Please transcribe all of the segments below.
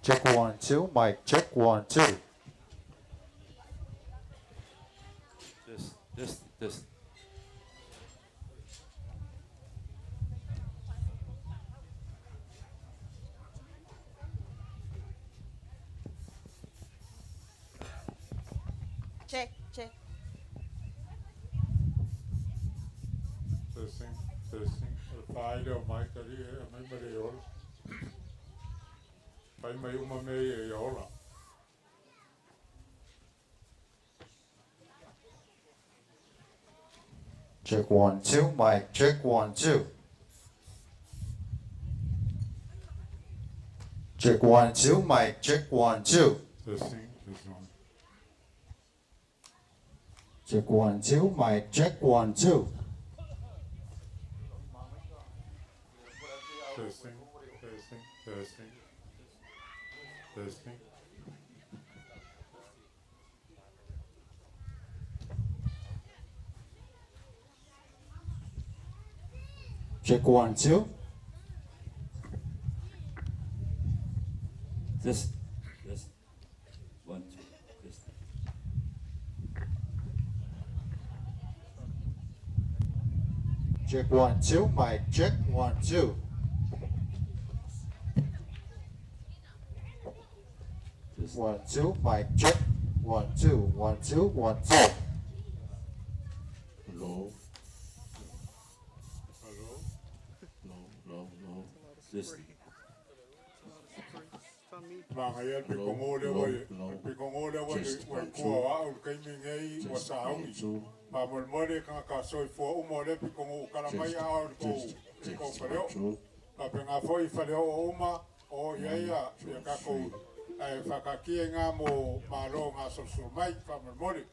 Check 1, 2. Mic check 1, 2. This. Check, check. Testing. Faleoo mai kari e mai mare ola. Pai mai uma me e ola. Check 1, 2. Mic check 1, 2. Check 1, 2. Mic check 1, 2. Testing. Check 1, 2. Mic check 1, 2. Testing. Check 1, 2. This. 1, 2. This. Check 1, 2. Mic check 1, 2. This. 1, 2. Mic check 1, 2. 1, 2. 1, 2. Low. Hello. Low. This. Mga yan pikongole wa kuwa au kaimingei wa saungi. Pamolmole ka soi fo umole pikongo kalamai au ko Faleoo. Papenga foi Faleoo uma o ia kako ai whakakie ngā mō māro ngā sosu mai pamolmole.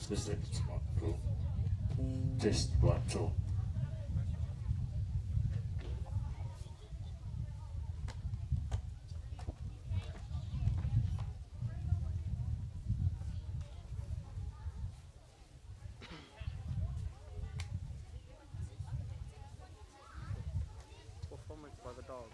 This. 1, 2. Test 1, 2. Performance by the dog.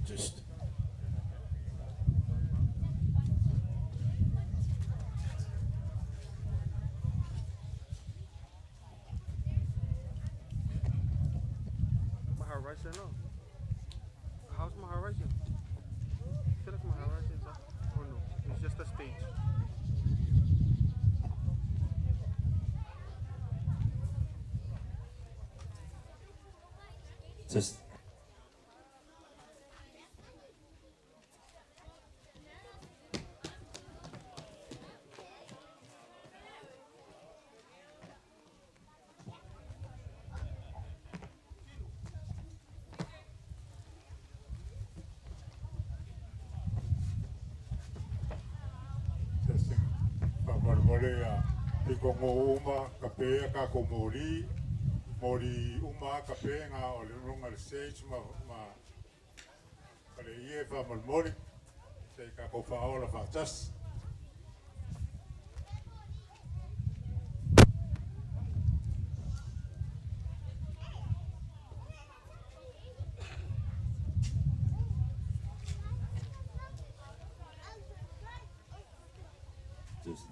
Just. Maharajah, no. How's Maharajah? I feel like Maharajah is up. Oh no, it's just a stage. Just. Pamolmole ya pikongo uma kapea ka ko mori uma kapea ngā o le runga le stage ma kare ie pamolmole te ka ko whaola whatas. Just.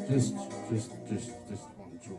Just 1, 2.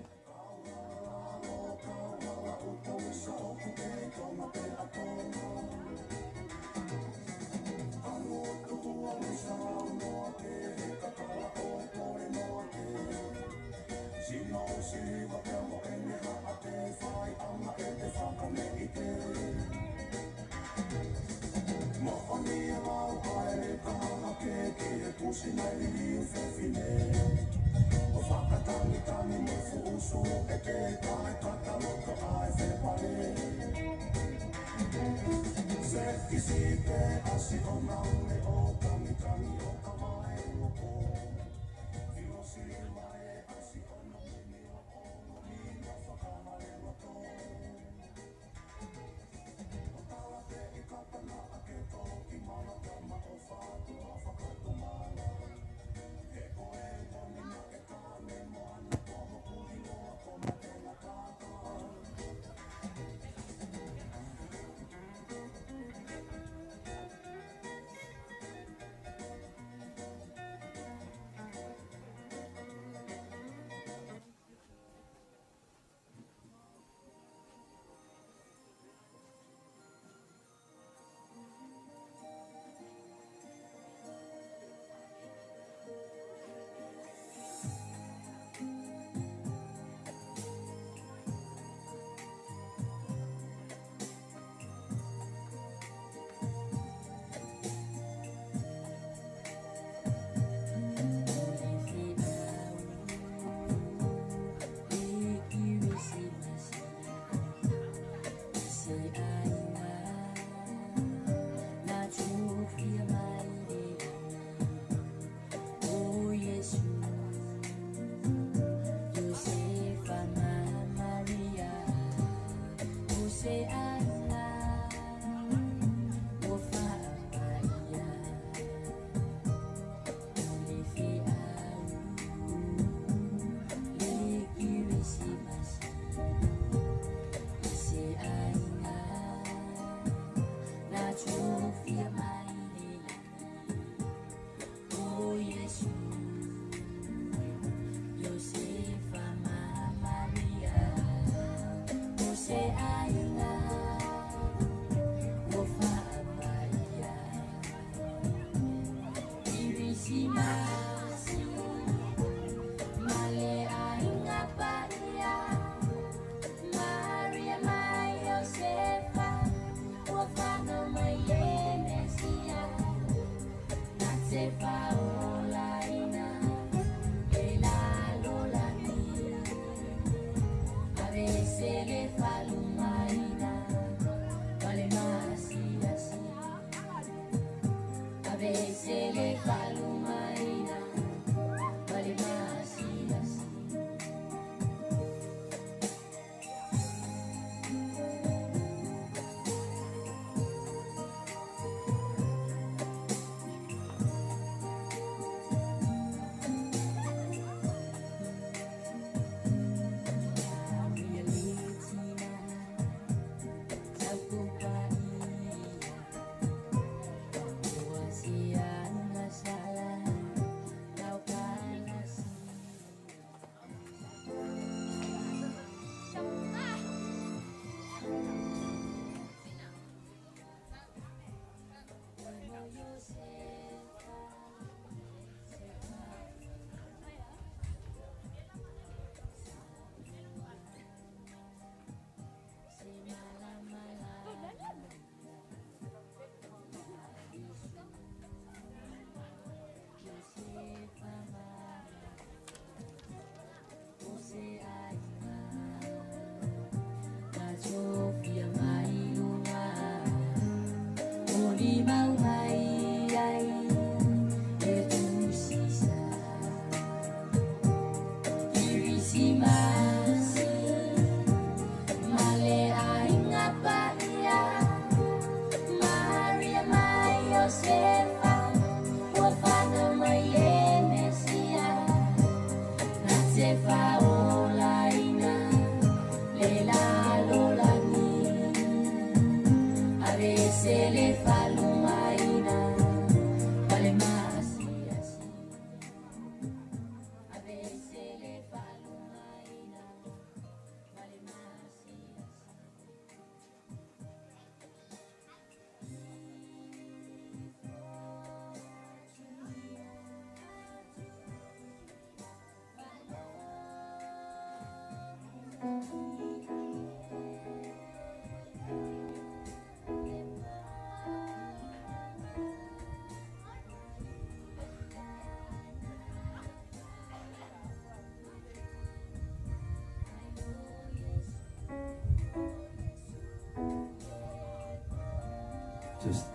Just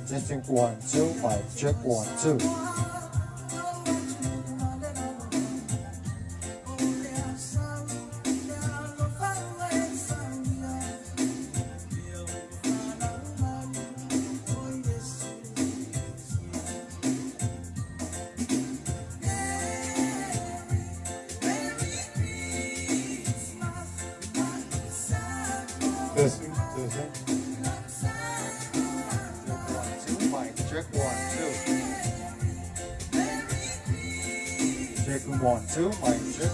Testing 1 2, mic check 1 2. Testing, testing. Check 1 2. Checking 1 2, mic check.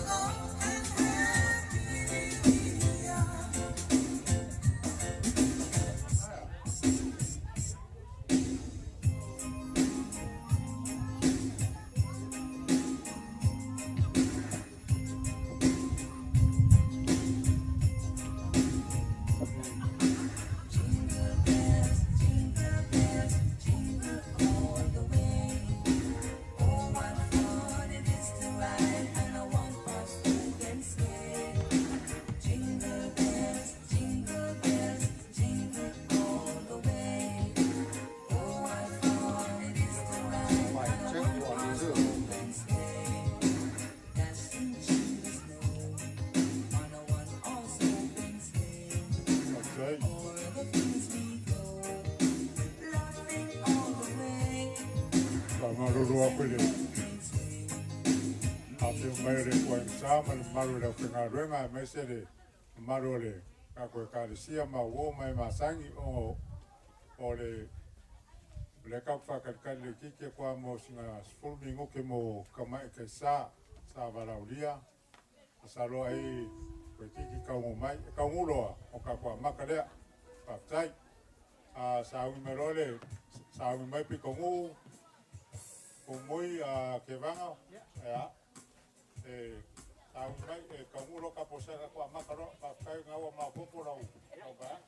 Marule kena renga mesere marule kako Kerisimasi ma wo mai masangi o le leka whakakale kike kwa mo singa fulmingo ke mo kamai ke sa varaulia sa roa e ko kiki kaungu mai kaunguloa o ka kwa makalea patai sa umerole sa umai pi kaungu ko moi ke vanga ya mai kaungulo ka posera kwa makaro patai ngawa ma popora o ba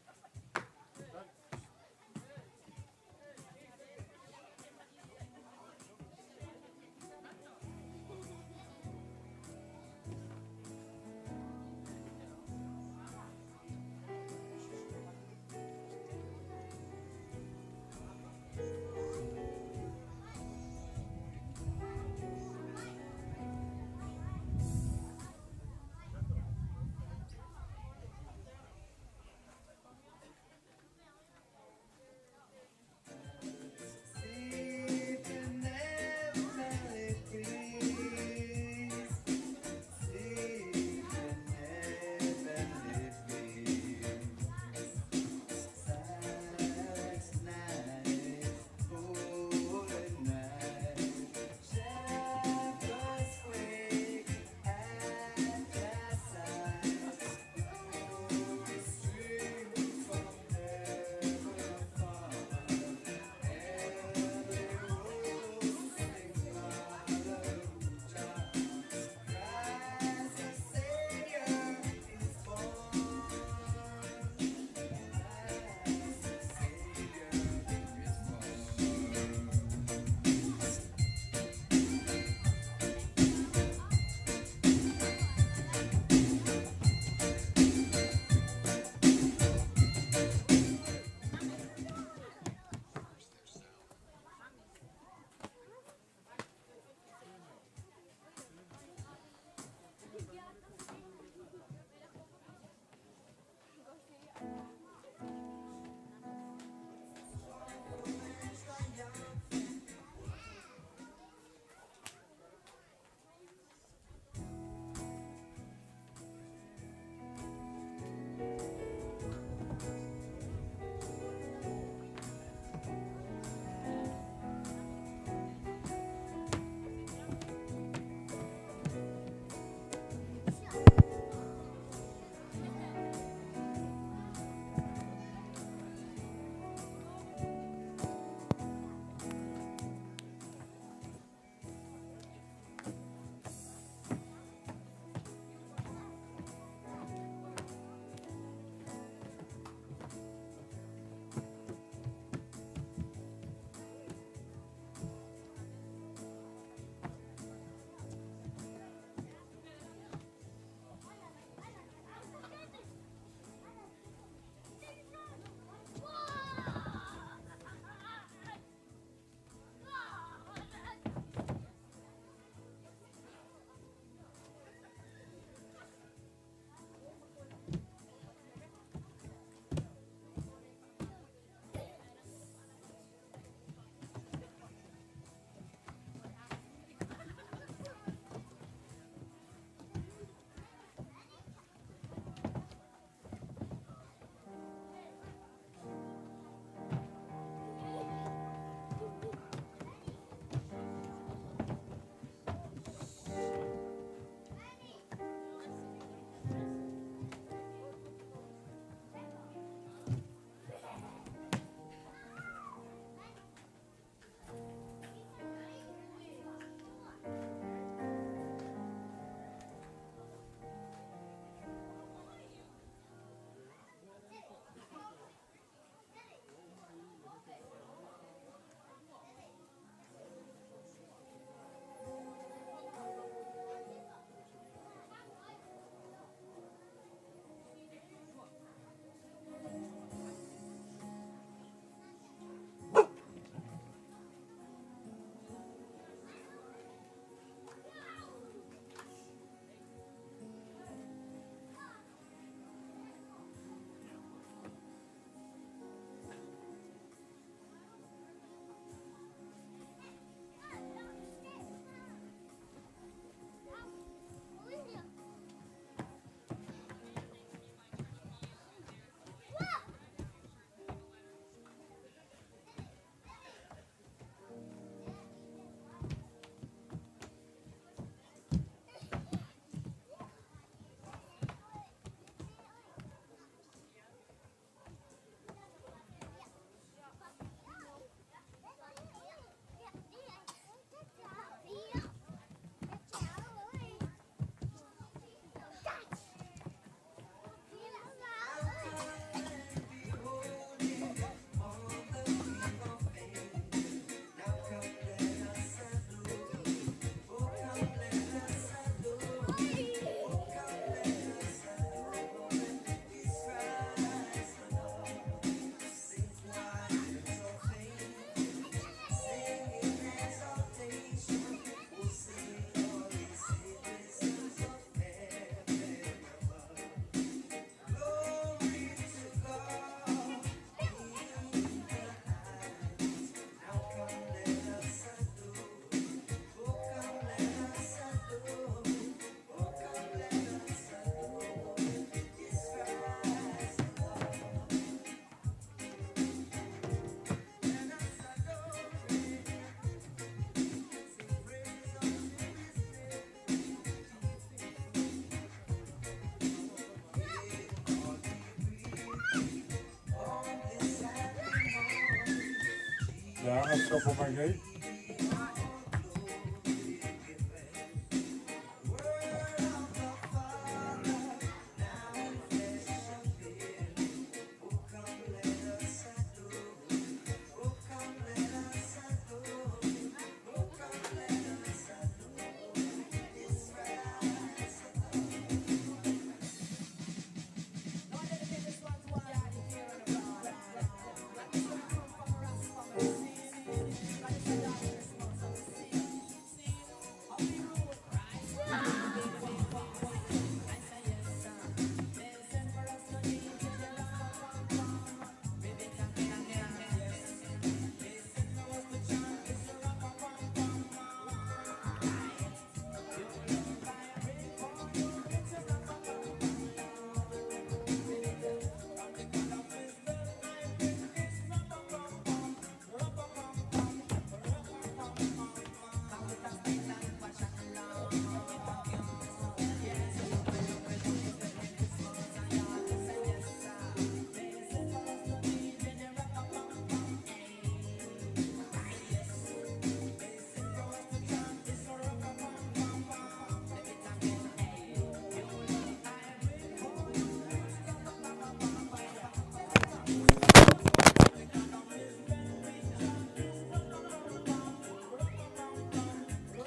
Sopo mai hei.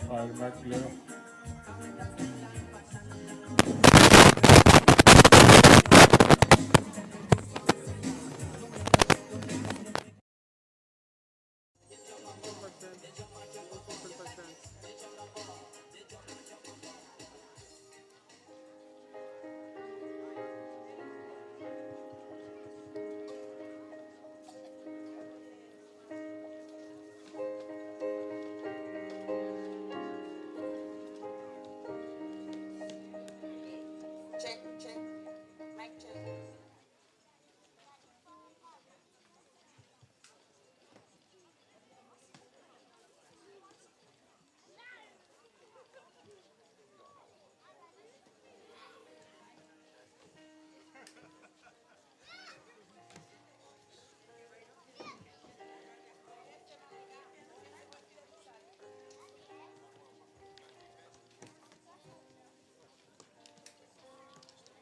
File back clear. Check, check. Mic check.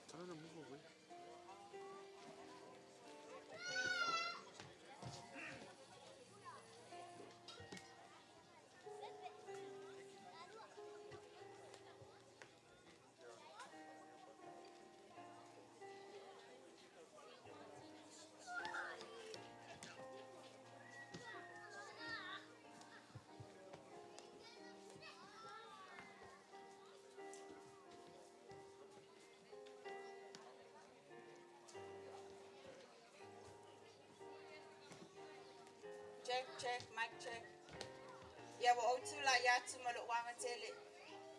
Tell her to move away. Check, check, mic check. Ya wa otu la ya tu malo wanga tele.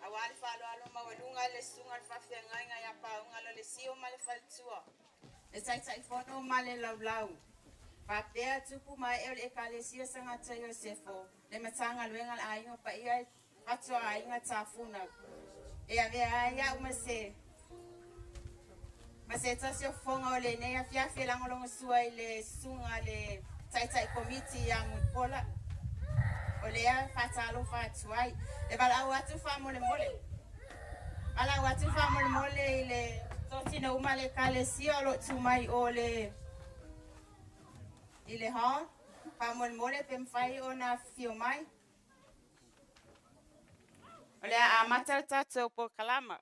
Awali falo alo mawalunga le sunga fafia nganga ya pa unga lo le sio male faltua. Le sai sai fono male lau lau. Papea tupu mai e kalesia sanga ta Yosefo. Le matanga luenga la ainga pa ia Fatuoaiga Tafuna. E ave aia umase. Mase tasio fonga o le nea fiafia langolongo sua i le sunga le tai komiti ya mupola. O lea fatalo fatuai. Le bala watu fa mole mole. Ala watu fa mole mole i le totina uma le kalesia lo tumai o le ile ha pa mole mole pemfai ona fio mai. O lea amata tato po kalama.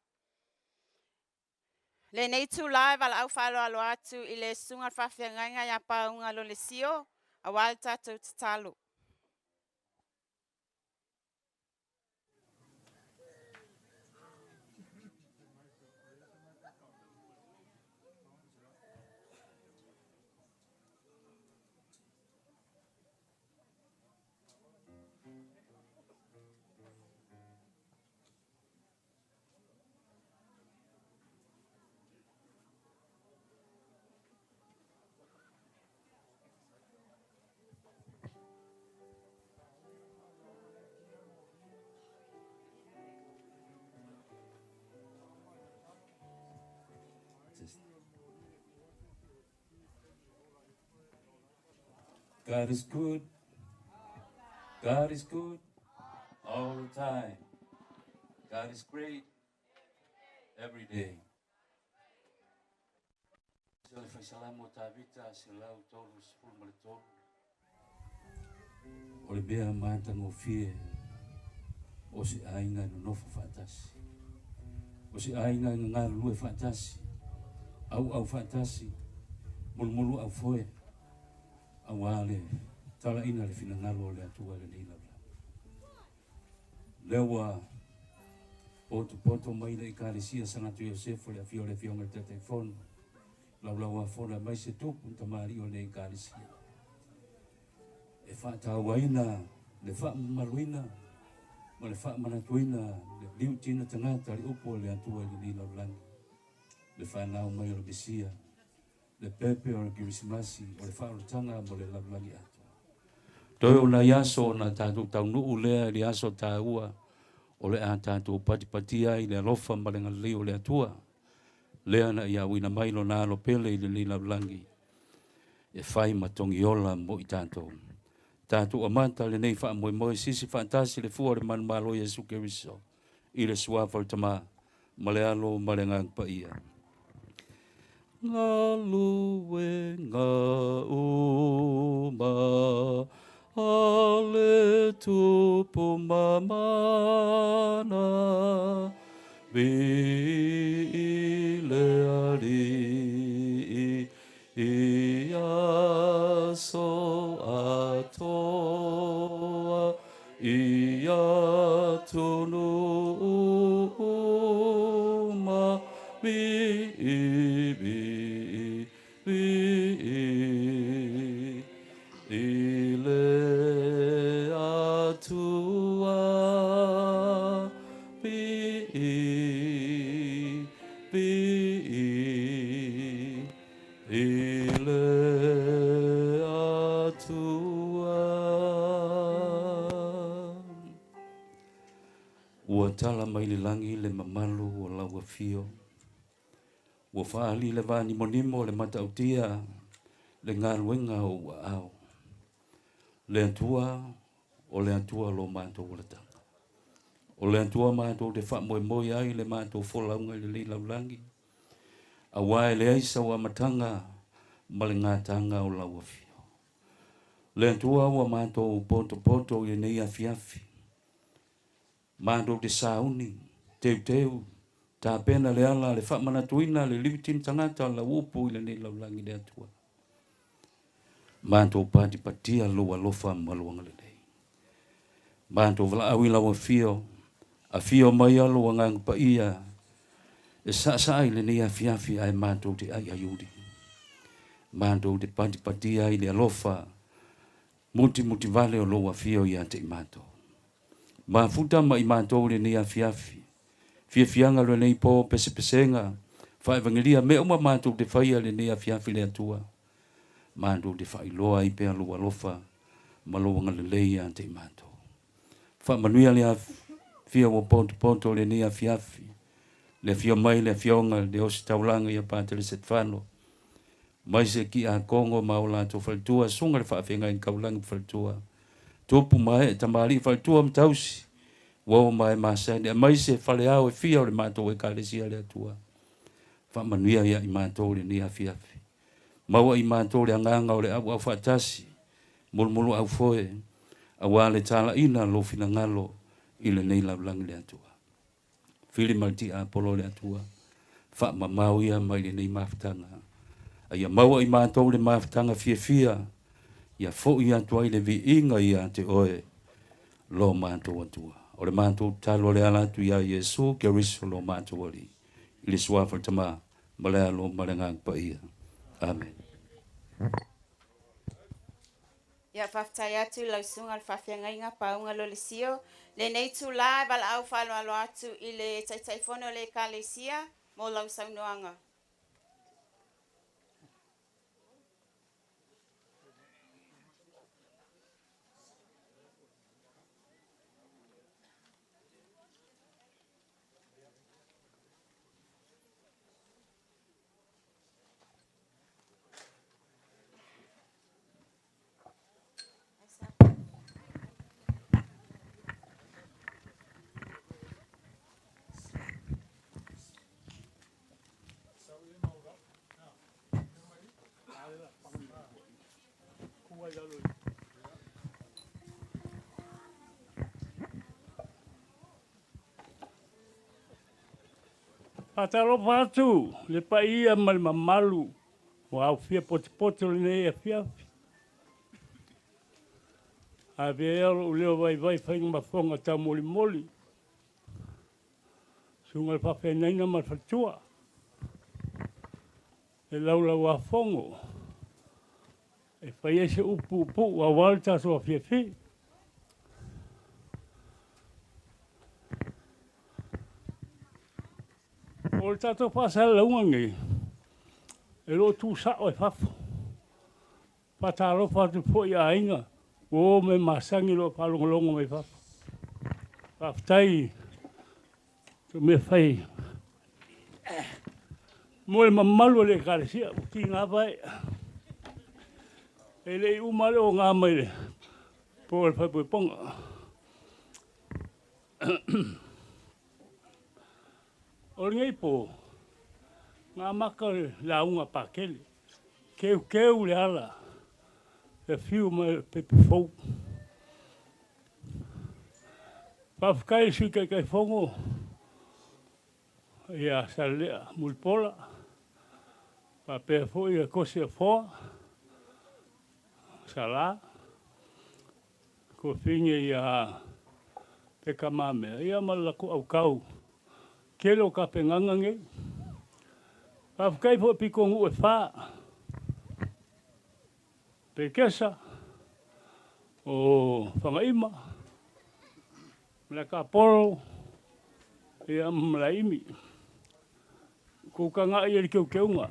Le nei tu live ala au falo alo atu i le sunga fafianganga ya paunga lo le sio a walta to talo. God is good God is good all the time. God is great every day. Sila faisalamu tavita silau tolu sepuluh mali tolu. Ole bea mata ngofie o si ainga no nofo fatasi. O si ainga ngalu lue fatasi. Au fatasi. Mulu au foe. Awale tala ina le fina ngalo le atua le nila. Lewa poto mai le Kerisimasi sanatu Yosefo le fionga te telefon. Lawa fona mai se tupu tamari o le Kerisimasi. E Fatuoaiga le maluina ma le manatuina le liutina tangata le upo le atua le nila lani. Le whanau mai o le Besia, le pepe o le Kerisimasi o le whaolutanga mo le lalani atu. Toi o na yaso na tātou taunuu lea le yaso tāua o le a tātou patipatia i le alofa ma le ngalei o le atua. Lea na ia wina mailo na alo pele i le nila lalani. E whai matongi ola mo i tātou. Tātou amanta le nei wha moe sisi whaantasi le fua le manmalo Yesu Keriso. I le suafa o tama ma le alo ma le ngang pa ia. Ngā lue ngā uma ale tupu mamana vile ali i aso atoa i atunu uma Ua tala mai le langi le mamalu o laua fio. Ua whaali le vani monimo le matautia le ngā ruenga o ua au. Le atua o le atua lo mātou o le tanga. O le atua mātou te wha moe ai le mātou wholaunga le li laulangi. A wae le aisa o amatanga ma le ngā tanga o laua fio. Le atua o mātou poto i nei afiafi. Mātou te sauni, teu, tā pena le ala le whamanatuina le livitin tangata la upu i le nei laulangi le atua. Mātou patipatia loa lofa maluanga le nei. Mātou wala awi lawa fio, a fio mai alo a ngang pa ia, e sa ai le nei afiafi ai mātou te ai ayuri. Mātou te patipatia i le alofa, muti vale o loa fio ia te mātou. Mafuta mai mātou le nei afiafi. Fianga le nei po Pesepesega. Wha evangelia me uma mātou te whaia le nei afiafi le atua. Mātou te whai loa i pea lua lofa. Maloanga le leia te mātou. Wha manuia le fia o ponto le nei afiafi. Le fia mai le fionga le osi taulanga i a pātele setwhano. Mai se ki a Kongo maulato faltua. Sunga le whaafenga in kaulangi faltua. Topu mai tamari faltua mtausi. Wau mai masani. Mai se Faleoo e fia o le mātou e Kerisimasi le atua. Wha manuia ia i mātou le ni afiafi. Maua i mātou le anganga o le au whaatasi. Mulu au foe. A wale tala ina lo fina ngalo i le nei laulangi le atua. Fili malti a polo le atua. Wha mamau ia mai le nei mafutanga. A ia maua i mātou le mafutanga fia. Ia fo ia tua i le vi inga ia te oe lo mātou atua. O le mātou talo le alatu ia Yesu Keriso lo mātou ali. I le suafa tama malea lo malengang pa ia. Amen. Ia whaftai atu lau sunga le whawhiangainga paunga lo le sio. Le nei tu la wala au whalo alo atu i le taitaifono le Kerisimasi mo lau saunoanga. Patalo fatu, le paia mal mamalu. Wow, fia pote le nei fia. A vero o leo vai whainga mawhonga tau moli. Sunga le whawhenaina ma fatua. E laula wa whongo. E whai ese upu wa walta so fia. O le tato whasa launga nge. E lo tu sa o e whafo. Patalo fatu po i ainga. O me masangi lo palongolongo me whafo. Whaftai. Tu me whai. Mo e mamalu le karesia. Ki ngā vai. E le umale o ngā maile. Po le whai pui ponga. O ngei po. Ngā maka launga pakele. Keu le ala. E fiu mai pepe fou. Whafkai sui kai fongo. Ia salea mulpola. Pa pe fo ia kose a foa. Sala. Ko finge ia peka mame. Ia malako au kau. Kelo ka penganga nge. Whafkai fo piko ngu e wha. Pekesa. O whangaima. Mla ka poro. Ia mlaimi. Ko nga ia keu nga.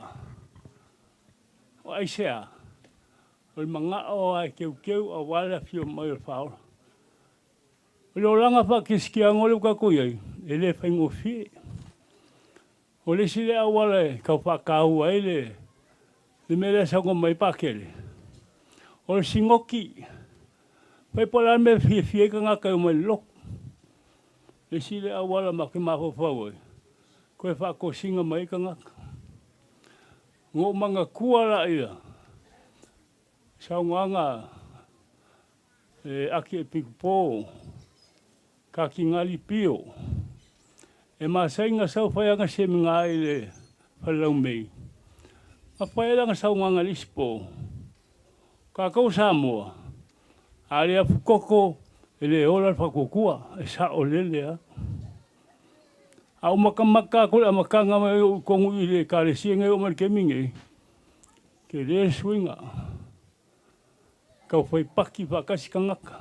O aisea. O le manga o ai keu a wala fio mai o whaora. O le olanga wha kiskia ngole ka koiai. E le whaingo fie. O le sile a wala e kau whakau ai le. Le mele sango mai pakele. O le singoki. Pai pola me fie ka ngā kai o mai loko. Le sile a wala ma ke maho whauai. Koe whako singa mai ka ngaka. Ngō manga kuala ia. Saunganga e aki e pikupō. Ka ki ngali pio. E masainga sau whaianga se minga ai le whalau mei. A whaianga saunganga lispo. Ka kau Samoa. Ale a fukoko e le ola whakokua. E sa o lelea. Au makamaka kule a makanga mai o kongu i le kāresia ngai o mari keminge. Ke le swinga. Kau whai paki whakasi ka ngaka.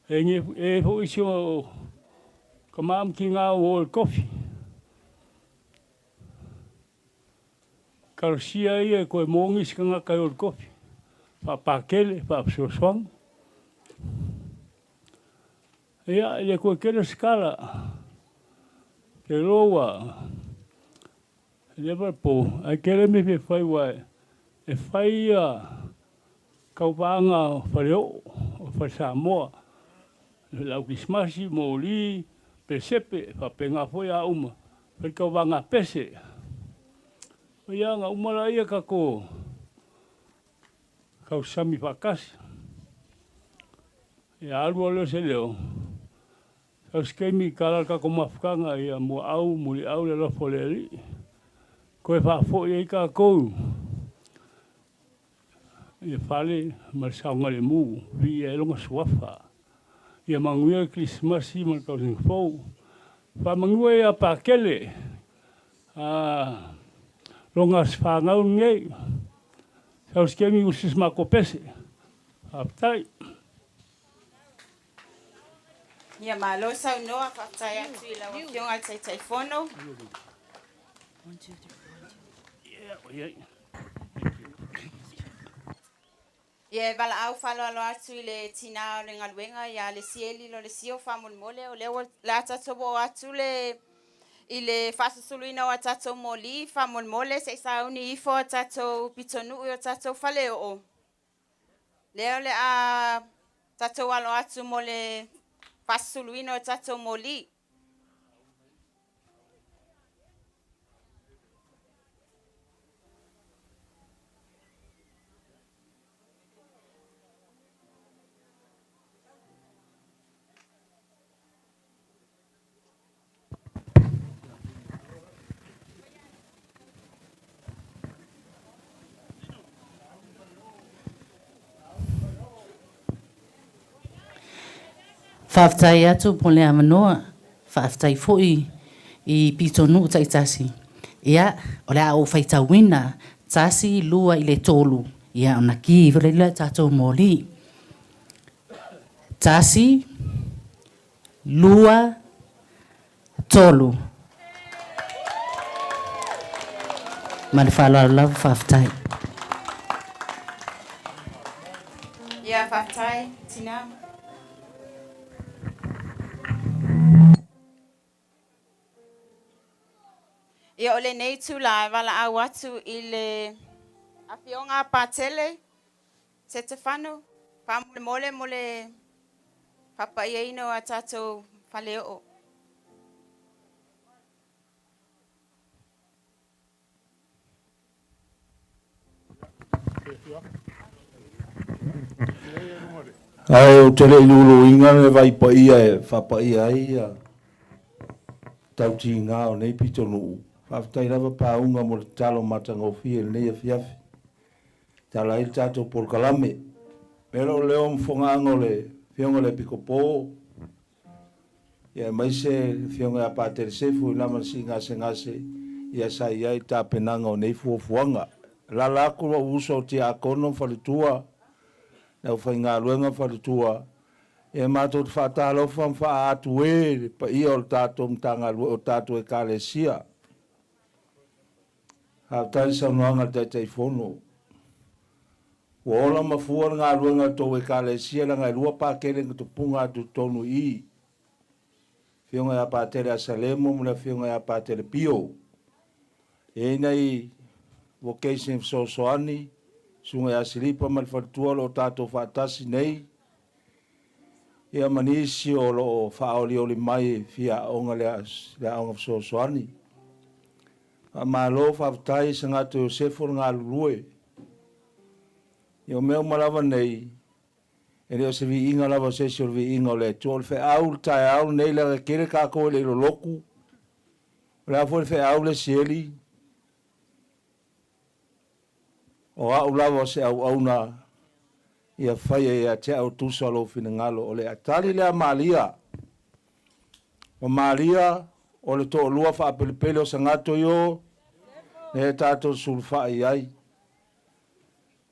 E ho isi o ka maam ki ngā o kofi. Kāresia ia koe mōngis ka ngaka o kofi. Whapakele, whapsoswang. Ia, ele koe kere skala. Ke roa. Liverpool. Ai kere me pe whai wai. E whai kau wanga Faleoo. O whai Samoa. Lau Kerisimasi mōli. Pesepe. Whapenga whoi a uma. Whai kau wanga pese. Ia ngā umara ia kako. Kau sami whakasi. Ia arua leo se leo. Kau skemi kala kako mawhukanga ia mua au, muli au le lofo le li. Koe whafo ia i kakou. Ia whale marisaunga le mū. Vi e longa suafa. Ia manguia Kerisimasi man kau sing fau. Whamangua ia pakele. Longa whangau ngei. Kau skemi usis mako pese. Aptai. Ia malo sau noa whaktai atu I lawa whionga tai whono. Ia wala au whalo alo atu I le tina o le ngaluenga ia le sieli lo le sio whamon o leo la tatobo atu le I le whasasuluina o tatou moli whamon mole se sauni ifo o tatou pitonu o tatou Faleoo. Leo le a tatou alo atu mo le whasasuluina o tatou moli. Whaftai atu po lea manoa, whaftai fui I pitonu tai tasi. Ia, o lea o whaita wina, tasi lua I le tolu. Ia, ona ki vrela tatou moli. Tasi, lua, tolu. Mani whala lau whaftai. Ia whaftai, tina. Ia ole nei tu la wala au atu I le awhionga pātele, se te whanu, whamole mole mole papaia ino a tātou Faleoo. Ai o tele ilulu inga le vai pa ia e whapa ia ia. Tau ti ngā o nei pito nuu. Whaftai lava pāunga mo le talo matanga o fie le nei a fiafi. Tala i tātou por kalame. Melo leo mfonga ango le fionga le piko pō. Ia mai se fionga a pātere sefu I lama si ngase. Ia sa iai tā penanga o nei fuafuanga. Lala aku wa uso ti a kono whalitua. Na ufai ngā luenga whalitua. E mātou te whātalo wha atu e pa ia o tātou mtanga o tātou e kālesia. Hātai sa nuanga tai whono. Wa ola mafua ngā luenga tō e kālesia la ngai lua pākere ngato punga atu tonu I. Whionga ia pātere a Salemo muna whionga ia pātere Pio. E nei vocation soani. Sunga ya silipa mal fatua lo tato fatasi nei. Ia manisi o lo faoli oli mai fia onga le onga soani. Ma lo fatai sanga to sefo nga lue. Ia meu malava nei. Ele o se vi inga lava se se vi inga le tol fe au tai au nei la kere ka ko le loku. La fo fe au le sieli. O au lava se au na ia faia ia te au tusa lo fina ngalo o le atali le Malia. O Malia o le to lua fa pelepele o sangato yo ne tato sulfa ai.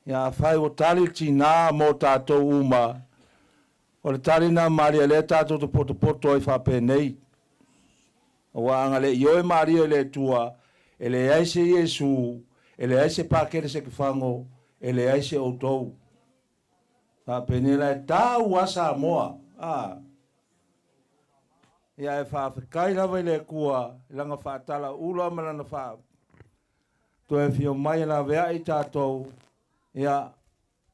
Ia fai o tali tina mo tato uma. O le tali na Malia le tato to poto ai fa penei. O anga le yo e Maria le tua ele ai se Yesu ele ai se pakere se kifango, ele ai se outou. Ta penela e tau asa moa. Ia e whaafikai lawa le kua, langa whaatala ula malana wha. To e fio mai la vea I tātou. Ia,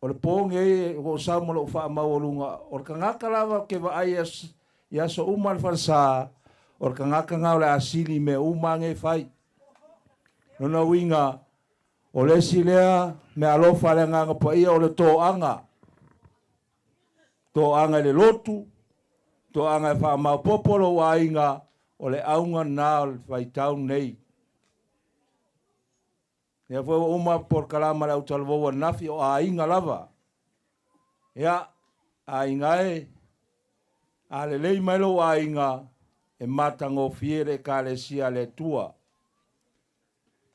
o le pōngi e o saumolo wha maurunga. O le kangaka lawa ke wa ai ia so umal whansa. O le kangaka ngau le asili me umange whai. Nona winga. O le silea me alofa le nganga pa ia o le toanga. Toanga le lotu. Toanga e wha maupopolo wa inga o le aunga nā o le whaitau nei. Ia fwe uma por kalama le utalvoa nafi o a inga lava. Ia a inga e a le lei mailo a inga e matango fiere ka le sia le tua.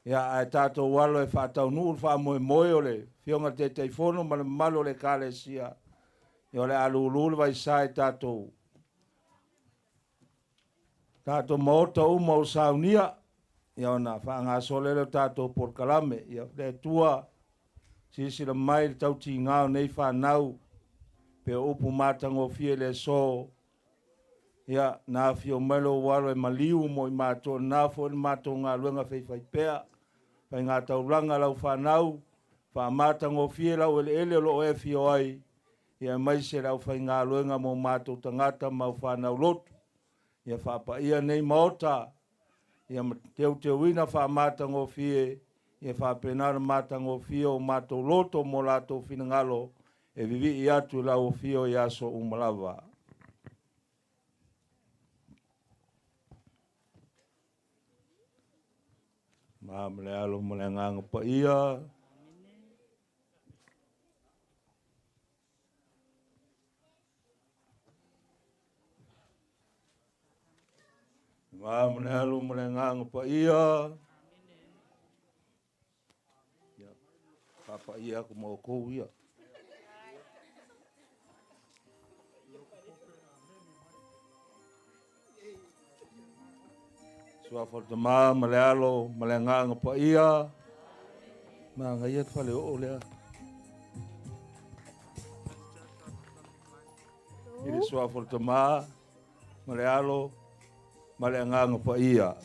Ia e tātou walo e whātau nuu wha moe moe o le whionga te teifono ma le malo le kāle sia. Ia le alululu vai sai tātou. Tātou maota uma o saunia. Ia ona whaanga solele tātou por kalame. Ia le tua sisi la mai le tauti ngāo nei whanau. Pe upu mātango fie le so. Ia nā fio melo walo e maliu mo I mātou nāfo I mātou ngā luenga whai pēa. Pai ngā tauranga lau whanau, whaamatango fie lau ele lo e fio ai, ia mai se lau whai ngā luenga mo mātou tangata mau whanau lotu. Ia whaapa ia nei maota, ia teu wina whaamatango fie, ia whaapenara mātango fie o mātou loto mo lātou whinangalo, e vivi I atu lau fio I aso umalawa. Mle alo mle nganga pa ia. mane alo mane ngang pa ia. Ya, pa ia ko mo ko ia. Sua for tama male alo male ngang pa ia. Ma ngai at Faleoo lea. Ini sua for tama male alo male ngang pa ia.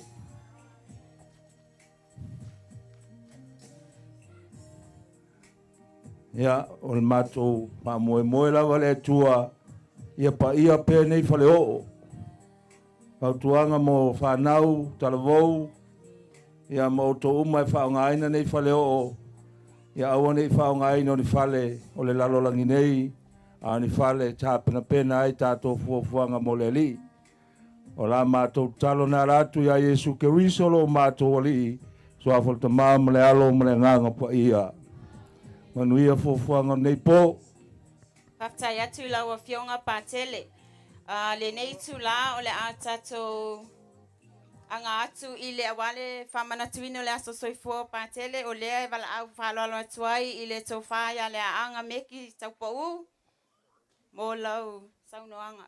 Ya, o le matou pa moe lava le tua ia pa ia pe nei Faleoo. Pautuanga mo whanau, talavou, ia mo to umai whaongaina nei Faleoo. Ia aua nei whaongaina o ni whale o le lalo langi nei, a ni whale tāpena pena ai tātou fuafuanga mo le li. O la mātou talo nā ratu ia Yesu Keriso lo mātou ali, so a whalta māma le alo ma le nganga pa ia. Manuia fuafuanga nei po. Whaftai atu lau a whionga pātele. Le nei tu la o le a tatou anga atu I le awale whamanatuino le aso soifua pātele o lea e wala au whaloalo atuai I le tau whaia le a anga meki tau pou mo lau saunoanga.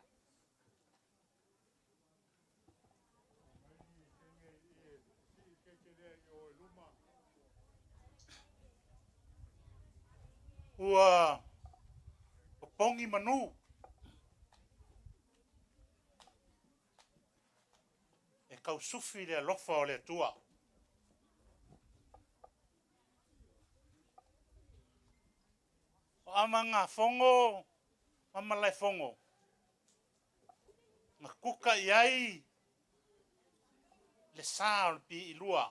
Ua o pongi manu. E kau sufi le lofa o le tua. O amanga fongo, mamalai fongo. Nga kuka iai le saa o pi ilua.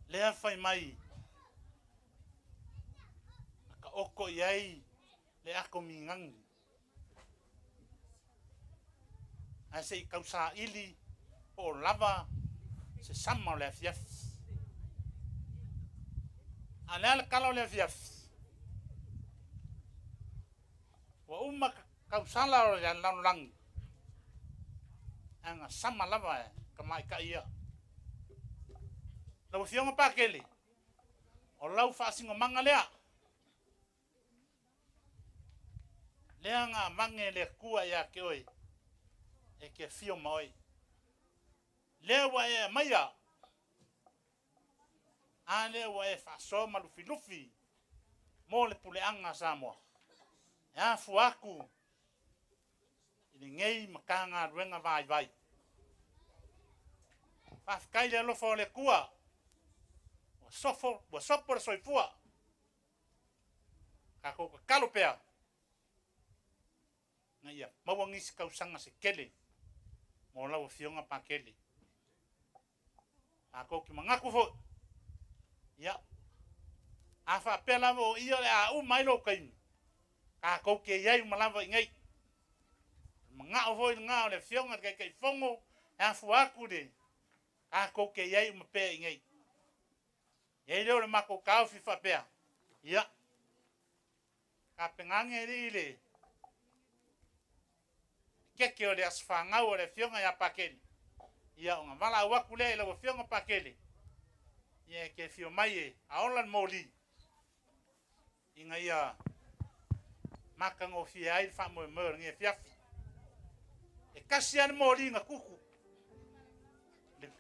Lea fai mai. Ka oko iai le ako mingangi. A se I kausa ili o lava se sama o le afiafi. A lea le kala o le afiafi. Wa uma kausala o le laulangi. Anga sama lava e ka mai ka ia. Lau fionga pakele. O lau whaasingo manga lea. Lea ngā mange le kua ia ke oi. E ke fio mai. Lea wa e maia. A lea wa e whaaso malufi lufi. Mo le pule anga Samoa. E a fuaku. I ngei makanga ruenga vai. Whafkai le alofa o le kua. Wa sopo soifua. Ka koko kalopea. Nga ia, mawangisi kausanga se kele. Mo lau fionga pa kele. Ako ki mangaku fo. Ia. Afa pela mo ia le a mailo kaimi. Ako ke iai malava ingai. Mangao fo ngao le fionga kai fongo. E afu aku de. Ako ke iai mape ingai. Iai leo le mako kau fifa pea. Ia. Ka pengange ri le. Keke o le aswhangau o le fionga ia pakele. Ia o ngā wala awaku le ila o fionga pakele. Ia ke fio mai e aolan mōli. Inga ia makango fia ai wha moe moe nge fiafi. E kasi ane mōli ngā kuku.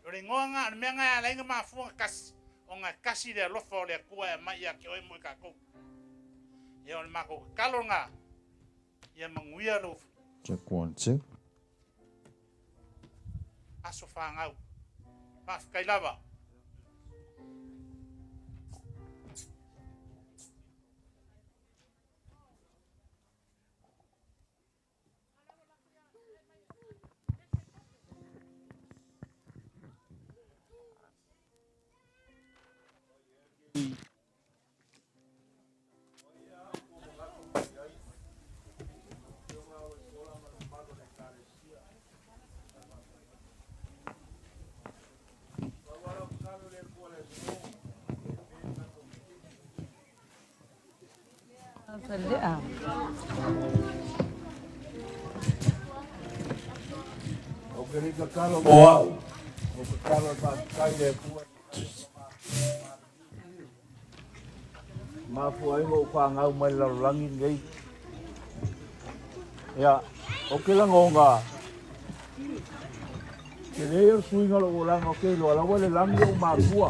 O le ngoanga ane mea ngai ala inga maa fuanga kasi. O ngā kasi le lofa o le kua e mai ia ke oi moe kako. Ia o le mako kalo ngā. Ia manguia lo Check 1, 2. aso whangau. Pafkai lava. Keri kakalo moa. O kakalo kai le pua. Fatuoaiga whangau mai lalangi ngai. Ia, o ke langonga. Ke leo suinga lo langa o ke lo alawa le langi o mātua.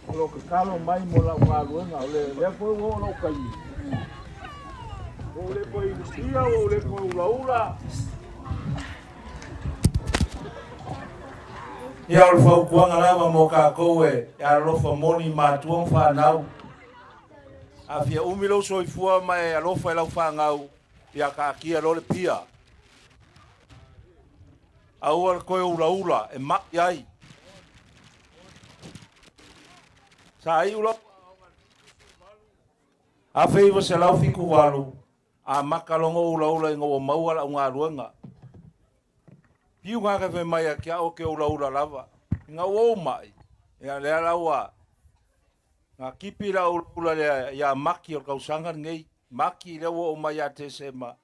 O lo kakalo mai mo la wāluenga. O le koe o lo kai. O le koe inusia o le koe ulaula. Ia o le whaukuanga lava mo kākou e alofa moni mātua whanau. A fia umilo soifua mai alofa e lau whangau ia ka kia lo le pia. Aua le koe ula e maki ai. Sa ai ula. A feiva se lau fiku walu. A makalongo ula ingo o maua la unga ruenga. Piu ngā ke mai a kia o ke ula lava. Ngā o mai. Ia lea laua. Ngā kipi la ula lea ia maki o kausanga ngei. Maki lea o mai a te sema.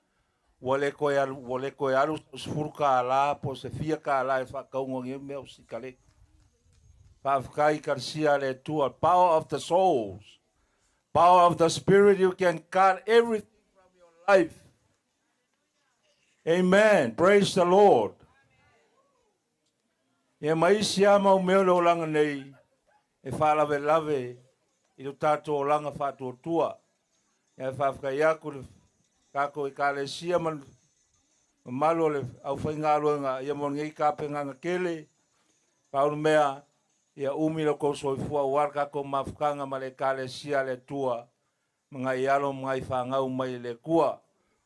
Wale koe alu sfuru ka ala po se fia ka ala e whakaunga nge mea o sikale. Whawhakai karsia le tua. Power of the souls. Power of the spirit. You can cut everything from your life. Amen. Praise the Lord. Ia mai sia mau meo lo langa nei. E whalawe lave. I lo tato o langa whātua tua. Ia whawhakai aku kako I kalesia man malo le au whaingaruenga. Ia mon ngei kāpenganga kele. Paulu mea. Ia umilo ko soifua warka ko mafkanga ma le kalesia le tua. Mga ialo mga whangau mai le kua.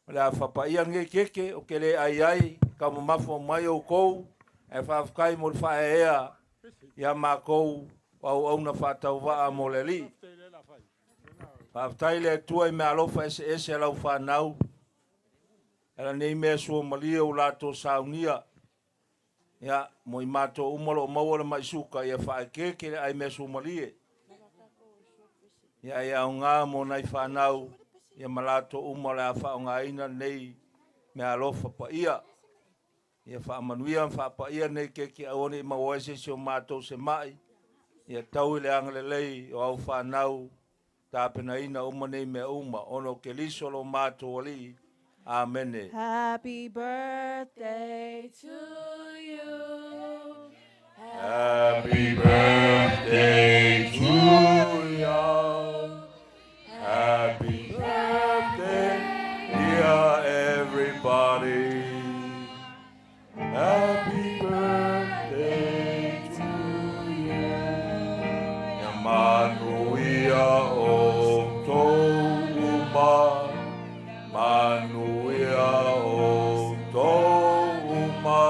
Le a whapaia ngei keke o ke le ai ka mo mafo mai o kou. E whawkai mo le whaea. Ia mākou au na whatau waa mo le li. Whawtai le tua I me alofa ese lau whanau. Ela nei mea sua malia o lato saunia. Ia, mo I mato umalo o maua le maisuka. Ia whaekeke le ai mea sua malia. Ia o ngā mo nai whanau. Ia malato umalo a whaonga ina nei mea alofa pa ia. Ia whaamanuia whaapa ia nei keke aone I mawaise si o mātou se mai. Ia tau le angale lei o au whanau. Tāpena ina uma nei mea uma. Ono ke liso lo mātou ali. Amen. Happy birthday to you. Happy birthday to you. Happy birthday, dear everybody. Happy birthday to you. Manuia o touma. Manuia o touma.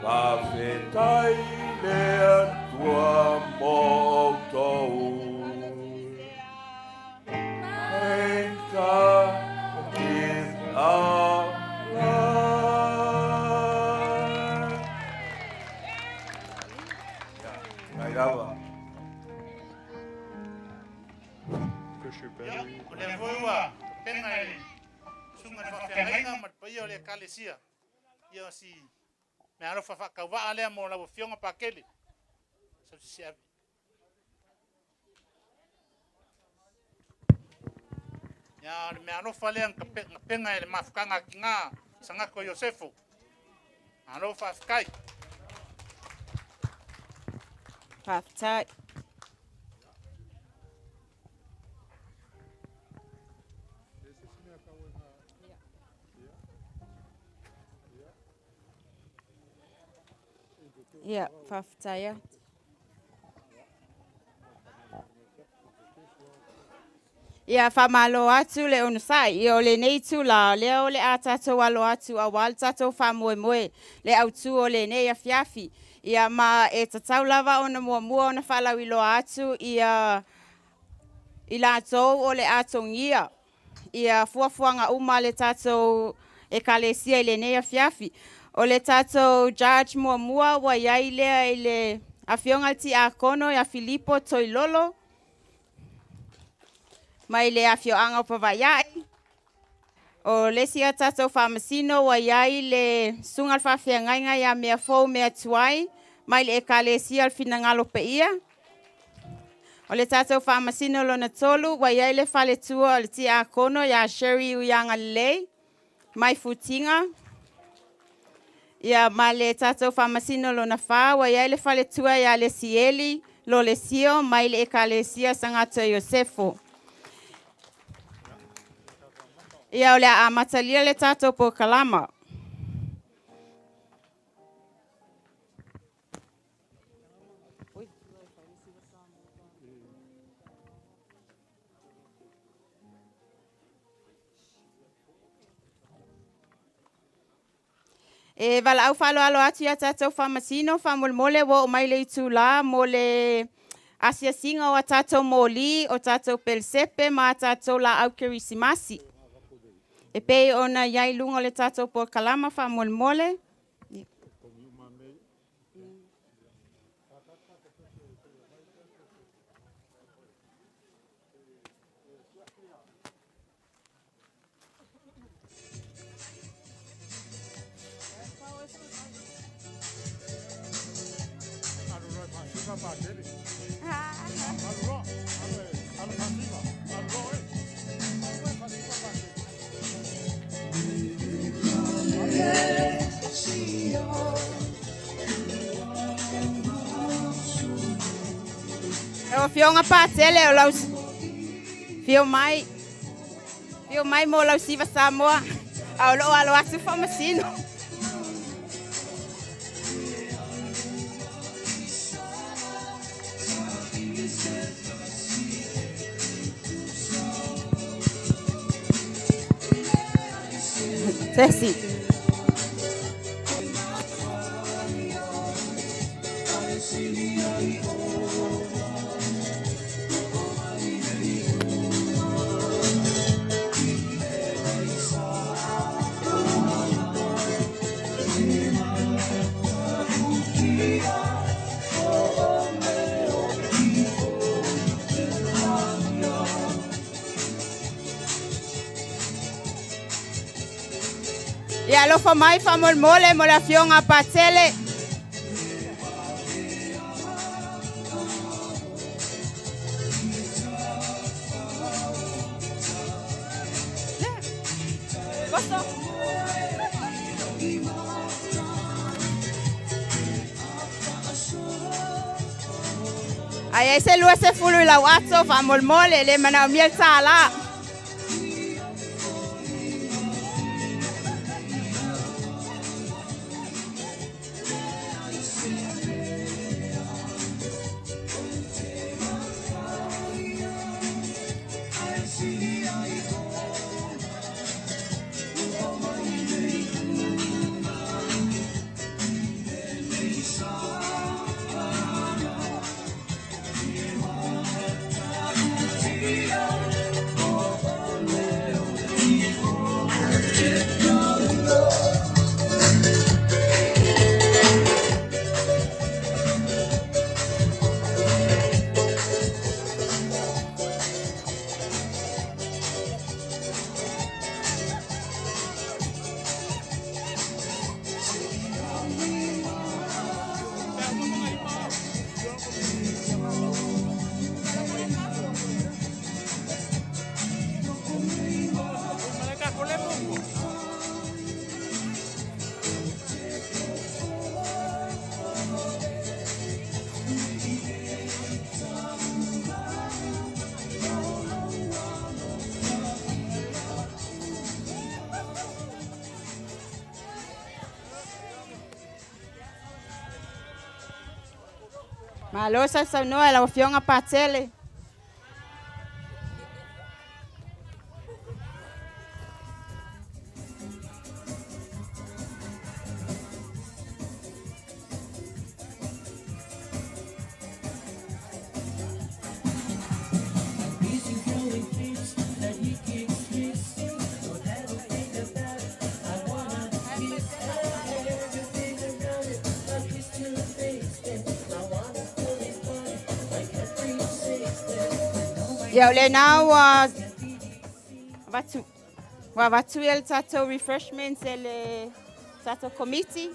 Whawhetai lea tua mo tou. Enka kin a Lava. Ya, le voa, penga ele. Sunga whawhenga mat pai o le kalesia. Ia si, me aro whakauwa alea mo la fionga pakele. Sa si avi. Ya, me aro whalea penga ele mafukanga ki ngā sangako Yosefo. Aro whawkai. Whawtai. Ia, whawtaia. Ia, whamalo atu le onusai. Ia o le nei tu la, lea o le a tatou alo atu a wal tatou whamoe moe. Le au tu o le nei a fiafi. Ia ma e tatau lava o na mua o na whalawi loa atu. Ia I lātou o le atongia. Ia fuafuanga uma le tatou e kalesia I le nei a fiafi. O le tatou judge mua wa iai lea I le afionga ti a kono ia Filipo Toilolo. Mai le afioanga o pawaiai. O lesi a tatou whamasino wa iai le sunga whawhiangainga ia mea fau mea tuai, mai le ekalesia al finangalo pe ia. O le tatou whamasino lona tolu, wa iai le whale tua o le tia a kono ia Sherry Uyanga Lei, mai futinga. Ia ma le tatou whamasino lona wha, wa iai le whale tua ia le sieli, lo le sio, mai le ekalesia sangato Iosefo. Ia o le a matalia le tatou po kalama. E wala au whalo alo atu ia tatou whamasino, whamolmole wo o mai le itu la, mo le asia singa o a tatou moli, o tatou pelsepe, ma tatou la au Kerisimasi. E pei ona iai lunga le tatou po kalama whamolmole. O fionga patele o lau fio mai mo lau siva Samoa au lo alo atu whamasino. Sexy. Ia lo fa mai fa mole mo la fionga patele. Ai ese lua se fulu la wato fa mole le mana miel sala. Malo sa no la fionga patele. Ya le now watu Wawatu ele tatou refreshments ele tatou committee.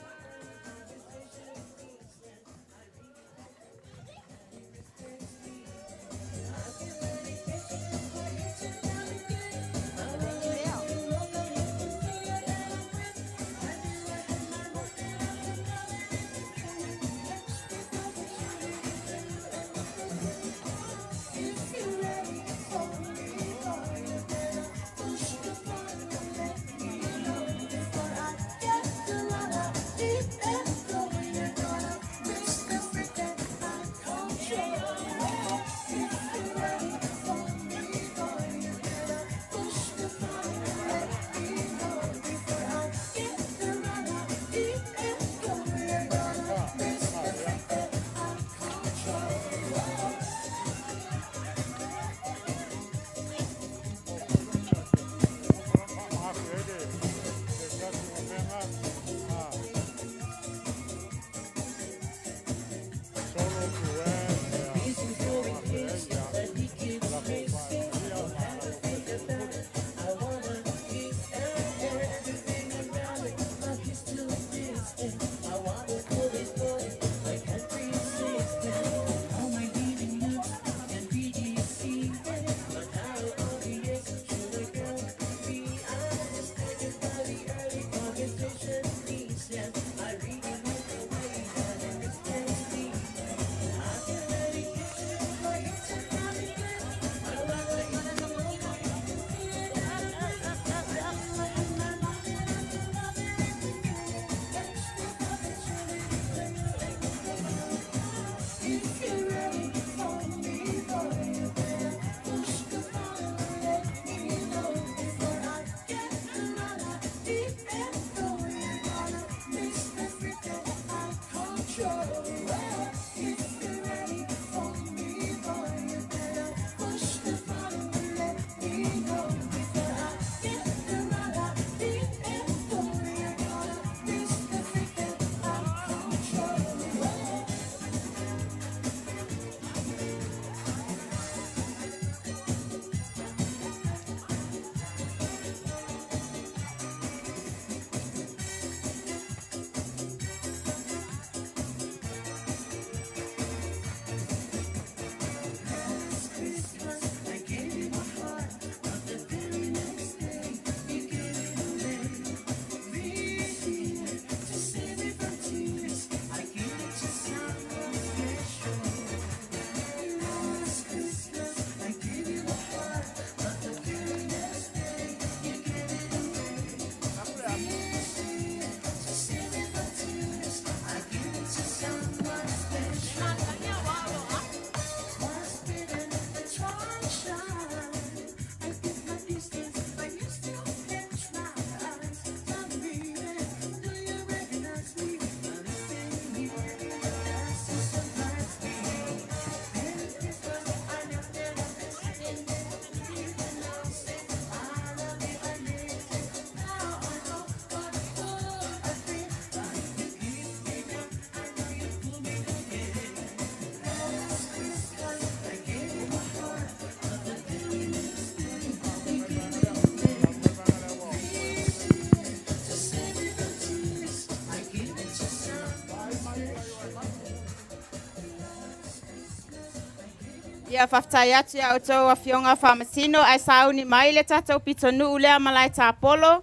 Ia whaftai atu ia o tau a whionga whamasino ai sauni mai le tatou pitonu lea malai tāpolo.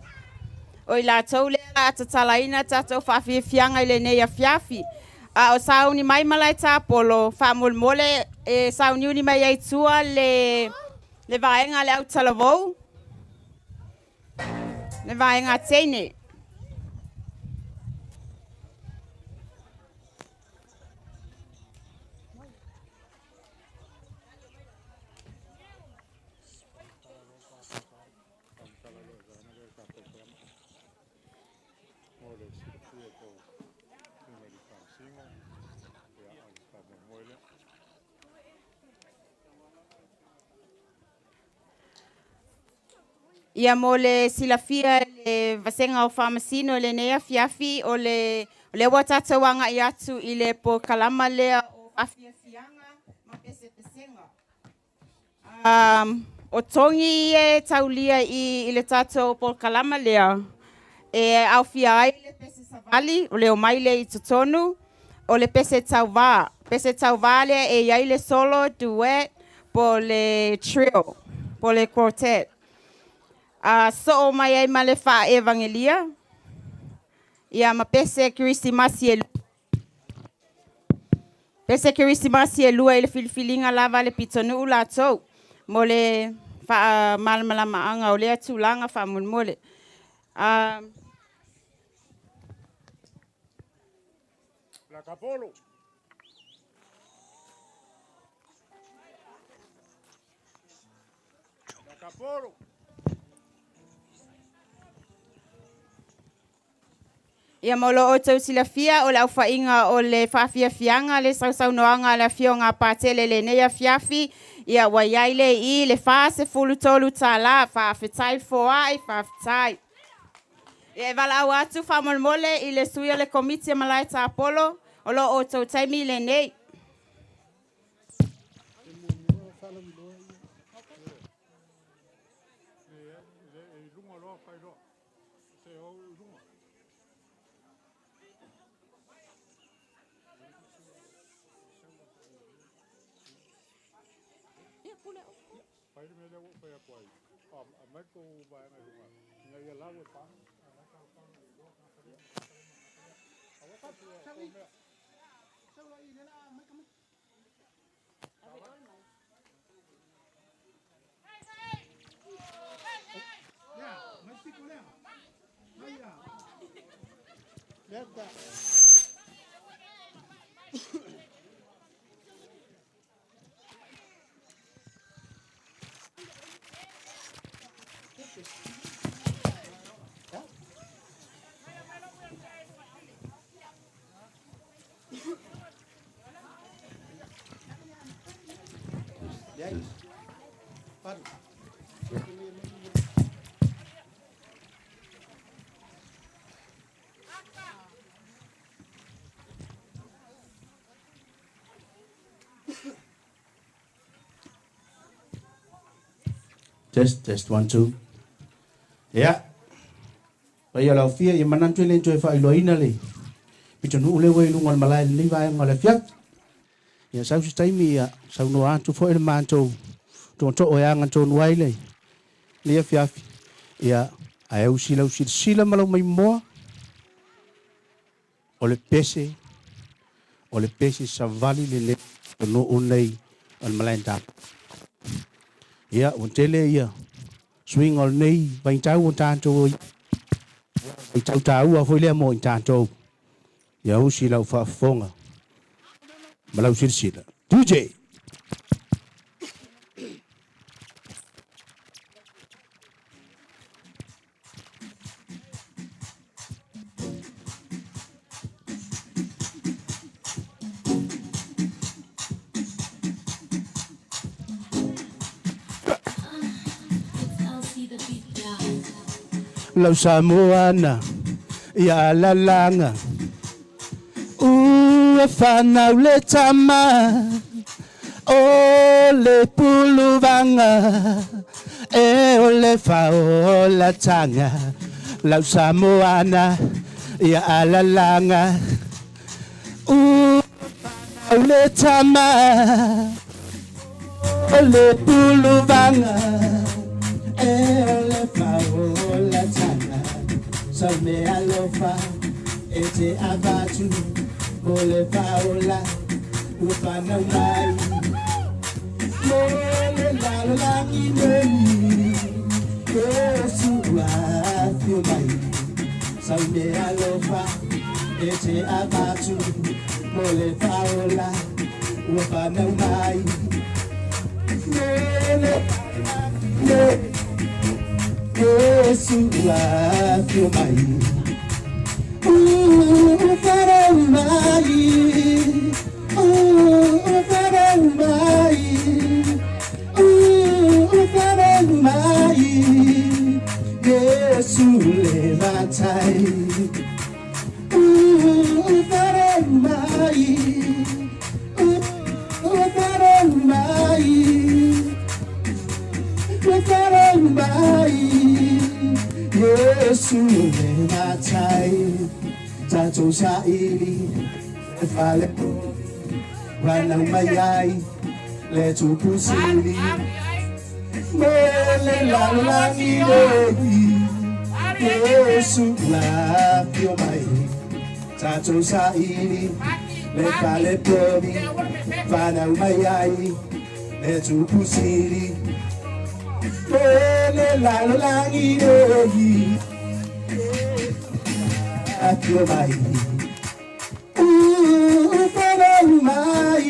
O i la tau lea la atatalaina tatou whawhiawhianga i le nei a whiawhi. A o sauni mai malai tāpolo, whamolmole e sauni uni mai ai tua le vaenga le au talavou. Le vaenga teine. Ia mo le silafia le vasenga o whamasino le nea fiafi o le watatawanga i atu i le po kalama lea o awhiawhianga ma Pesepesega. O tongi e taulia I le tatou po kalama lea. E au fia ai le pese savali, o le o mai le I tutonu, o le pese tauva. Pese tauva le e iai le solo, duet, po le trio, po le quartet. So o mai ai ma le wha evangelia. Ia ma pese Kerisimasi e Pese Kerisimasi e lua I le filifilinga lava le pitonu ula tau. Mo le wha malamalama anga o lea tūlanga wha mulmole. La Capolo. La Capolo. Ia molo o tau silafia o le au whainga o le whawhia fianga le sausaunoanga la fionga pātele le nea fiafi. Ia waiaile I le whase fulu tolu tā la whawhetai foai whawhetai. Ia wala au atu whamolmole I le suia le komiti malai tā polo o lo o tau taimi le nei. Test 1 2. Ya. Pai ala fia ia manan tu le joy fa iloina le. Picho nu le we lungal malai le vai ngale fiat. Ya sau si taimi ya sau no atu fo ele manto. To o ya ngan to nuai le. Le fiaf. Ya ai sila malo mai mo. O le pese savali le no unlei al malai ta. Ya, untele ya. Swing all nei, bain tau un tanto. Bain tau a foi le mo in tanto. Ya usi lau fa fonga. Malau sila. DJ. Lau Samoana, ia lalanga. Ua whanau le tama, o le puluvanga, e o le whao la tanga. Lau Samoana, ia lalanga. Ua whanau le tama, o le puluvanga, e o le whao la tanga. Sa me alofa, e te avatu, o le paola, ua whanau mai. Mo le lalangi neni, e sua fio mai. Sa me alofa, e te avatu, o le paola, ua whanau mai. Mo le lalangi neni, sua fio mai. Faleoo mai, Faleoo mai, Faleoo mai. Yesu levantai. Faleoo mai, Faleoo mai. Yesu le matai tato sairi e Faleoo wana mayai le tu pusili mele la langi Yesu la pio mai tato sairi le Faleoo wana mayai le tu pusili mele la langi Faleoo mai Faleoo mai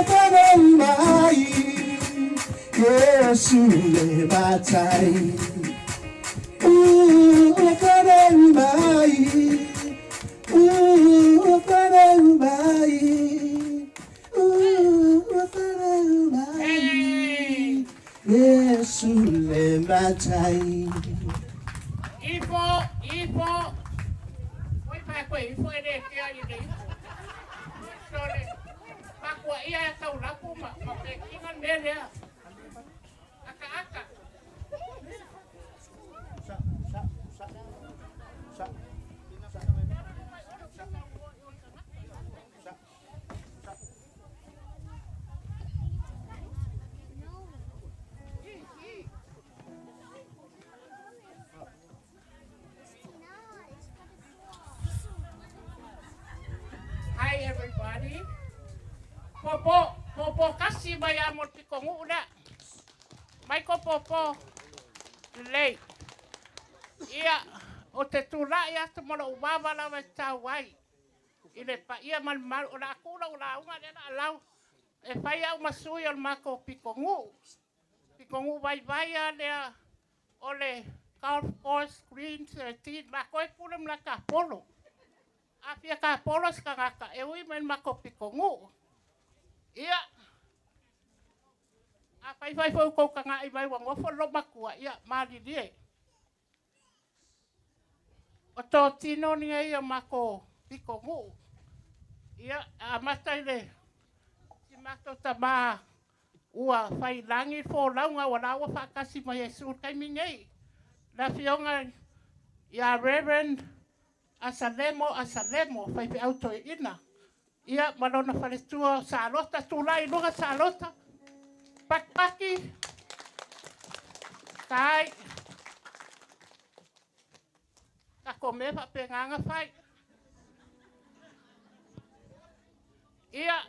Faleoo mai Yesu le matai Faleoo mai Faleoo mai Faleoo mai Yesu le matai Ifo. Oi, pai, coi, ifo ele que aí dei. Sole. Pakwa ia tau lapu ma pekingan dele. Aka. Hi everybody. Popo kasi maya mo pikongu na. Mai ko popo. Lei. Ia o te tula ia te mola ubaba la wa tawai. Ile pa ia mal o la kula o la unga na lau. E fai au masui o mako pikongu. Pikongu vai lea ole golf course green 13 ma ko pulem la ka polo. Apia ka polos ka ngaka e ui men mako pikongu. Ia. Apai fai fo ko ka ngai mai wango fo lo makua ia mali die. O to tino ni ia mako pikongu. Ia amatai le. Si mato tama ua fai langi fo launga wala wa fa kasi mai Yesu kai mingai. La fionga ia Reverend Asalemo, fai pe auto ina. Ia malona faletua salota tulai lunga salota. Pakpaki. Kai. Ka kome pa penganga fai. Ia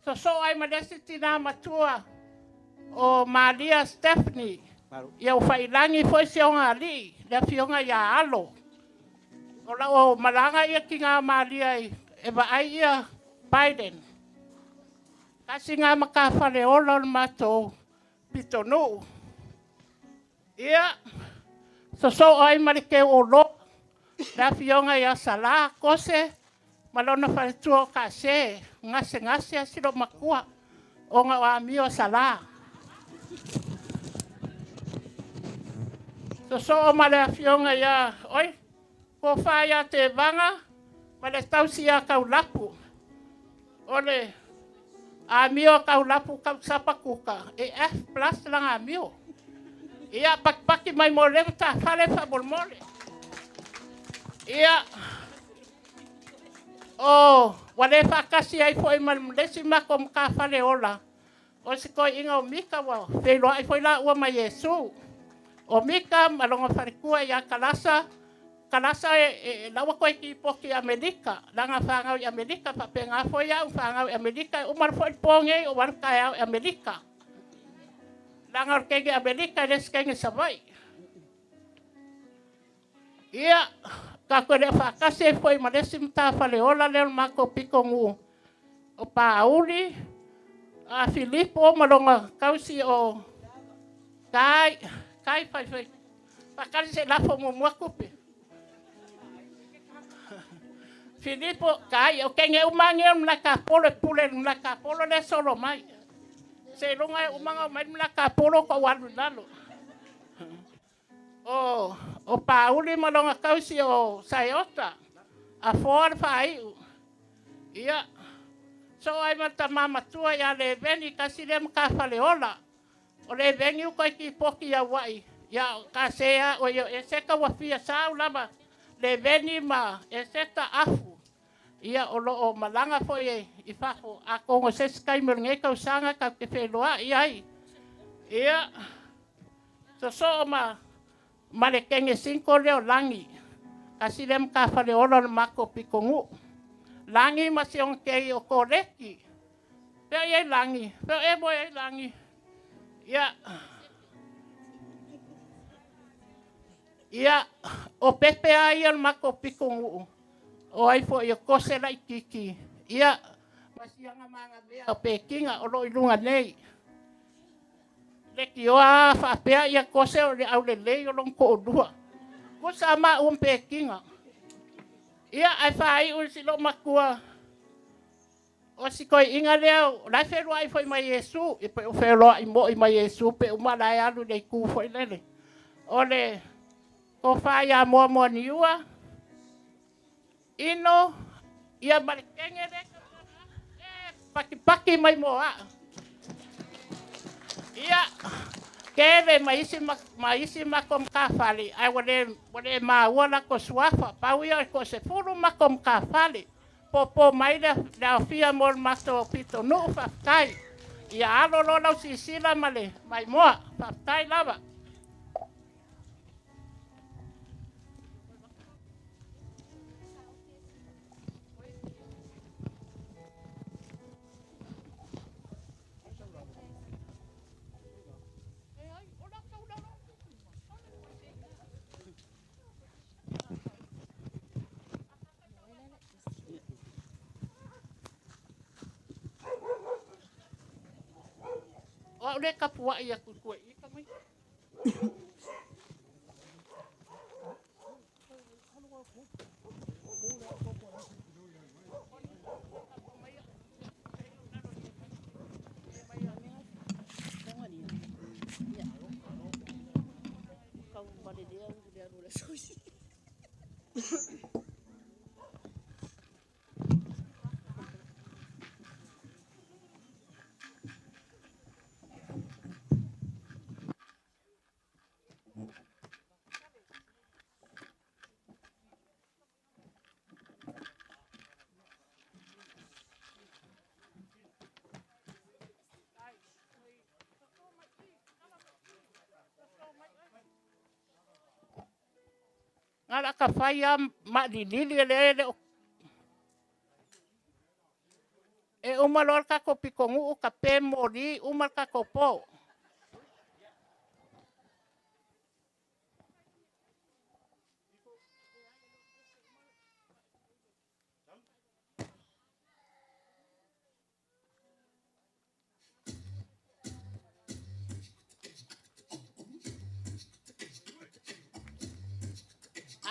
so ai madesi tina matua o Maria Stephanie. Ia o fai langi foi sionga ali, le fionga ia alo. Ola o malanga ia ki ngā Maria e ai ia Biden. Kasi ngā maka Faleoo lo mato pitonu. Ia so ai marike o lo. La fionga ia sala kose malona faletua kase ngase asilo makua o ngā wa mio sala. So o male fionga ia oi. Ko whaia te vanga, ma le tausi a kaulapu. Ole, a mio kaulapu kausapakuka, e F plus langa mio. Ia pakpaki mai mo lewa ta whale whabol mole. Ia, wale whakasi ai fo i malesi mako mka whale ola. O si koi inga o mika wa, wheilo ai fo i la ua mai Yesu. O mika, malonga wharikua ia kalasa lawa koe ki poki Amerika, langa whangau i Amerika, papenga foi au whangau i Amerika, umar foi ponge o warkai au i Amerika. Langa o kenge Amerika, les kenge savai. Ia, ka koe le whakase foi malesi mta Faleoo leo mako pikongu o Pauli, a Filipo malonga kausi o kai fai. Pakali se lafo mo kupe. Filipo kai o kenge umange mlaka polo pule mlaka polo le solo mai. Se longa umanga mai mlaka polo ko walu lalo. O Pauli malonga kausi o Sayota. A for fai. Ia So ai mata mama tua ya le veni kasi le ka faleola. O le vengi u kai ki poki ya wai. Ya ka sea o yo e seka wa fia sau lama. Le veni ma e seta afu. Ia o lo o malanga fo e i fafo. A kongo se skai mernge ka usanga ka ke wheloa i ai. Ia so ma le kenge 5 leo langi. Kasi le ka faleola mako pikongu. Langi masiong kei o koreki. Peo ye langi. Peo e mo ye langi. Ya. Ya. O pepe ai al mako pikongu. O ai fo ye kose lai kiki. Ya. Masianga manga bea. O pekinga o lo ilunga nei. Leki oa whapea ia kose o le au le lei o long ko o dua. Ko sama pekinga. Ia ai whai un silo makua. O si koi inga leo, lai whenua ai foi mai Yesu, i pe o whenua i mo i mai Yesu, pe uma lai alu nei ku foi lele. O le, ko whai a mua niua, ino, ia marikenge le, paki mai moa. Ia, kere maisi makom kawhali, ai wale maa la ko suafa, pau ia ko se furu makom kawhali. Popo mai le fia mol mato pito no faftai. Ia alo lo lau sisila male, mai moa, faftai lava. O le kapua ia kukue i kamai. Ngala ka whaia marilili le e umalor ka ko pikongu ka pe mori umal ka ko po.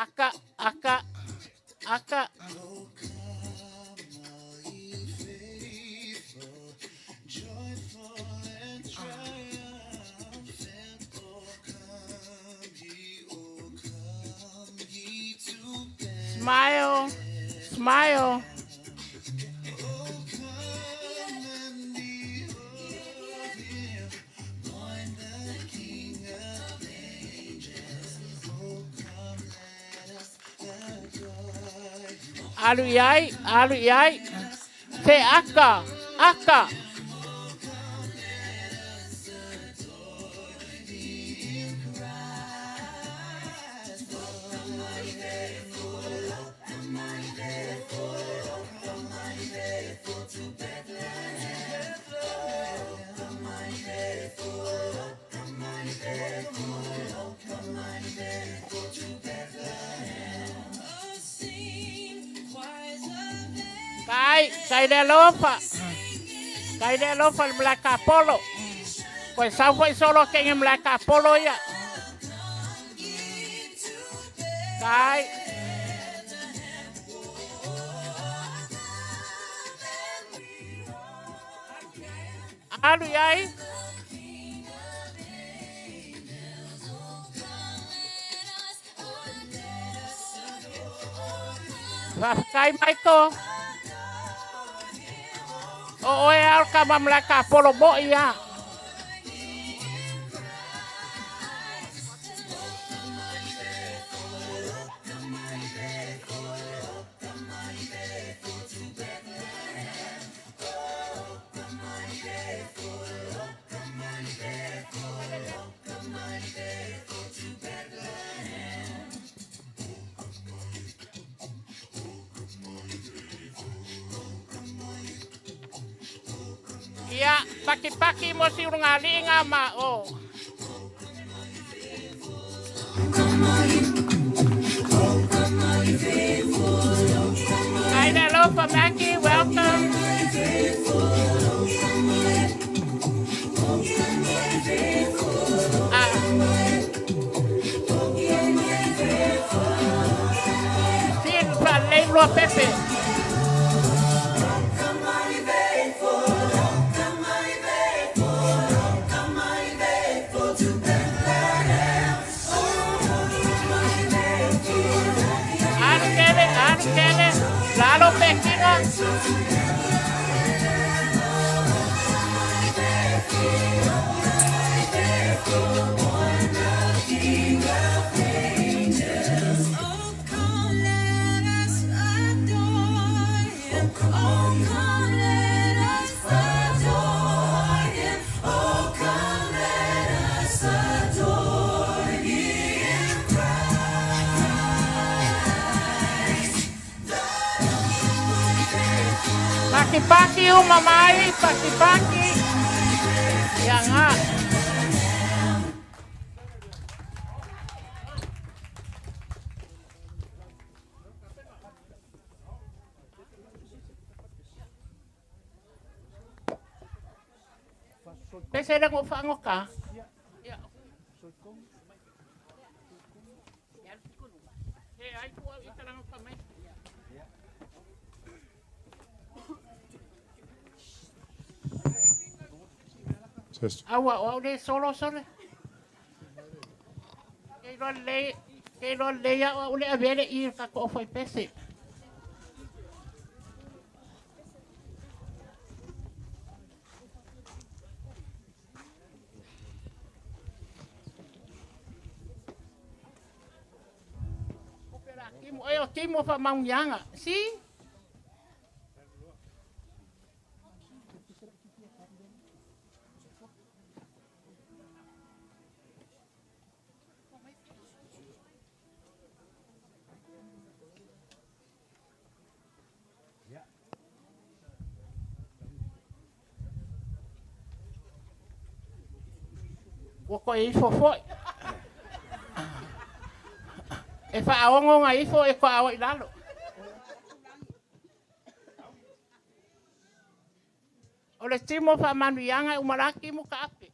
Aka. Smile, smile. Alu yai. Se aka. Kai de lofa el Black Apollo. Pues sao fue solo que en el Black Apollo ya. Kai. Alu yai. Kai Michael. O e al ka mamla ka polo bo ia. Ia, paki-paki mo si Rungalinga ma o. Hi there, hello for Mackie, welcome. Fin Faleoo Pepe. Lalo Pekinga. Paki-paki umamai, paki-paki. Ya nga. Pese lang ufango ka. Awa de solo. Kay le ya ule avere ir ka ko foi pese. Timo fa maungyanga. Si? Wako ifo foi. E fa aongo nga ifo e ko awa ilalo. Ole timo fa manuyanga umaraki mo kaape.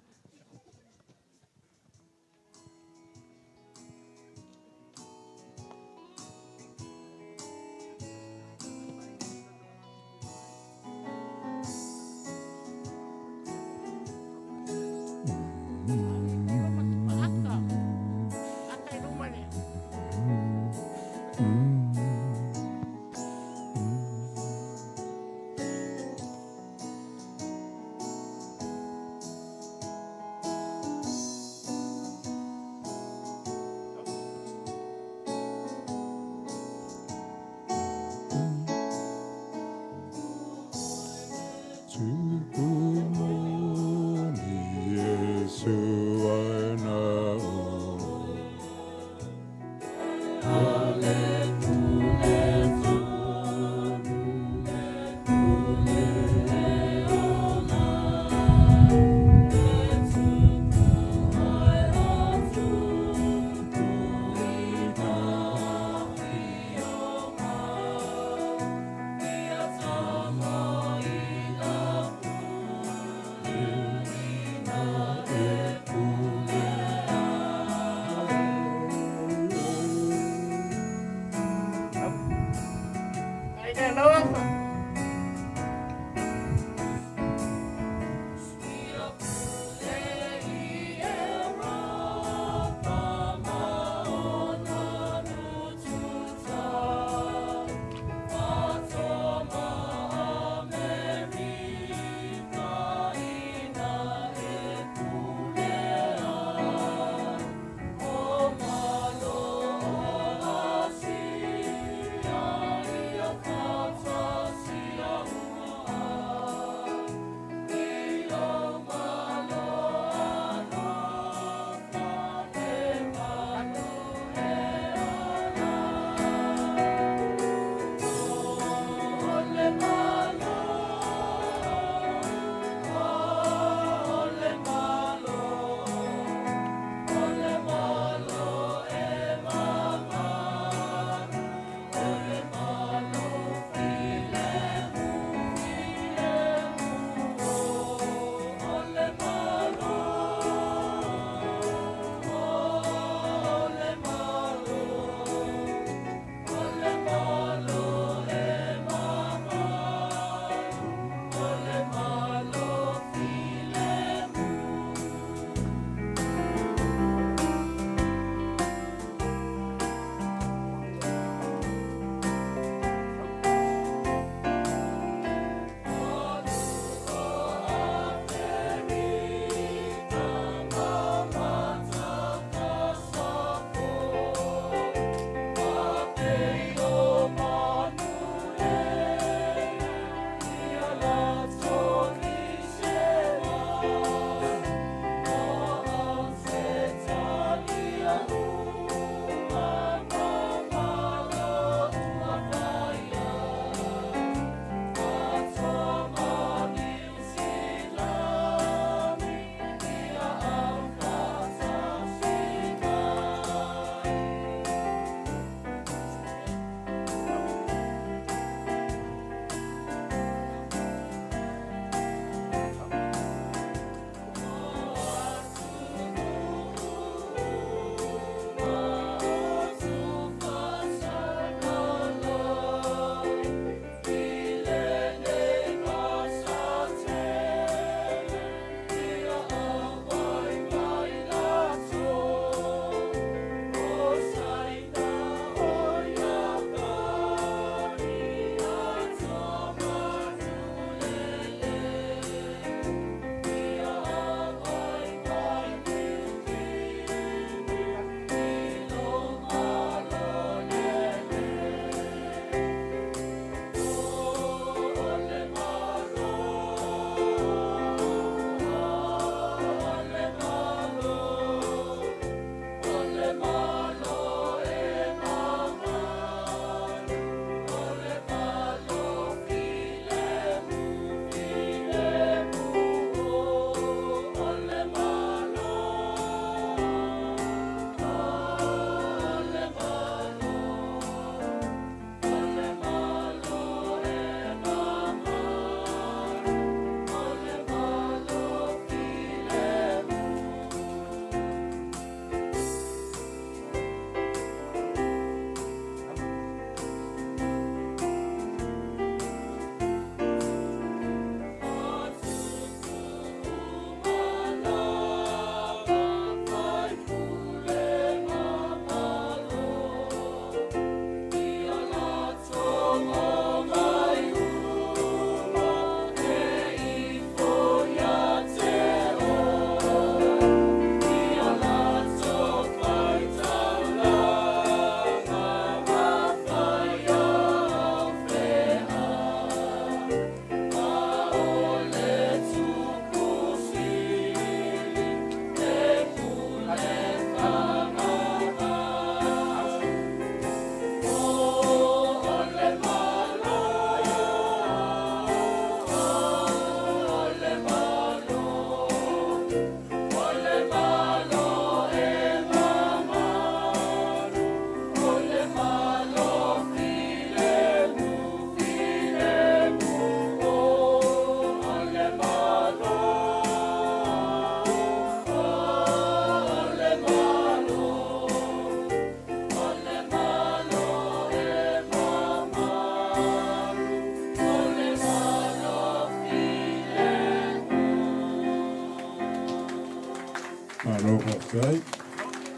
Okay.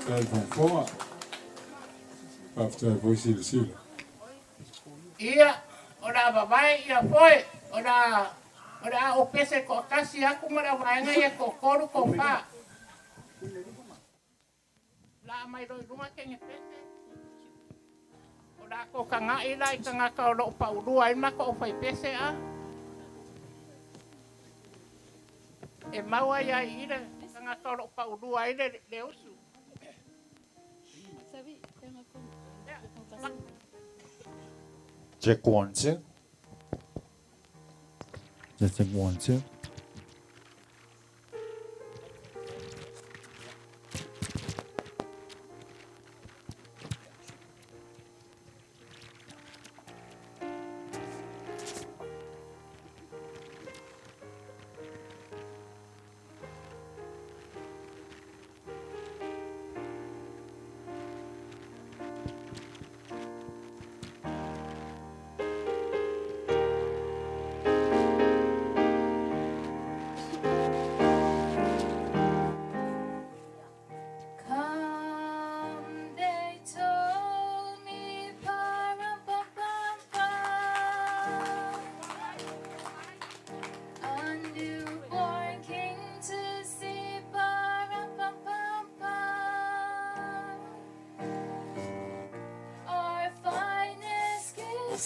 Tijd van voor. After voice the seal. Ia, ora babai ia foi, ora o pese ko kasi aku mara waenga ia ko koru ko fa. La mai roi runga ke pese. Ora ko kanga ila I kanga ka lo pa urua I mako o fai pese a. E maua ia ira kanga ka lo pa urua ira le usu. Check 1, 2. Just check 1, 2.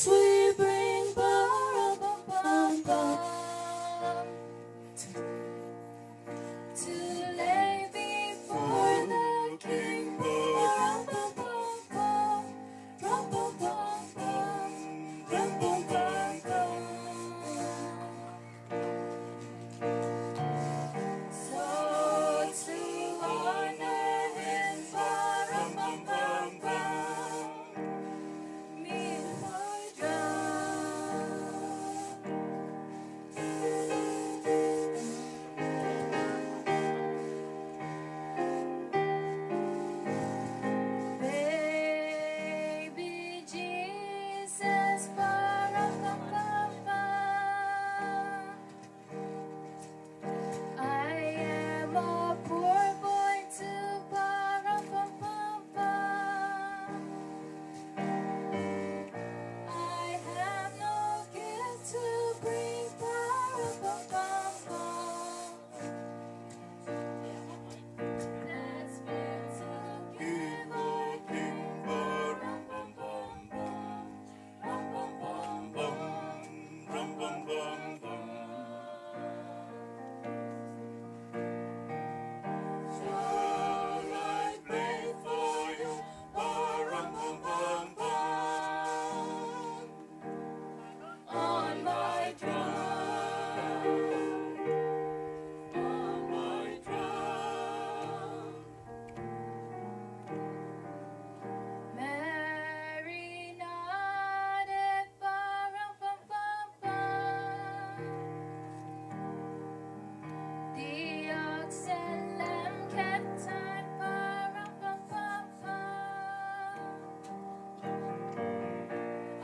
We bring to lay before the King. So to honor Him, me my drum. Baby Jesus, I am a poor boy too. I have no gift to bring. That's meant to give a king. Shall I play for you? On my drum. On my drum. Mary nodded, the ox and lamb kept time,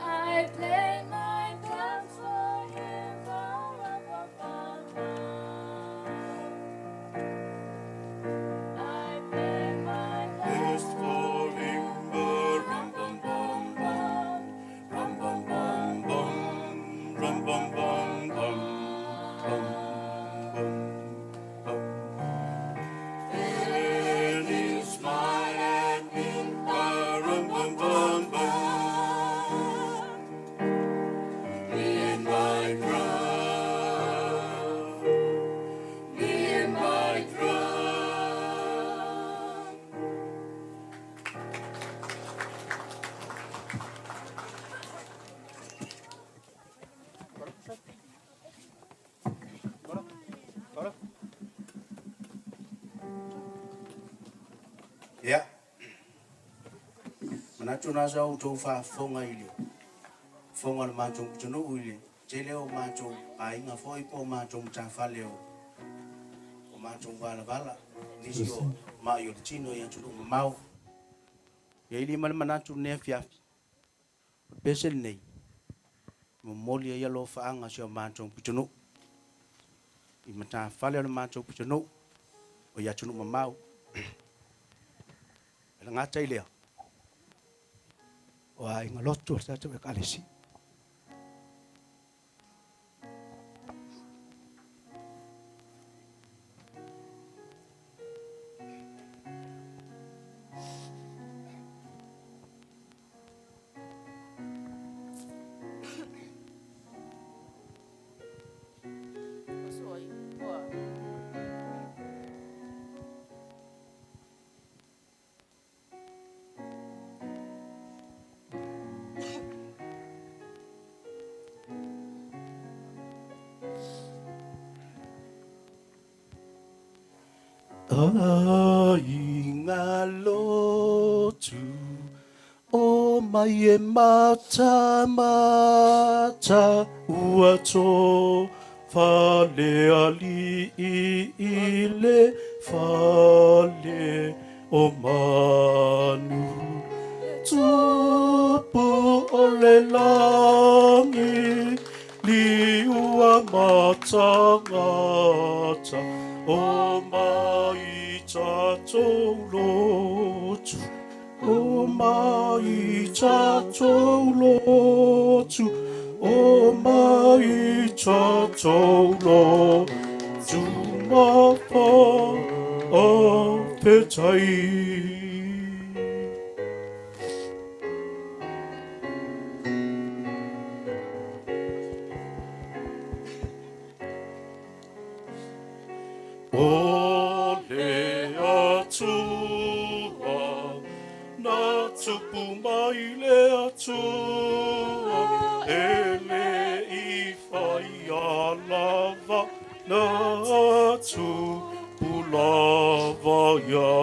I played my drums for Him, I played my best for Him, rum bum bum bum, rum bum bum bum, rum bum bum bum, Then He smiled at me, rum bum bum bum, me and my drum, me and my drum. Ya. Manatu nasa uto fa fonga ili. Fonga le macho mchono ili. Jele o macho ainga foi po macho mcha Faleoo. O macho vala nisio ma yo chino ya chulo mau. Ya ili manatu ne fiafi. Besel nei. Momoli ya lo fa anga sio macho mchono. I mcha Faleoo le macho mchono. O ya chulo mau. ngata ile wa inga lotu sa tu kalesi Inga lotu o mai e mata mata ua tō whale ali i le whale o manu tupu o le langi li ua mata ngata o mai tatou lotu o mai tatou lotu o mai tatou lotu mapa o petai o le atua na tupu mai le atua e le I whai a lava na tupu lava ia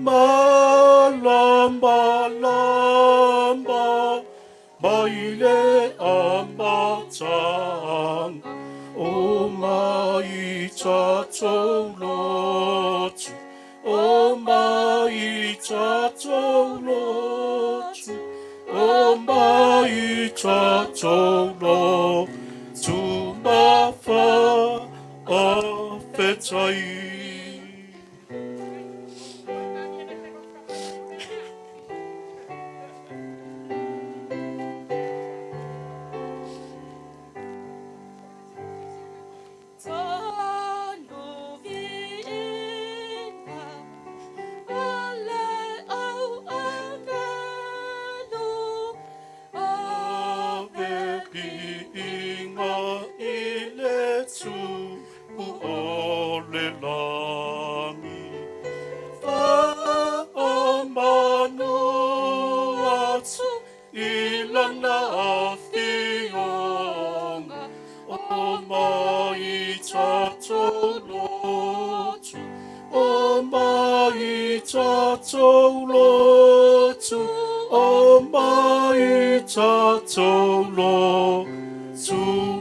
malamba lamba mai le amatanga o mai tatou lotu o mai tatou lotu o mai tatou lotu mawha a whetai tatou lotu o mai tatou lotu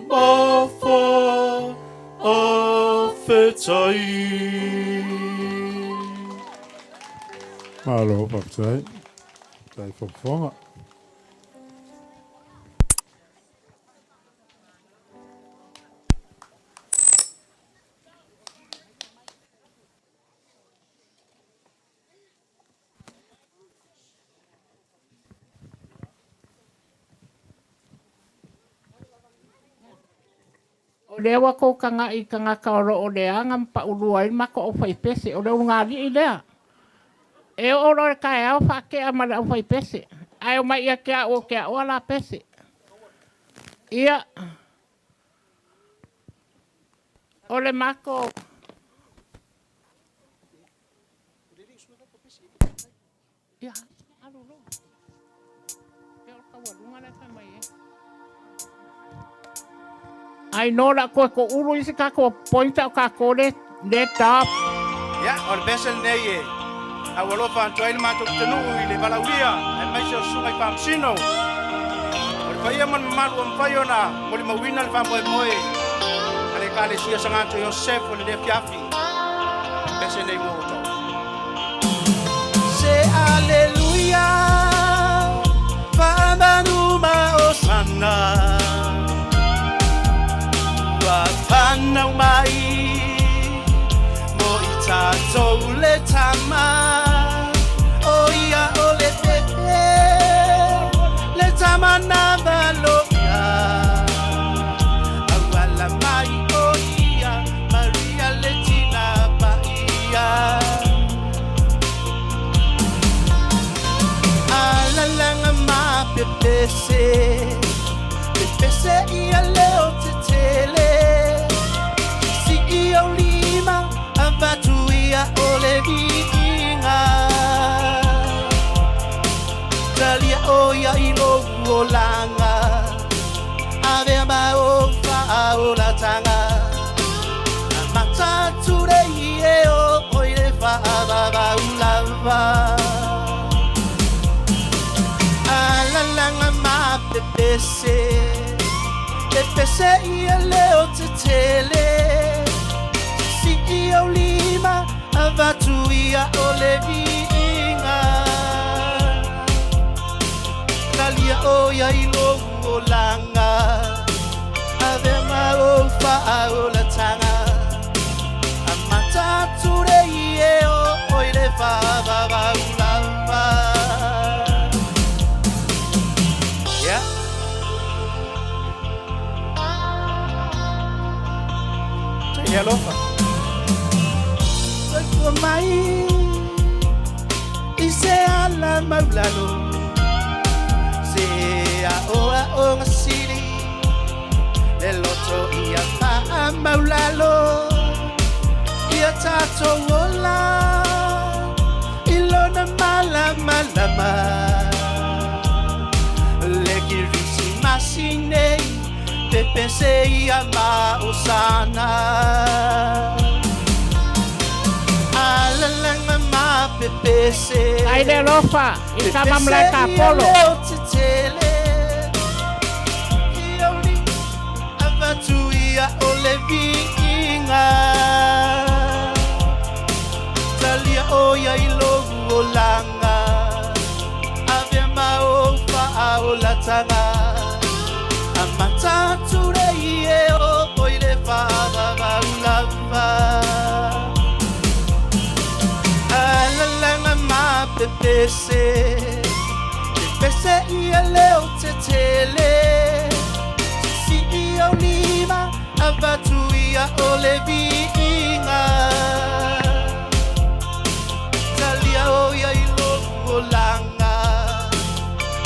mawha a whetai Malo papai tai fofonga O lewa ko kanga I kanga kaoro o lea ngampa ulua I mako o whai pese. O leo ngāri I lea. E o lore kai au whakea mara o whai pese. Ai o mai ia kia o ala pese. Ia. O le mako. Ia. Alo lo. E o kawarunga le whai mai e. Ai no la ko uru isi ka ko pointa o ka ko le top. ya o le vessel nei e a walo fa toil ma to tenu I le balawia e mai se sunga I pamsino o le faia man malu am faiona mo le mawina le fa moe ale ka le sia sanga to Joseph o le fiafi vessel nei mo to se aleluia fa manuma osana Pana mai mo I tatou le tama pese ia leo te tele si ia lima avatu ia ole vinga talia oia ilo volanga ave ma o fa o la tanga mata ture ie o oile fa ba ulava alalanga ma pepese pepese ia leo te tele si ia lima avatu ia ole vinga talia oia ilo volanga ave ma o fa o la tanga amata ture ie o oile fa ba ulava yeah hello kwa mai ise ala maulalo se a oa o ngasili le loto ia pa maulalo ia tato wola ilona malama le Kerisimasi nei pepese ia ma usana alalanga ma pepese ai de lofa i kama mleka polo avatu ia ole vinga talia oia ilo volanga ave ma o fa o la tanga amata ture ie o oile fa ba ulava alalanga ma pepese pepese ia leo te tele si ia lima avatu ia ole vinga talia oia ilo volanga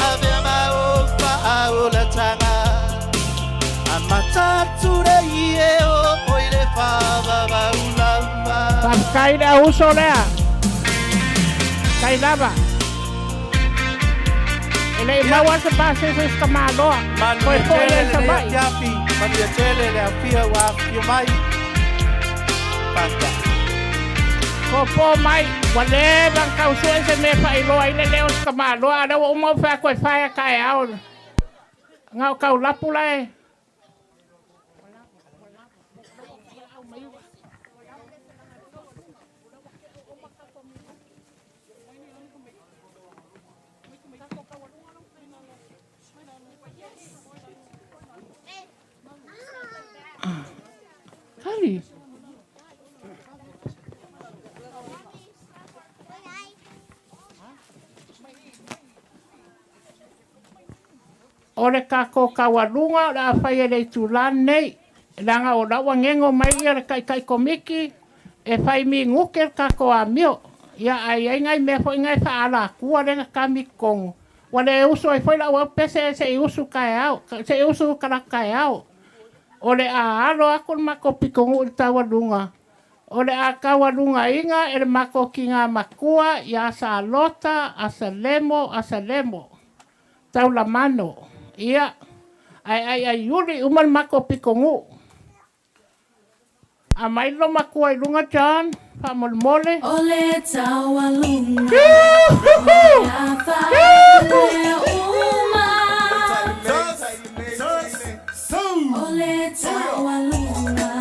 ave ma o fa o la tanga amata ture ie o oile fa ba ulava Paskai da uso lea kai lava ele mawa se pase se escamaloa foi foi essa vai yapi maria tele le afia wa afia mai panta popo mai wale ban kausu ese me fa ilo ile leo escamaloa ada uma fa coi fa kai au ngau kau lapula Kali. Ore kako kawarunga la fai le tulane langa o la wangengo mai kai komiki e fai mi nguker kako amio ya ai ngai me foi ngai fa ala ku le kami kong wale uso e foi la wa pese se uso kai au se uso kala kai au ole a alo akon mako pikongu tawadunga ole a kawadunga inga ele mako kinga makua ya salota asalemo tau la mano ia ai yuri uman mako pikongu a mailo makua ilunga John pamol mole ole tawalunga Ole tawalunga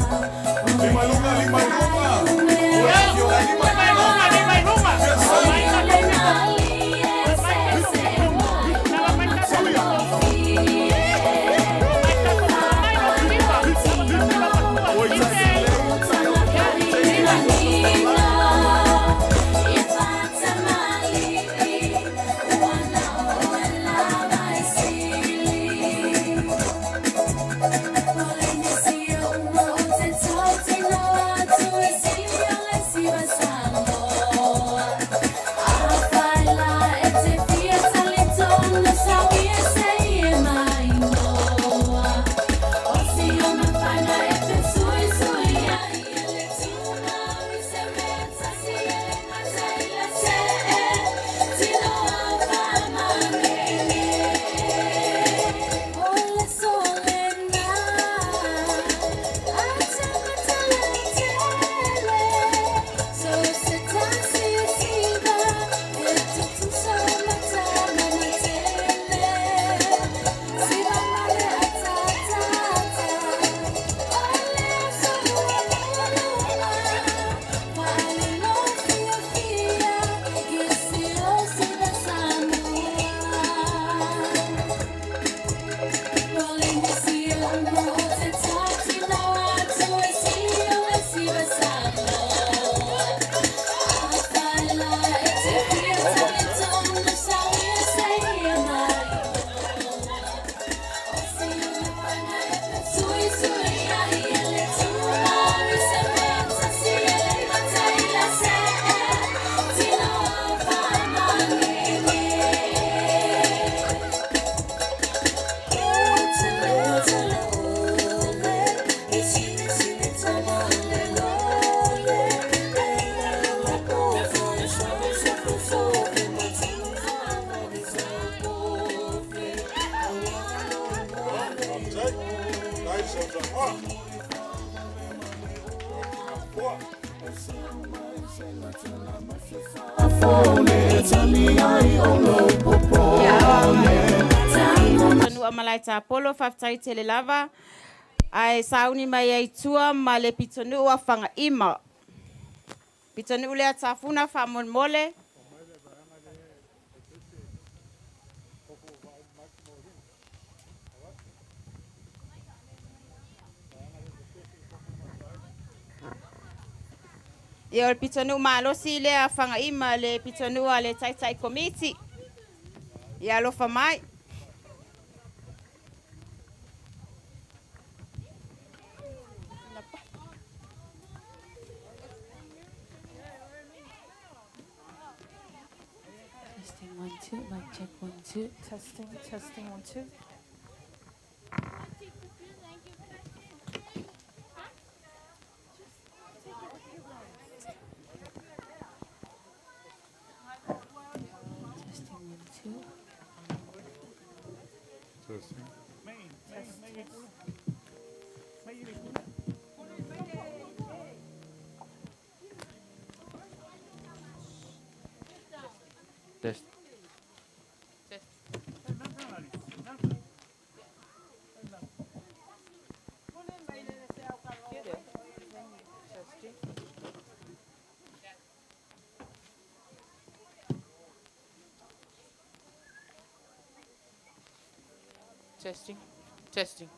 Tanu amalai ta polo faftai tele lava ai sauni mai ai tua ma le pitonu a fanga ima. Pitonu le Tafuna fa mon mole. Ia o pitonu malosi le a fanga ima le pitonu a le taitai komiti. Ia lofa mai. Testing 1 2, mic check 1 2. Testing 1 2. Test. Testing. Testing.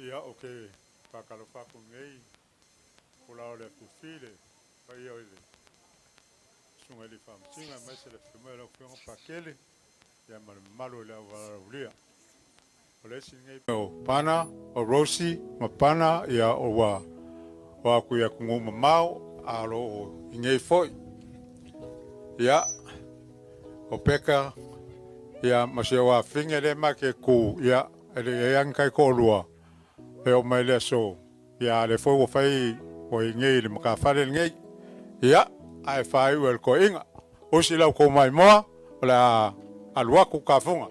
Ia oke pakalofaku ngei kulao le fufile pai oile sunga li famsinga mai se le fumelo fiona pakele ya malu le ulia ole ngei o pana o rosi ma pana ia o wa ku ya kungu mamau alo ngei foi ia o peka ia masewa finge le ma ke ku ia ele yang kai ko lua e o mai le so ia le foi o fai o ngei le makafale ngei ia ai fai wel ko inga o si lau ko mai moa la alua ku kafunga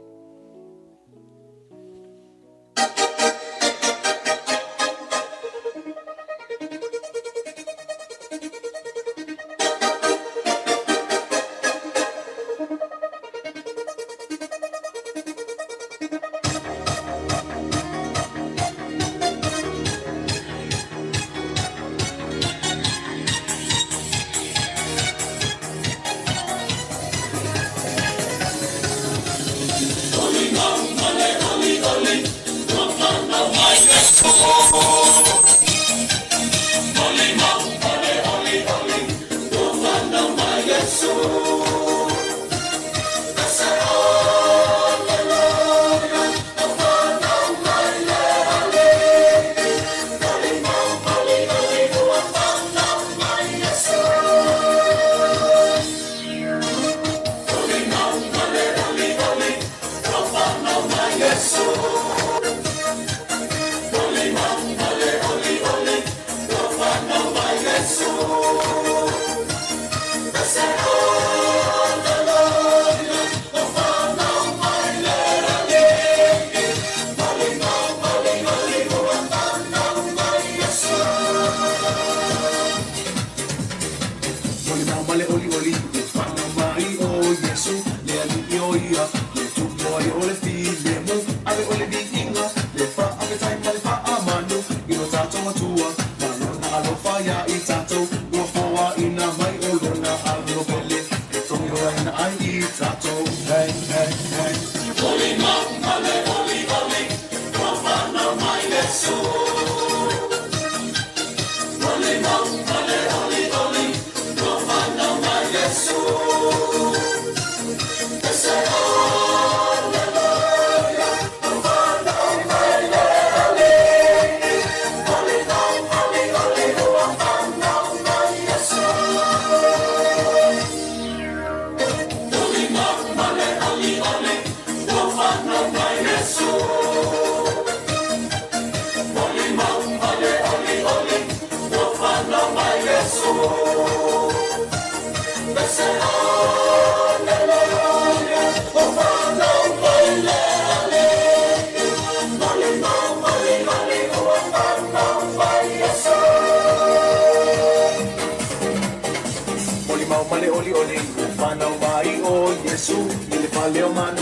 Faleoo manu,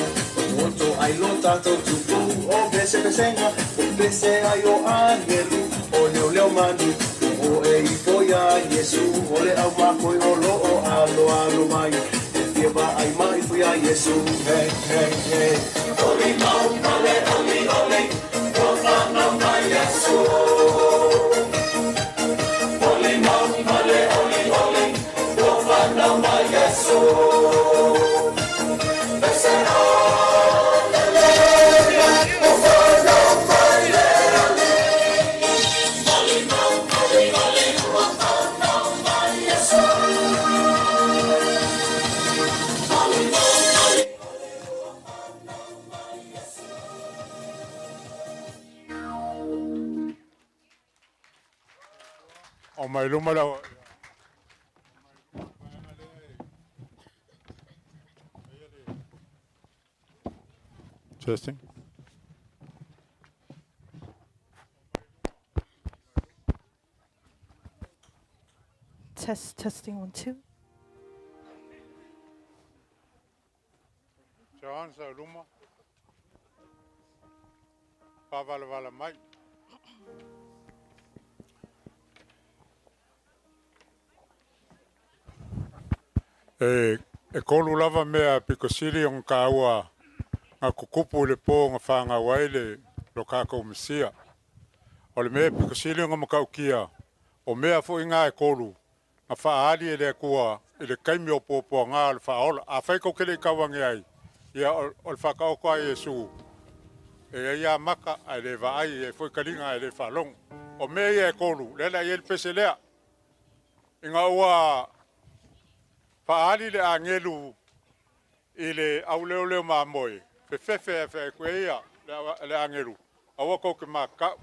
moto ai lo tato tupu, o pesepesega, o pese ai o angelu, o leo manu, o e ifoia Yesu, o le au makoi o lo o alo mai, e fieba ai mai fuia Yesu, hey hey hey. Oli mau male oli, o fana mai Yesu. Oli mau male oli, o fana mai Yesu. O mai luma la testing. Testing 1 2. John sa luma. Pavala mai. E kolu lava mea pikosiri on kaua nga kukupu le po nga whanga waile lo kako umisia. O le mea piko sili nga makaukia. O mea fo inga e kolu. Na whaali e le kua. I le kaimi o pōpua ngā le whaola. A whaiko kele i kawangi ai. Ia o le whakaoko ai Yesu. E ia maka ai le vaai e fo kalinga ai le whalong. O mea ia e kolu. Lela i el pese lea. Inga ua whaali le angelu i le au leo leo maa moe. Fefefe e whae kwe ia le angelu. Awa kou ke maka.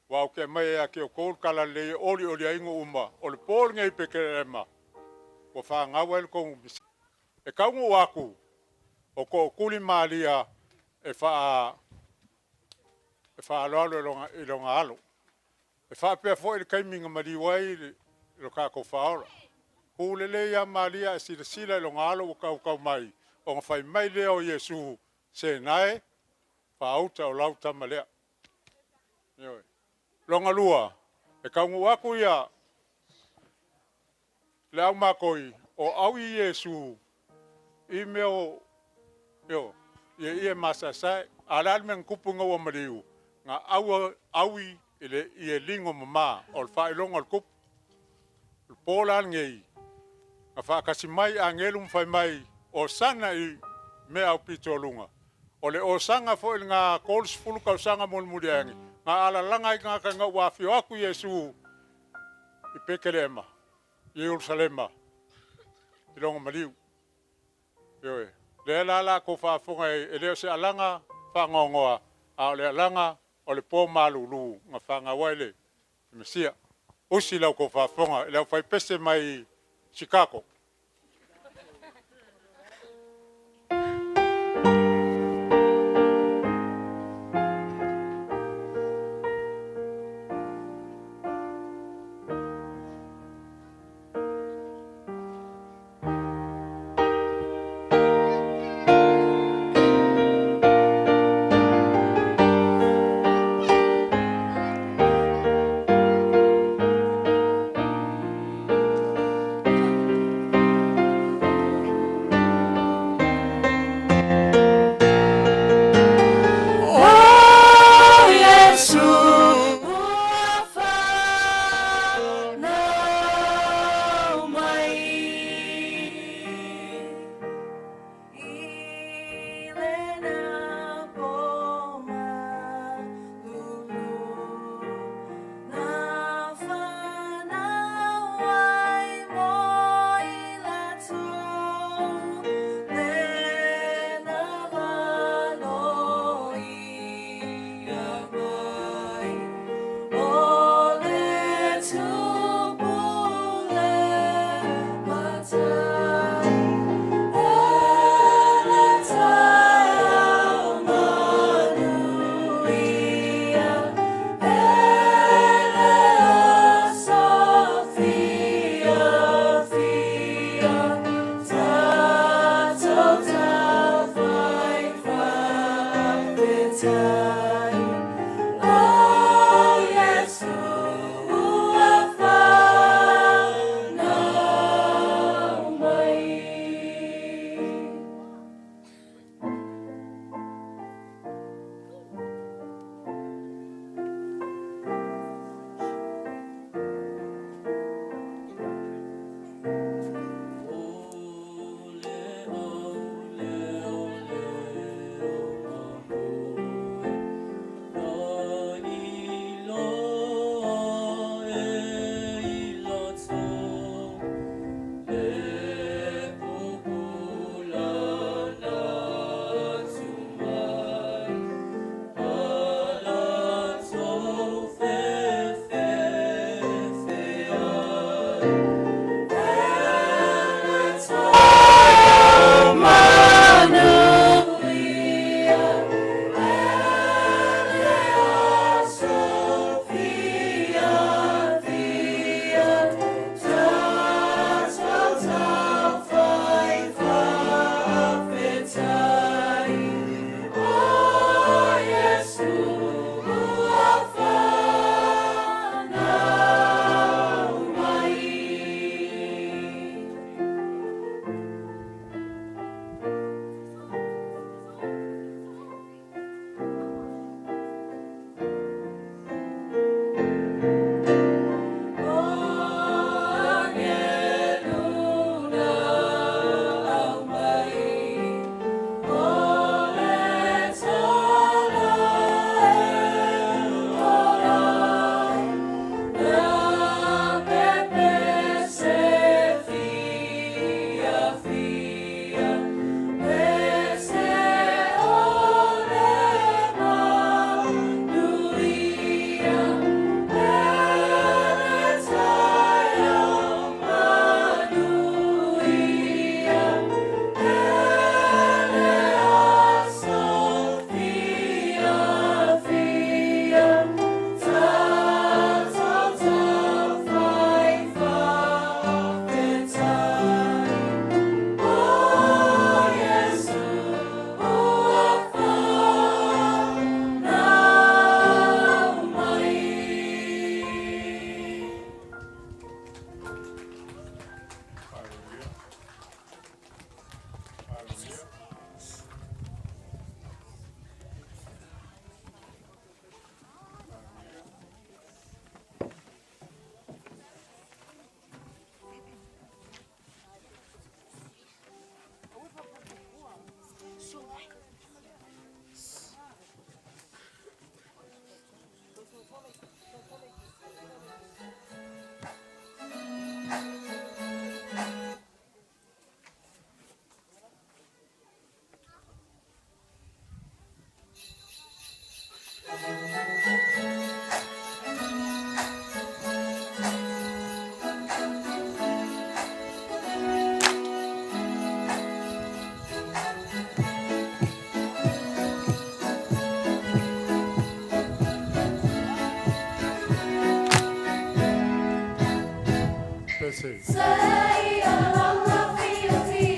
Wau ke mai ea ke o kou kala le oli oli aingo uma. O le pōl ngai peke ema. O wha ngawa el kou bisi. E kaungu waku. O ko kuli maalia e wha aloalo i longa alo. E wha pia fo i kaiminga mariwai lo ka ko whaola. Kulele ia maalia e sila sila i longa alo o kau mai. O ngawhai mai leo Yesu se nae wha auta o lauta malea. Ioi. Longa lua, e kaungu waku ia le au makoi o au i Yesu i meo ia masasai alal men kupunga wa mariu nga aui ile i lingo mama o le whailonga le kupu le pōlan ngei nga whakasi mai a ngelu mwhai mai o sana i mea au pito lunga o le o sanga fo il ngā kōlis fulu kau sanga mulmuri angi ngā ala langa i ngā kanga wafio aku Yesu i pekele ema i Jerusalema i longa mariu Ioi. Le la ko whaafonga e leo se alanga whangongoa a le alanga o le pō malulu ngā whanga waile i Mesia. Usi lau ko whaafonga e leo whai pese mai Chicago. pese. Say along the fia,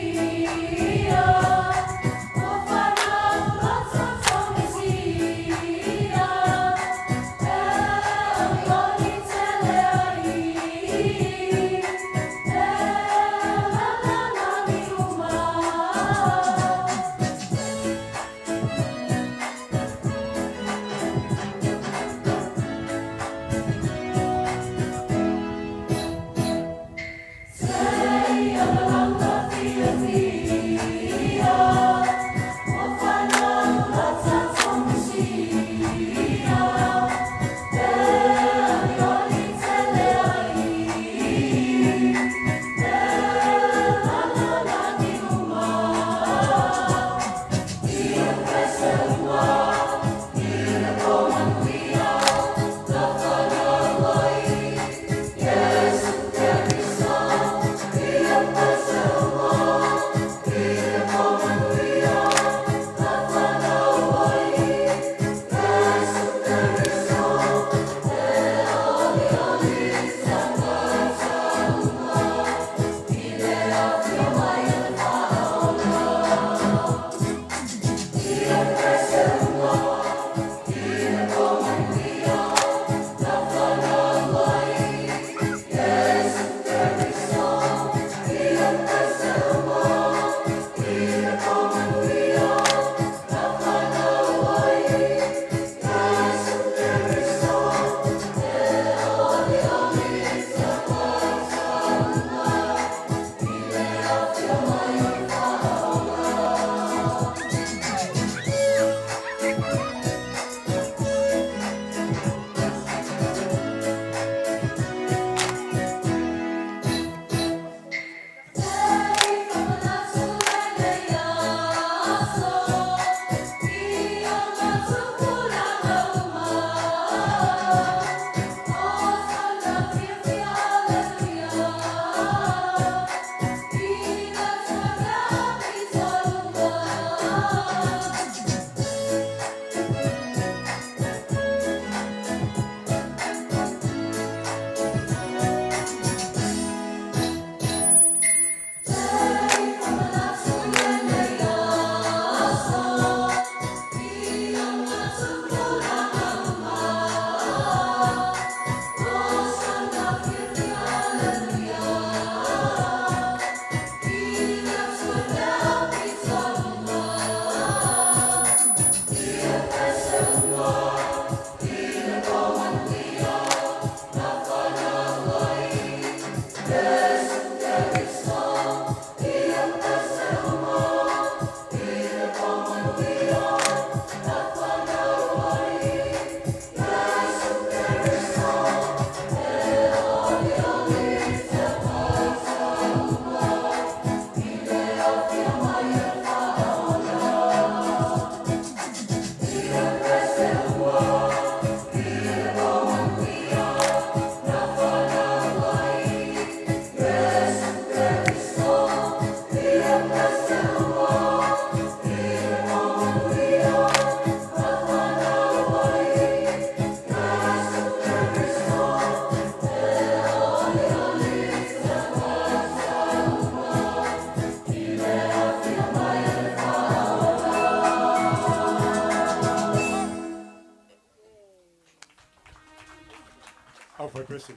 Au foi pese.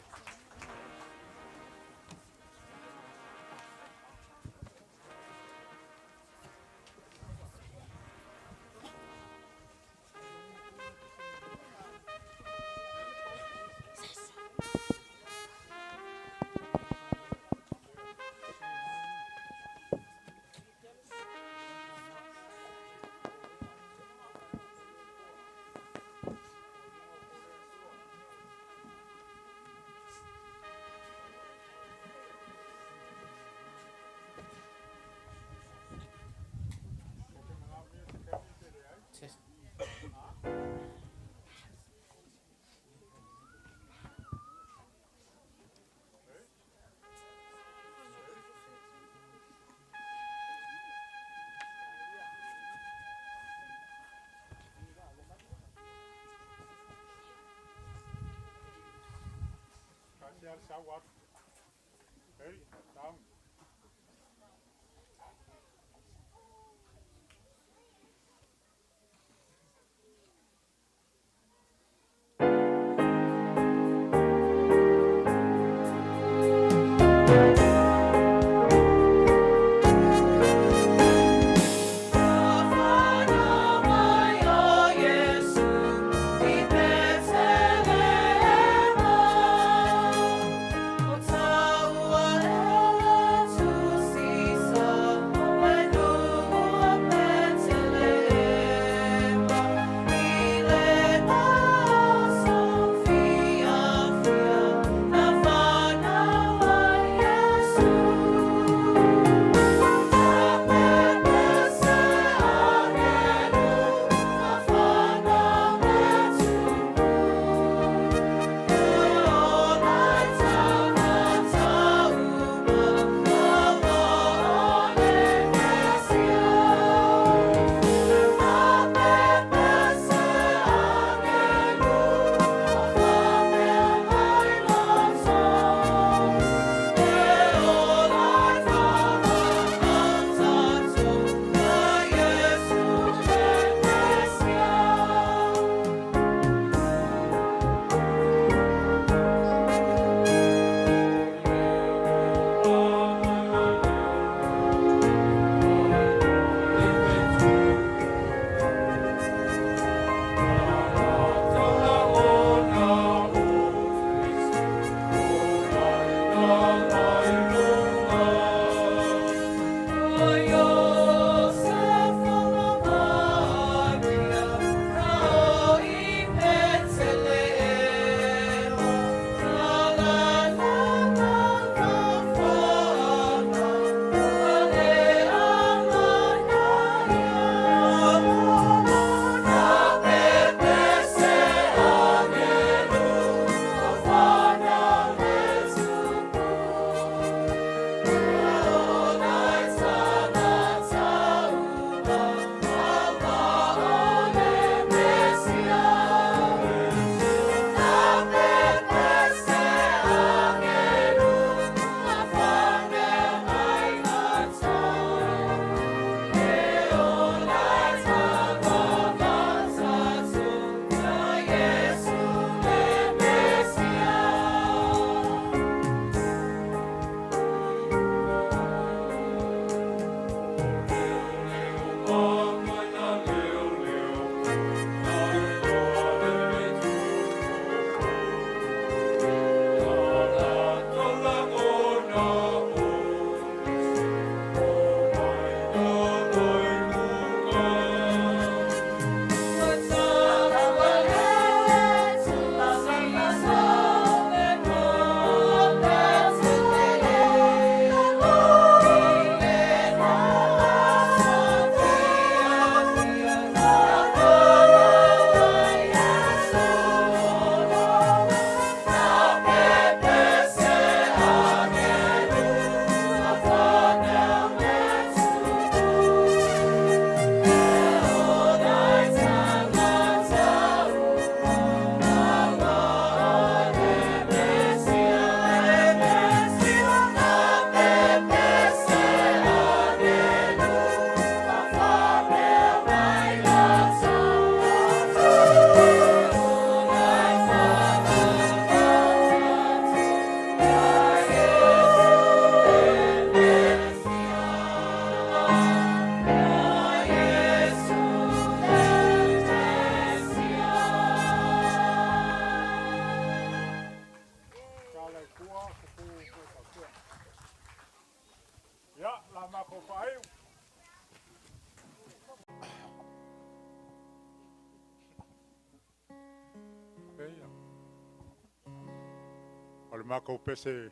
le mako pese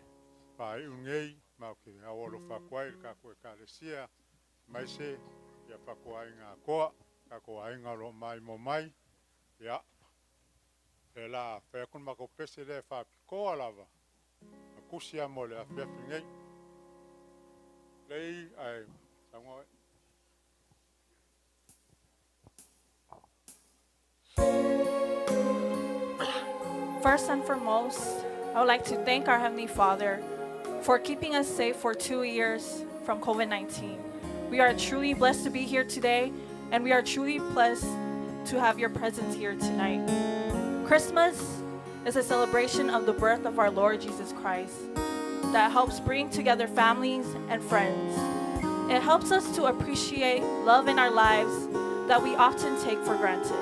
pai ungei ma ke awolo fakwai ka ko kalesia mai se ya fakwai nga ko ka ko ai nga lo mai mo mai ya ela fe kun mako pese le fa ko lava kusia mo le afi ngei lei ai sango First and foremost, I would like to thank our Heavenly Father for keeping us safe for 2 years from COVID-19. We are truly blessed to be here today, and we are truly blessed to have your presence here tonight. Christmas is a celebration of the birth of our Lord Jesus Christ that helps bring together families and friends. It helps us to appreciate love in our lives that we often take for granted.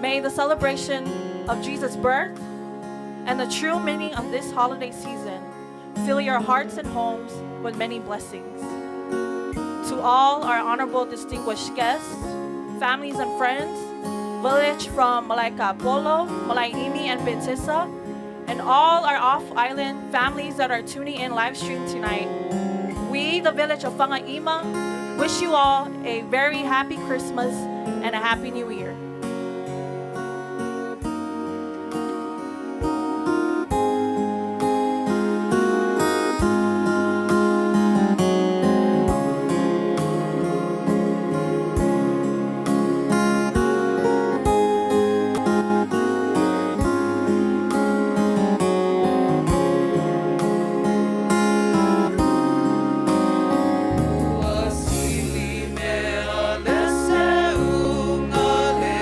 May the celebration of Jesus' birth and the true meaning of this holiday season fill your hearts and homes with many blessings. To all our honorable distinguished guests, families and friends, village from Malaika Polo, Malaimi and Bentissa, and all our off-island families that are tuning in live stream tonight, we, the village of Whangaima, wish you all a very happy Christmas and a happy New Year. Wasili me alese unga le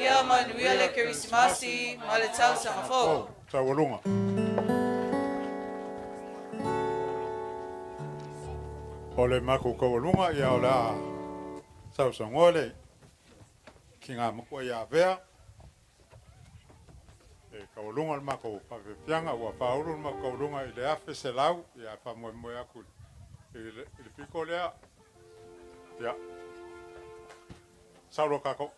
Ia manuia le Kerisimasi ma le tausaga fou. Taualunga. O le mako kaualunga ia o le a sausangoa le ki ngā mako ia vea. E kaualunga le mako whawhianga ua whauru le mako kaualunga i le afe se lau ia whamoe aku. I le piko lea. Ia. Sauro kako.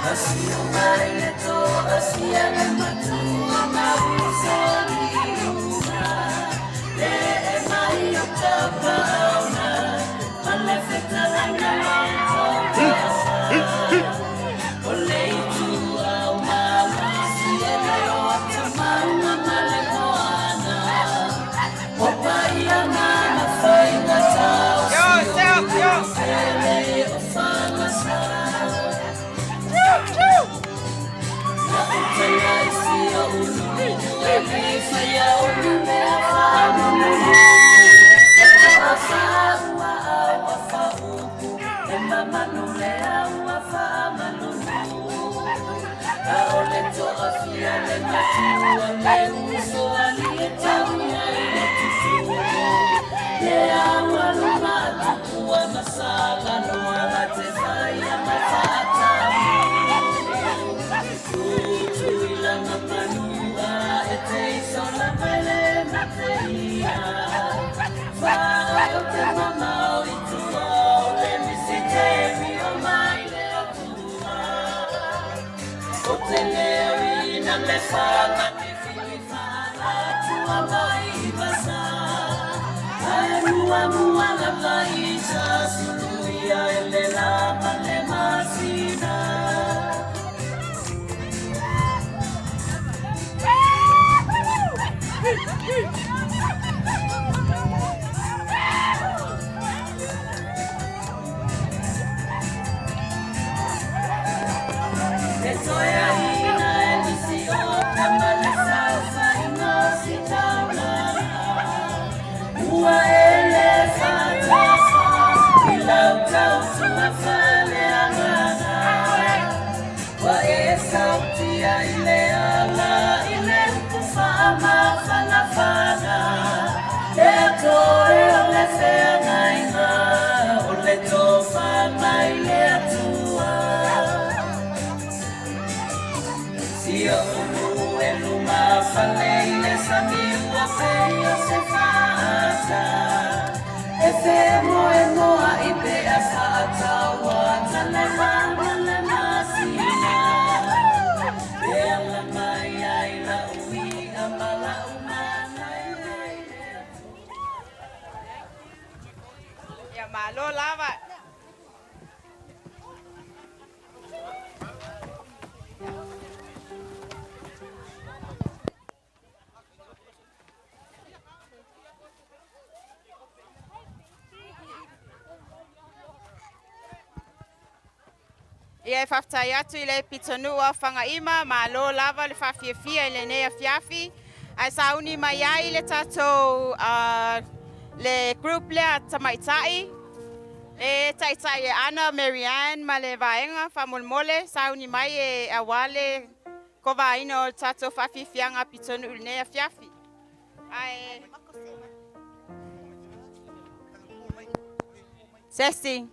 Asia mai le to, asia le matua, mausoni una. Le e mai o tapauna, male feta langa langa o le itua o mama, sia le o atamana male moana. O pai a mama fai na tau, yo, pele o fana sa. Malo lava. Ia whaftai atu I le pitonua whangaima, malo lava le whawhiawhia I le nea fiafi. Ai sauni mai ai le tatou le group lea tamaitai. E taitai e Ana, Marianne, ma le vaenga, whamolmole, sauni mai e awale, ko vaina o tatou whawhiawhianga pitonu ule nea fiafi. Ai... Sesi.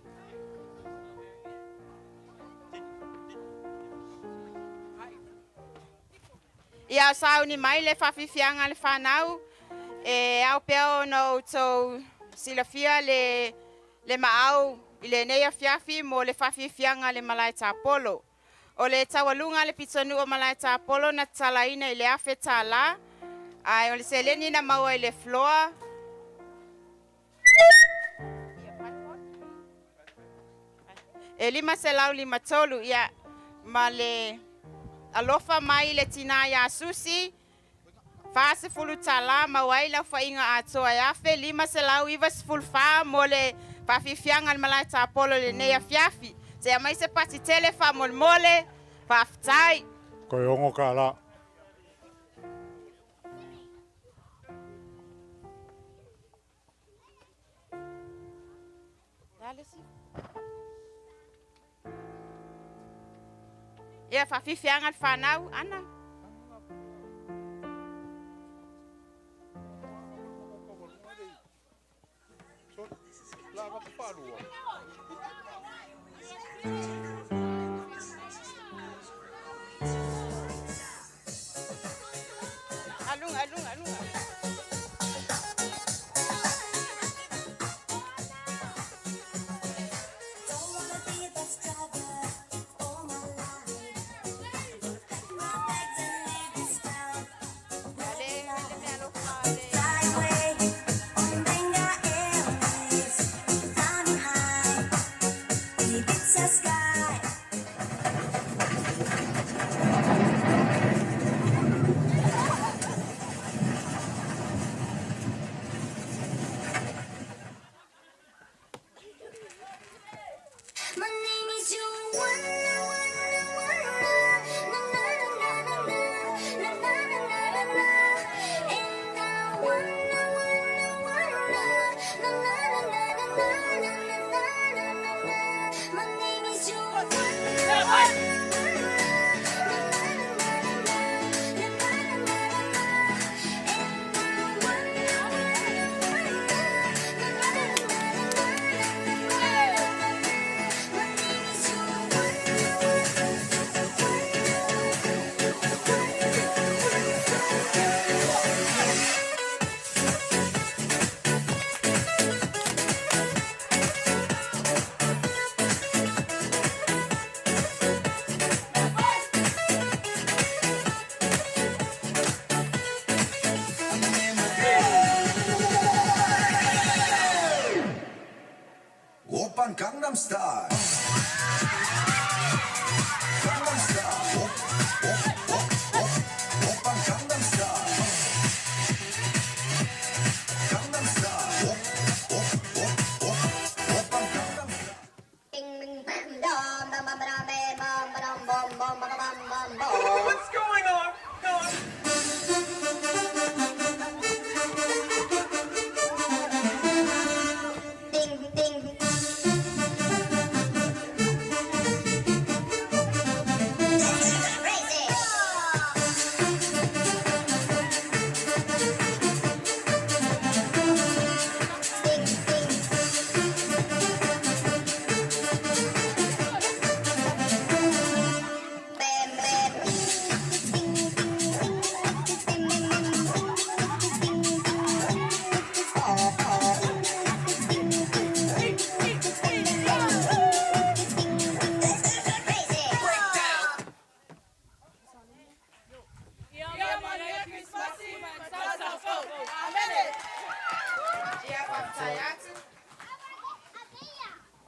Ia sauni mai le whawhiwhianga le whanau. E au peo no tau silafia le maau I le neia fiafi mo le whawhiwhianga le malai tāpolo. O le tawalunga le pitonu o malai tāpolo na talaina I le awhe tāla. Ai o le seleni na maua I le floa. E lima se lau lima tolu ia ma le... Alofa mai le tina ya susi. Fase fulu tala mawai la fainga atoa ya fe lima se lau iwa ful fa mole pa fifianga al malai tāpolo le nea fiafi. Se mai se pati tele fa mole fa ftai. Ko ongo ka la. lesi. Ia whawhiwhianga le whanau, ana. Alung. Oppan Gangnam Style. Gangnam Style. Oppan Gangnam Style. Gangnam Style. Oppan Gangnam Style. What's going on?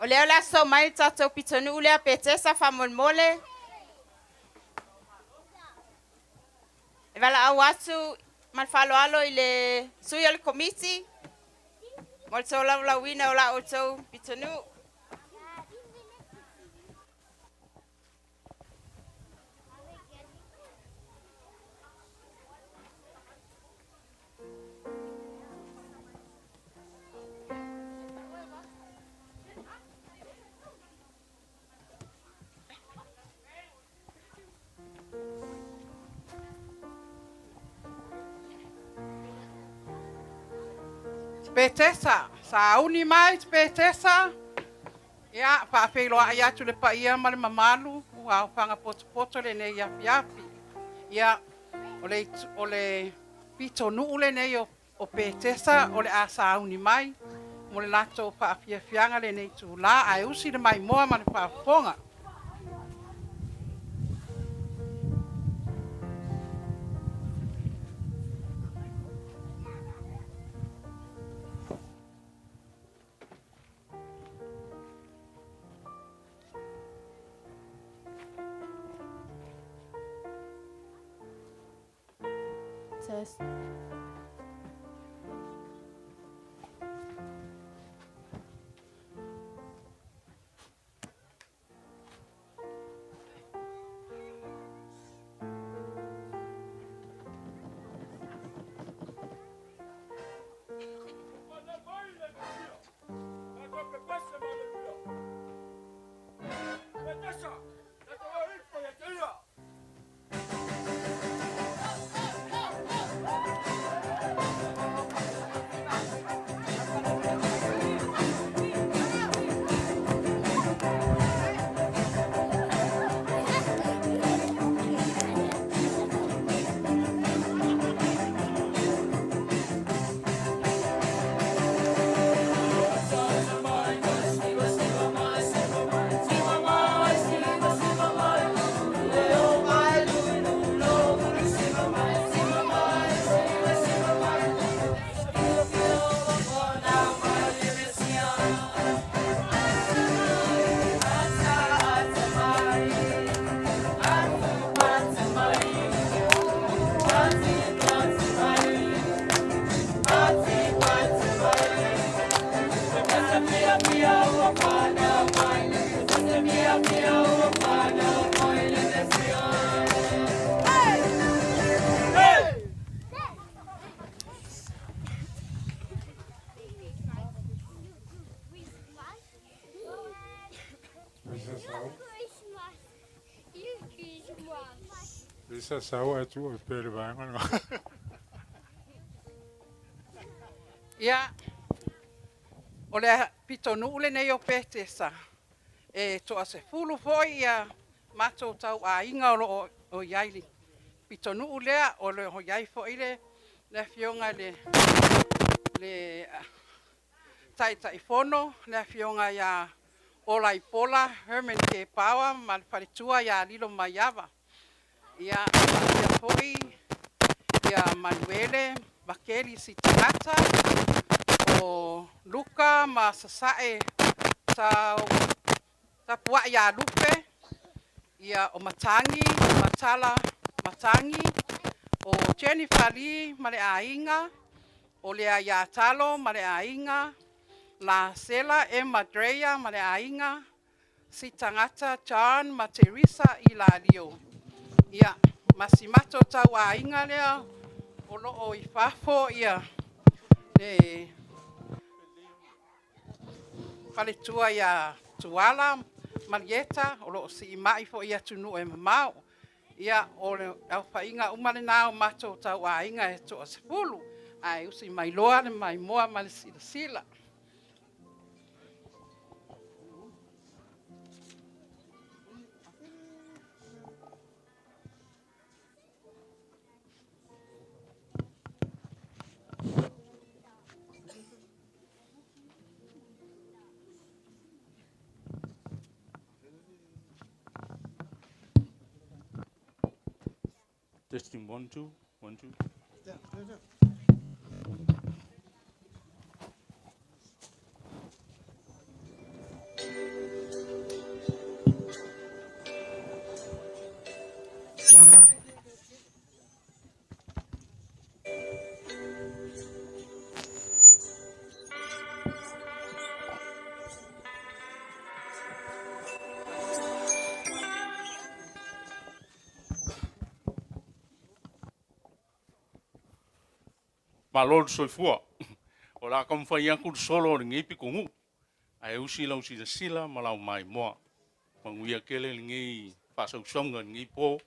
Leo la so mai tatou pitonu ule a petesa famolmole. E wala au atu malfaloalo i le sui o le komiti. Mo le tau laulauina o la o tau pitonu. Petesa, sa uni mai petesa. Ya, pa pelo aya tu le pa ia mal mamalu, wa panga poto le ne ya yapi. Ya, ole pito nu le ne o petesa ole a sa uni mai. Mo le lato pa fianga le ne tu la ai usi le mai moa ma le pa fonga. Test. Bisa sawa tu o pere bangan. Ia, o le pitonu ule nei o Pesepesega. E toa se fulu foi ia matou tau a inga o iaili. Pitonu ulea o le ho iai foi le fionga le tai fono, le fionga ia ola i pola, Herman ke pawa, ma le paritua ia lilo maiava. Ia foi, ia Manuele, Makeli si tangata, o Luka ma sasae ta pua ia lupe, ia o Matangi, Matala, Matangi, o Jennifer Lee ma le ainga, o lea ia talo ma le ainga, la Sela e Madreya ma le ainga, si tangata John ma Teresa i la lio. Ia, masimato tau ainga lea, o loo i fafo ia, le paletua ia tuala, Marieta, o loo si mai fo ia tunu e mamau. Ia, o le au whainga umane nao mato tau ainga e toa sepulu. Ai, usi mai loa le mai moa ma le sila. Testing 1 2 1 2. Malol soifua. O la kam fa yang solo ngi pi kungu. Ai usi lau sila malau mai moa. Manguia kele ngi pa so songa ngi po.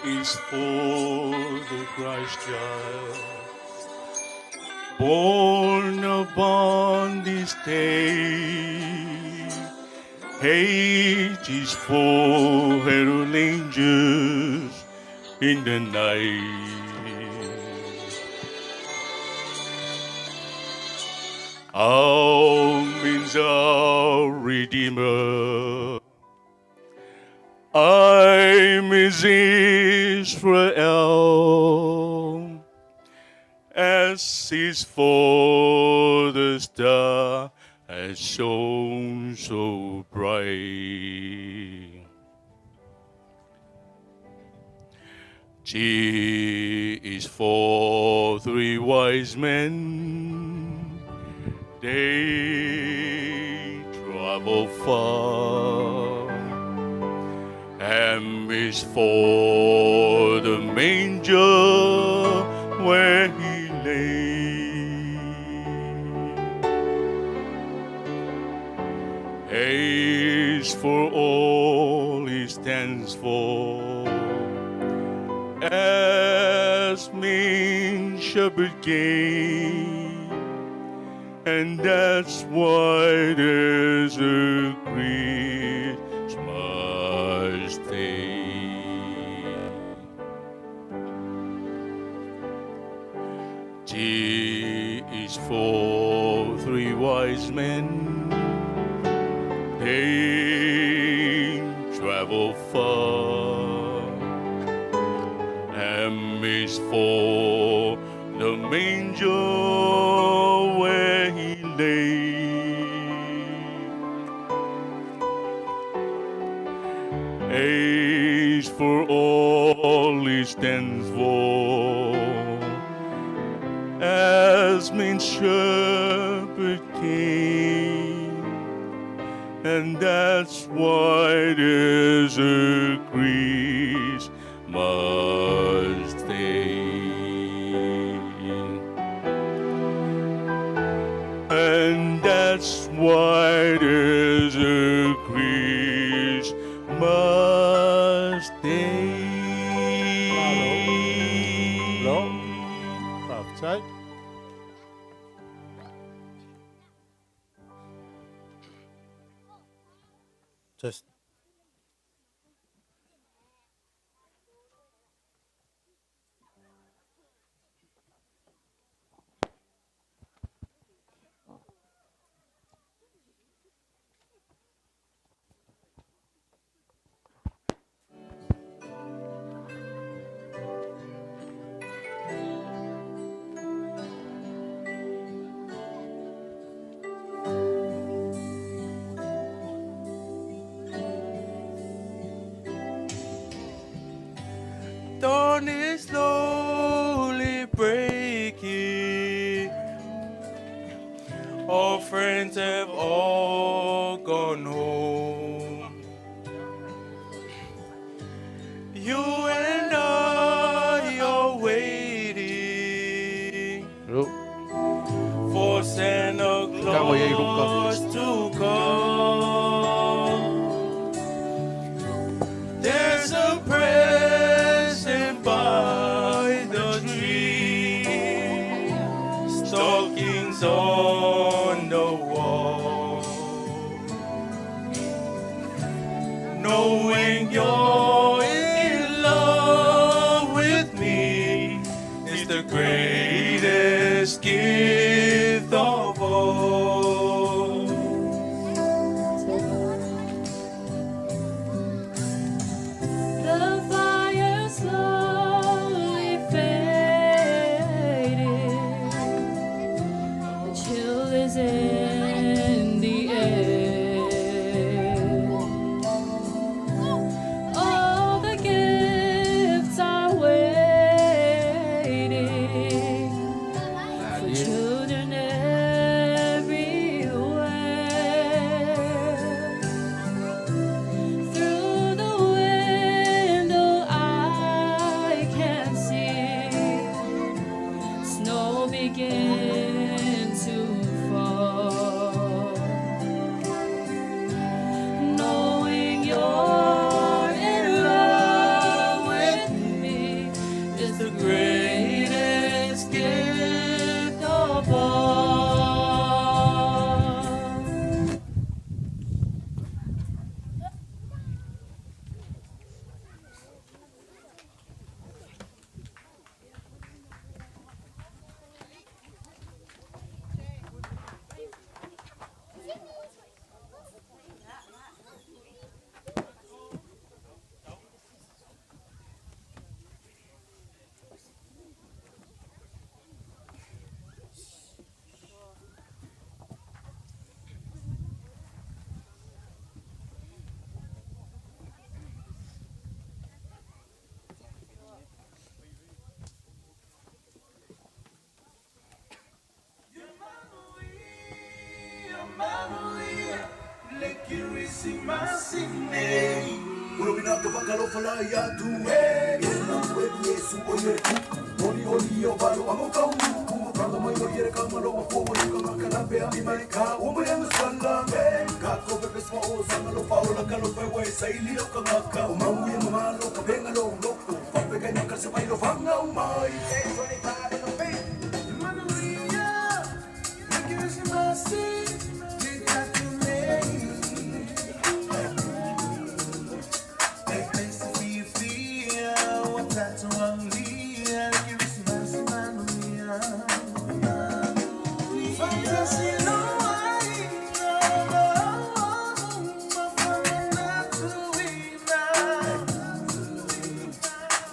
Is for the Christ child, born upon this day. Hate is for herald angels in the night. Our means our Redeemer. I'm is Israel, as his for the star has shone so bright. G is for 3 wise men, they travel far. M is for the manger where he lay. A is for all he stands for, as means shepherd king, and that's why there's a Christmas day. T is for 3 wise men, they travel far. M is for the manger where he lay. A is for all he stands for, as husband shepherd king, and that's why there's a Christmas day. And that's why there's a Christmas day. Hello? Outside? Just. Dawn is slowly breaking. All friends have all gone home. You and I are waiting for Santa Claus to come. There's a present by the tree, stockings on the wall. Knowing you're in love with me is the greatest gift of all. The fire slowly fading. The chill is in the air. All the gifts are waiting for children everywhere. Through the window I can see snow begin to fall. Knowing you're in love with me is the greatest gift of all. Le Kerisimasi Day. Ulo pinakapakalo pala ya duwe. Ina wewe Yesu oye. Oli oli yo balo amoka uku. Kanga mayo yere kama lo mafomo ni kama kalabe amerika. Umo ya musala. Kako bebe sma o sanga lo paulo la kalo pewe saili lo kangaka. Umamu ya mama lo kabenga lo loko. Papega nyaka se bailo fanga umai. Manuia, le Kerisimasi.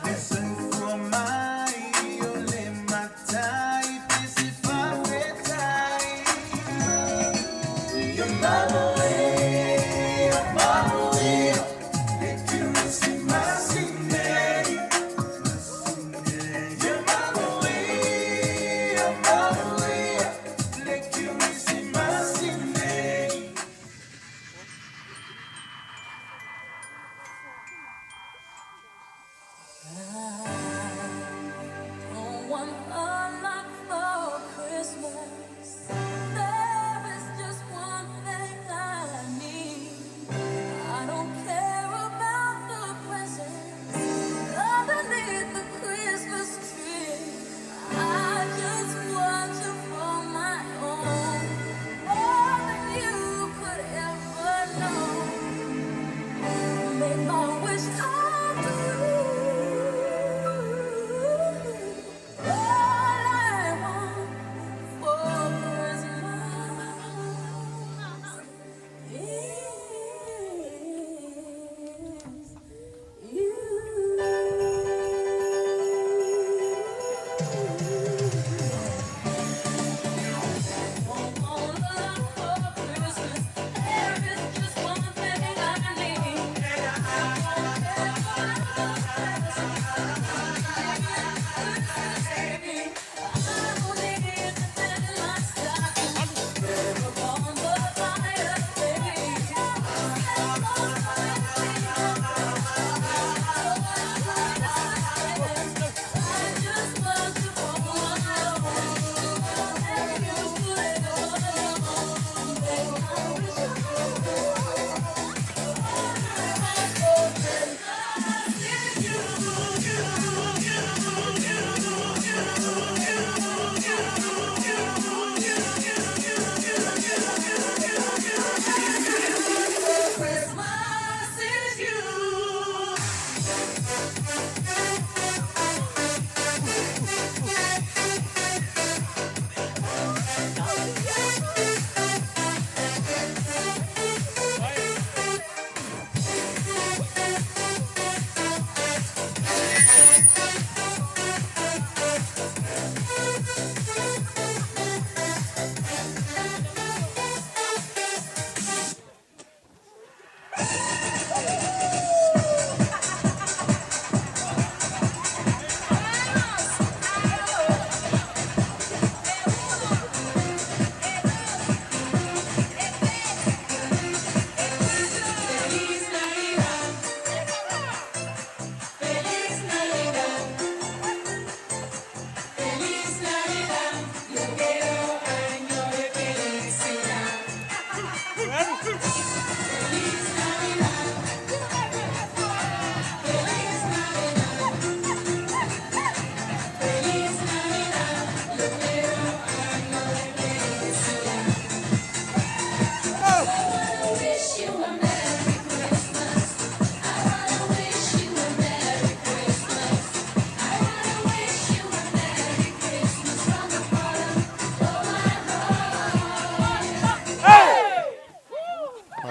Listen for my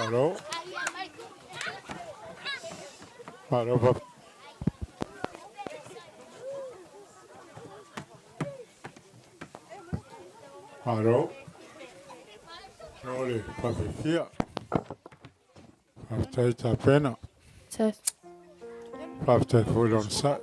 Hello. Hello. Hello. Role, Papifia. After it's a pena. After full on side.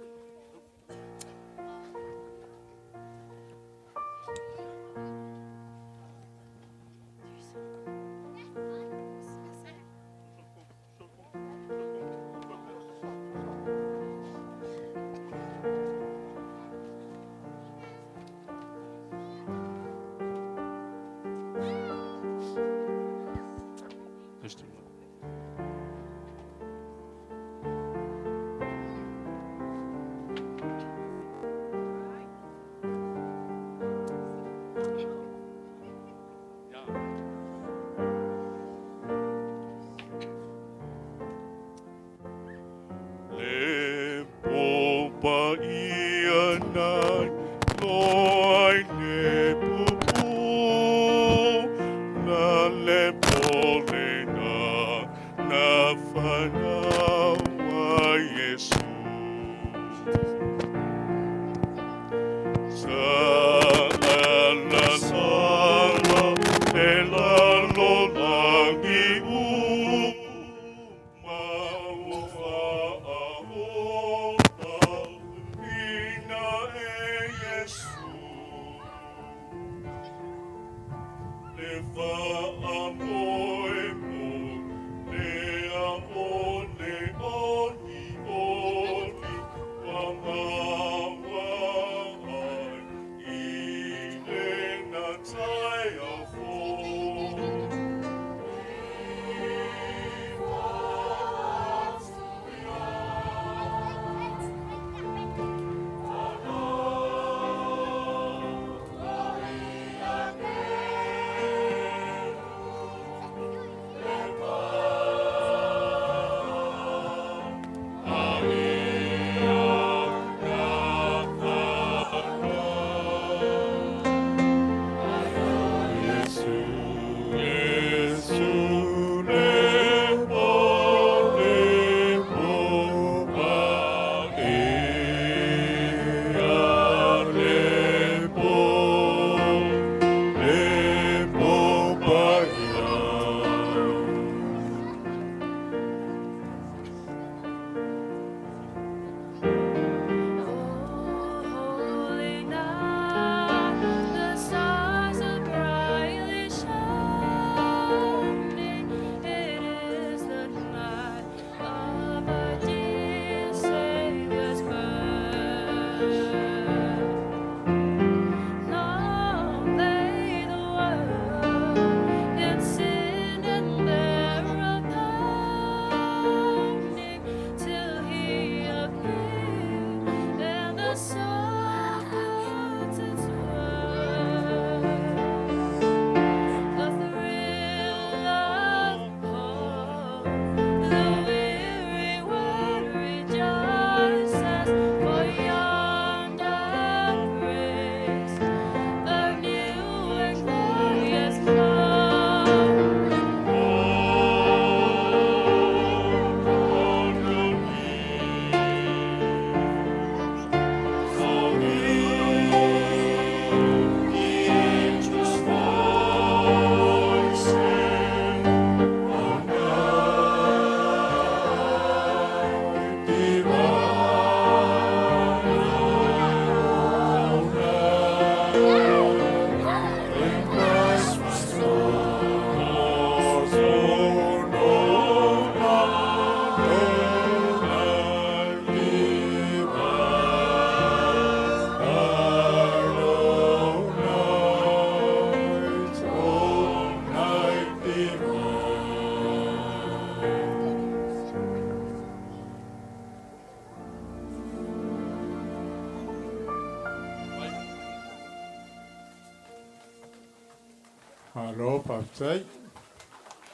Malo Pasai.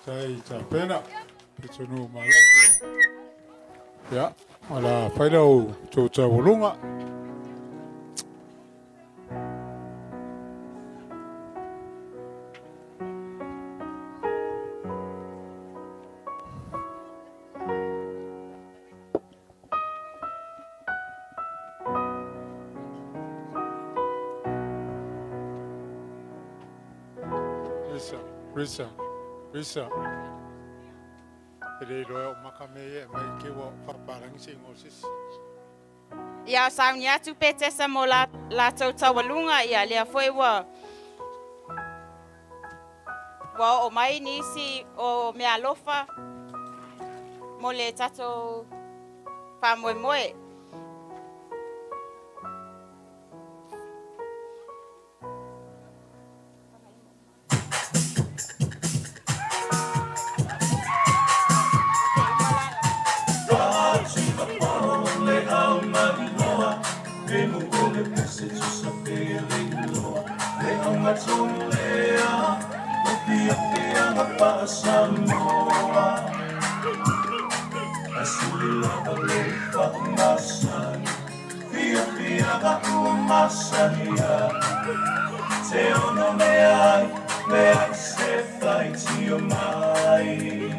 Sai Tapena. Pitunu Malaki. Ya, ala Faleoo Tutaulunga. Risa. Ele roe makame mai ke wa paparang singosis. Ia sauni atu Pesepesega mo la tautaualunga ia lea foi wa o mai nisi o mea alofa mo le tato whamoemoe. Te ono me ai se fai tio mai.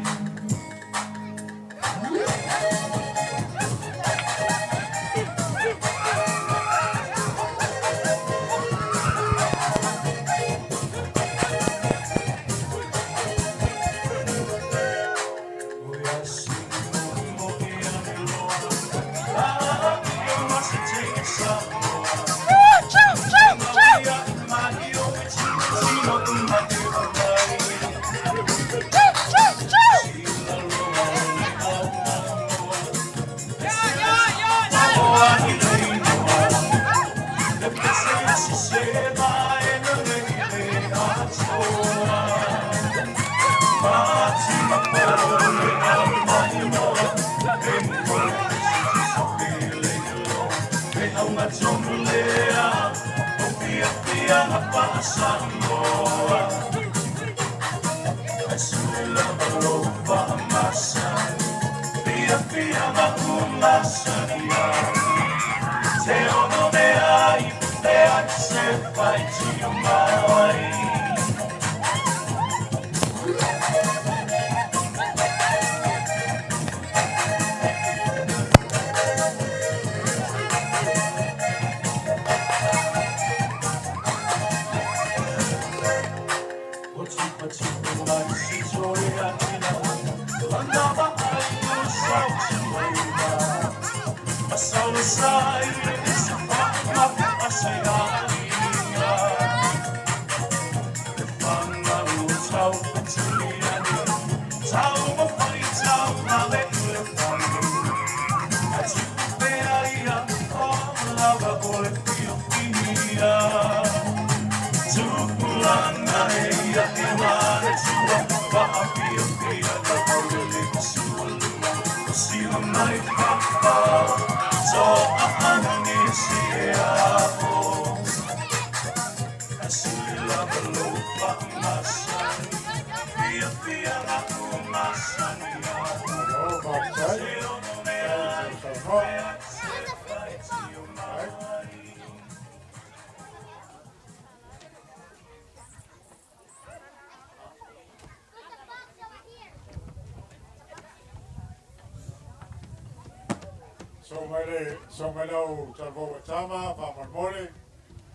Somelo Talvoatama, Pamamore,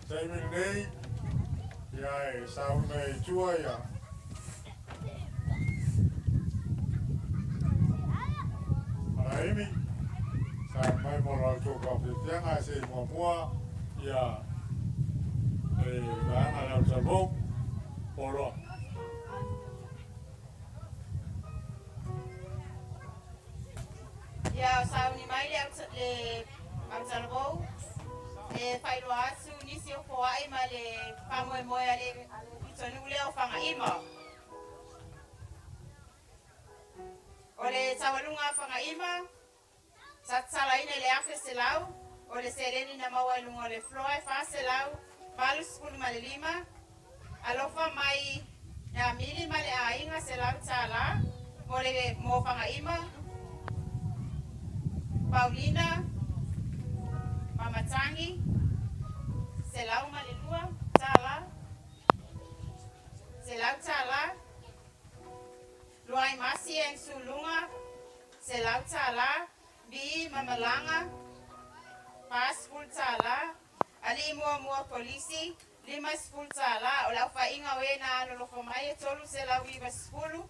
Simon Ney, Yai, Saume Chuaya. Amy, Sam Mai Moral took off the young, I say, Mamua, Ya, a Salvo, or Ia sauni mai le Amsalvo Faleoo atu nisi o Fatuoaiga ma le whamoemoe ale pitonu le o whangaima. O le tawalunga whangaima, sa talaina le afe selau, o le sereni na mawalunga o le floe wha selau, malu 15, alofa mai Na mili male ainga se lau tala. Mole mo whangaima. Paulina. Mama Tangi. Se lau male lua tala. Se lau tala. Luai masi yang sulunga. Se lau tala. Bi mamalanga. Pas full tala. Ali mua polisi. 5 full tala. Ola whainga wena loloko mai. Tolu se lau iwa 10.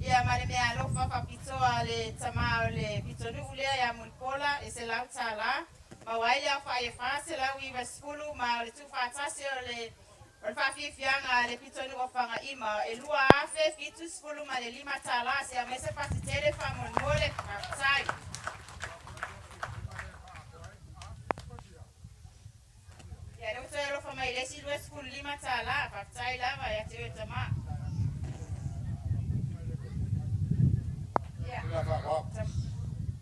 Ia male mea lofa papitoa le tama le pitonu ulea ya munpola. E se lau tala. Mawai le awha e wha se lau iwa 10. Ma le tuwhatasi o le whawhiwhianga le pitonu o whanga ima. E lua afe fitu 10 ma le 5 tala. Se a mese pati tele wha monmole whaptai. Ya le uto e lofa mai lesi lua 10 5 tala. Whaptai lava ya te o tama.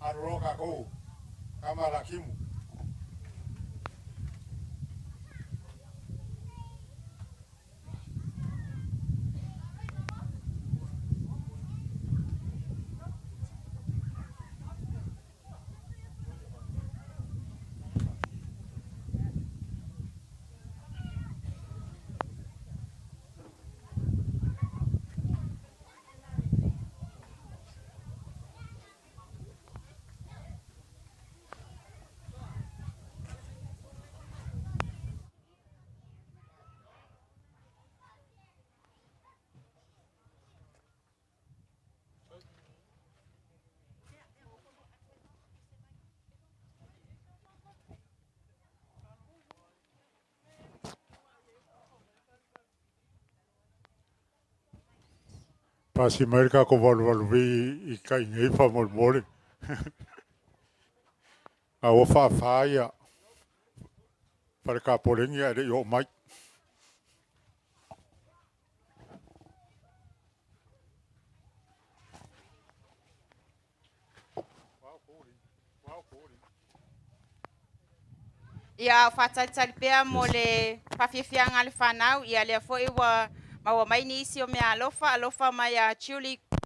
Aroka ko kama lakimu. Pasi mereka ko walu vi I kai ngai fa mol mole. A o fa faia. Para ka polengi ade yo mai. Ia whatatari pea mo le whawhiwhianga le whanau. Ia lea fo iwa maua mai ni isi o mea alofa mai a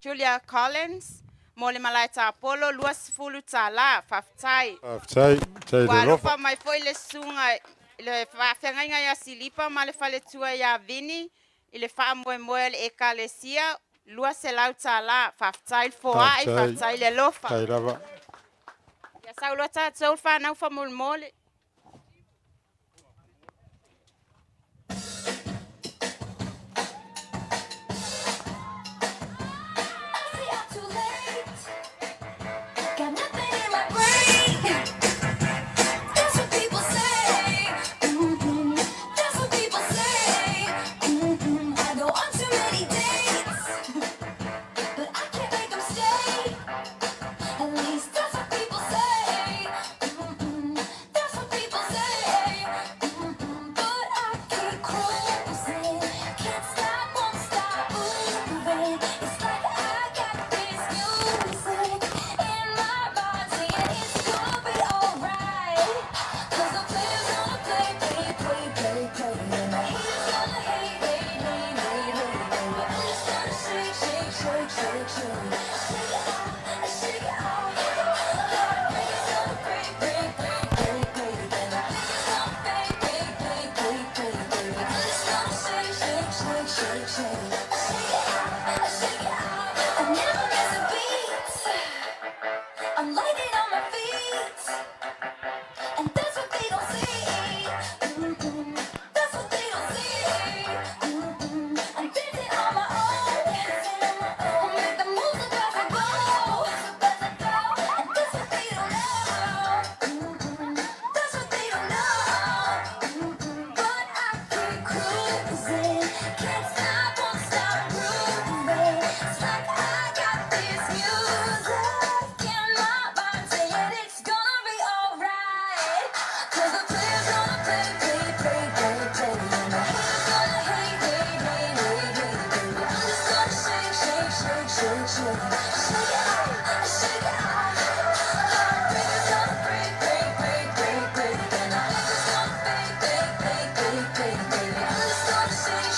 Julia Collins. Mo le malai ta Apollo, 2 tala, whaftai. Whaftai, tai Wa le lofa. alofa mai fo I le sunga, le whawhianga ia Silipa, ma le whaletua ia Vini. I le whaamoe le ekalesia, 2 tala, whaftai foa I whaftai le lofa. Tai lava. Ia saulua tātou whanau whamulmole.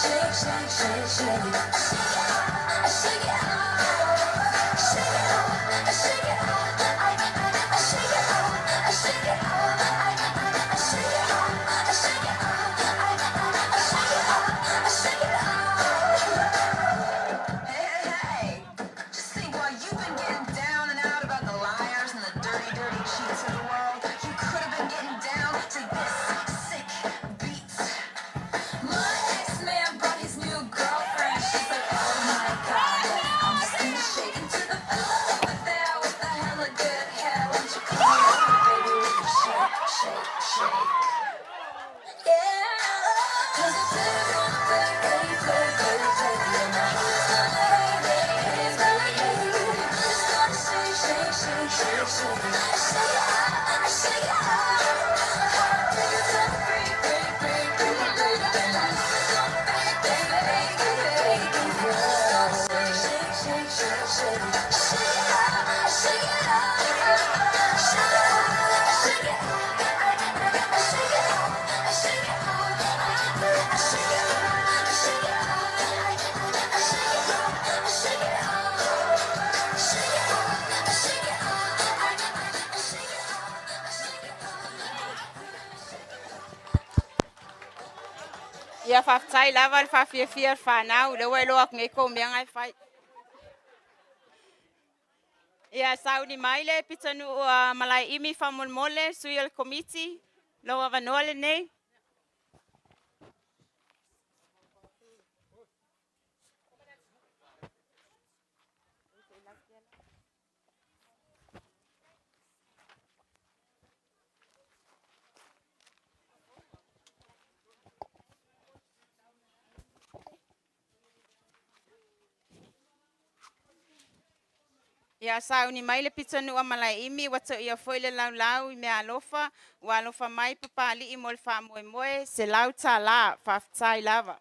shake, shake, shake. Ia whaftai lava le whawhiawhia whanau, le wai loak ngai ko mea ngai whai. Ia sauni mai le pitanu malai imi whamolmole, sui al komiti, loa wanoa le nei. Ia sauni mai le pitanu malai imi, wata ia foi le lau lau i mea alofa, wa alofa mai papali i mol wha moe moe, se lau ta la, whaftai lava.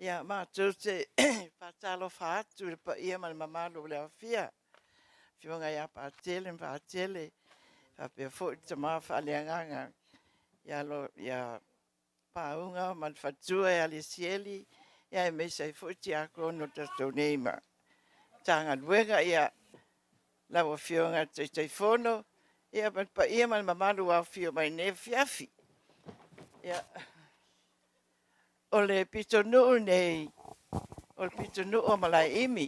Ia mātou te whātalo whātu le pa ia mani mamalo le awhia. Whiunga ia pātele, pātele. Hapea fōi te maa whaaleanganga. Ia pāunga mani whatua e alisieli. Ia e meisa i fōi te akono tatou neima. Tanga luenga ia lawa whiunga te teifono. Ia pa ia mani mamalo au whio mai ne fiafi. Ia... O le pito nuu nei, o le pito nuu o malai imi.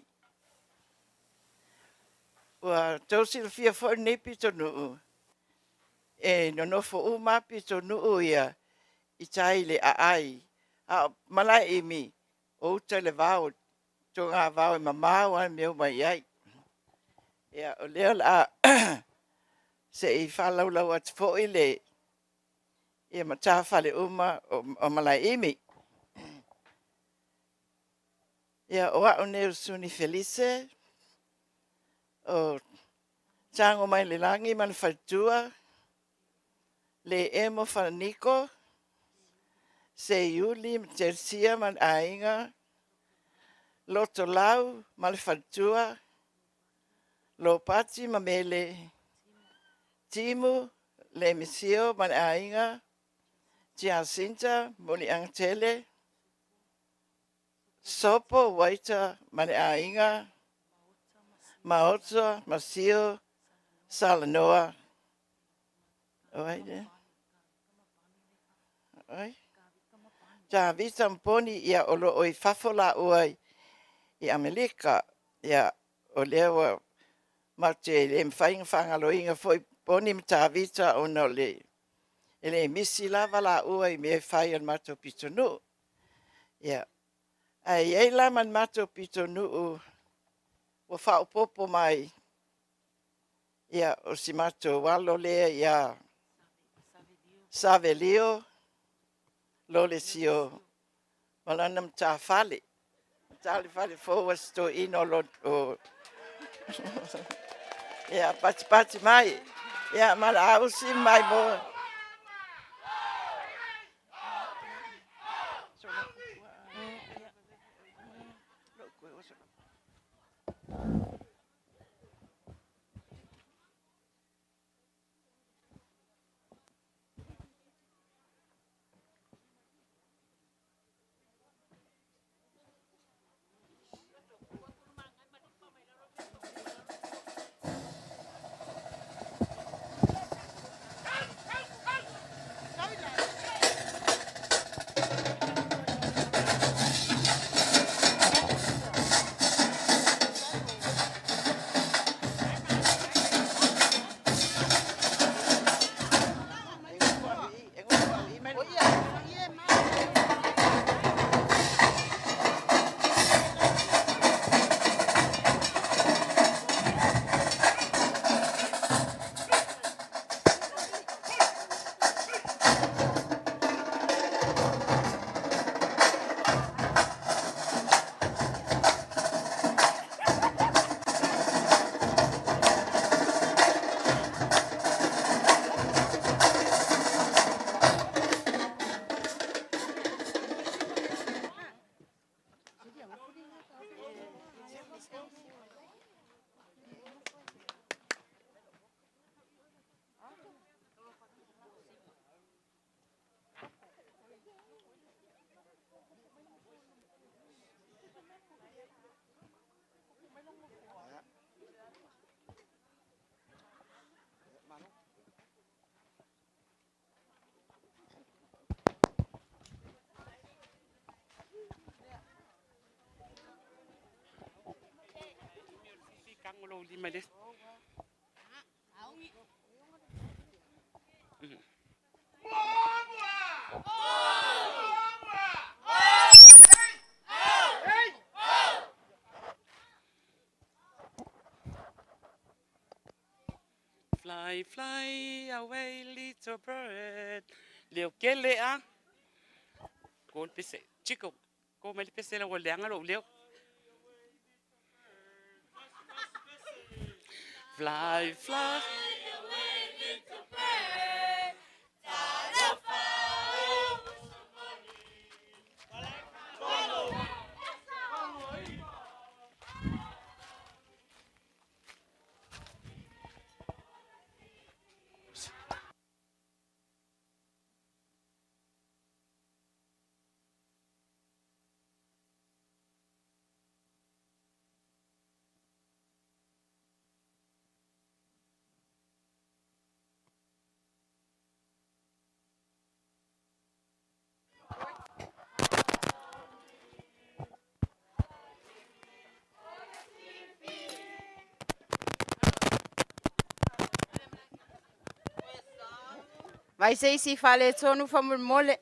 Ua tausi le fia fo nei pito nuu. E nonofo uma pito nuu ia, i tai le aai. A malai imi, o uta le vau, tō ngā vau i mamau ai meu mai ai. Ia o leo la, se i whalau at fo i le, ia mata whale uma o malai imi. Ia o au neu suni Felice, o tango mai le langi man Fatua, le emo Faniko, se Yuli Tersia man Ainga, Loto Lau man Fatua, Lo Pati Mamele, Timu le Misio man Ainga, Jacinta Moni Angtele, Sopo waita mane ainga, maota, masio, salanoa. Oi, ne? Oi? Ja vita mponi ia olo oi fafola uai i Amerika ia o lewa mate le mfainga whangaloinga foi poni mta vita ono le. Ele misi lava la uai me whai an mato pitonu. Ia. Ai ei la man mato pito nuu wa whao popo mai ia o si mato walo lea ia Savelio lole sio walanam ta fale tali fale fo sto ino lo o ia pati mai ia mala ausi mai bo kangolo lima des. Fly, fly away, little bird. Leo kele a. Kol pese, chico. Ko mali pese la waleanga lo leo. Fly, fly. Vai sei si fale tonu fa mole.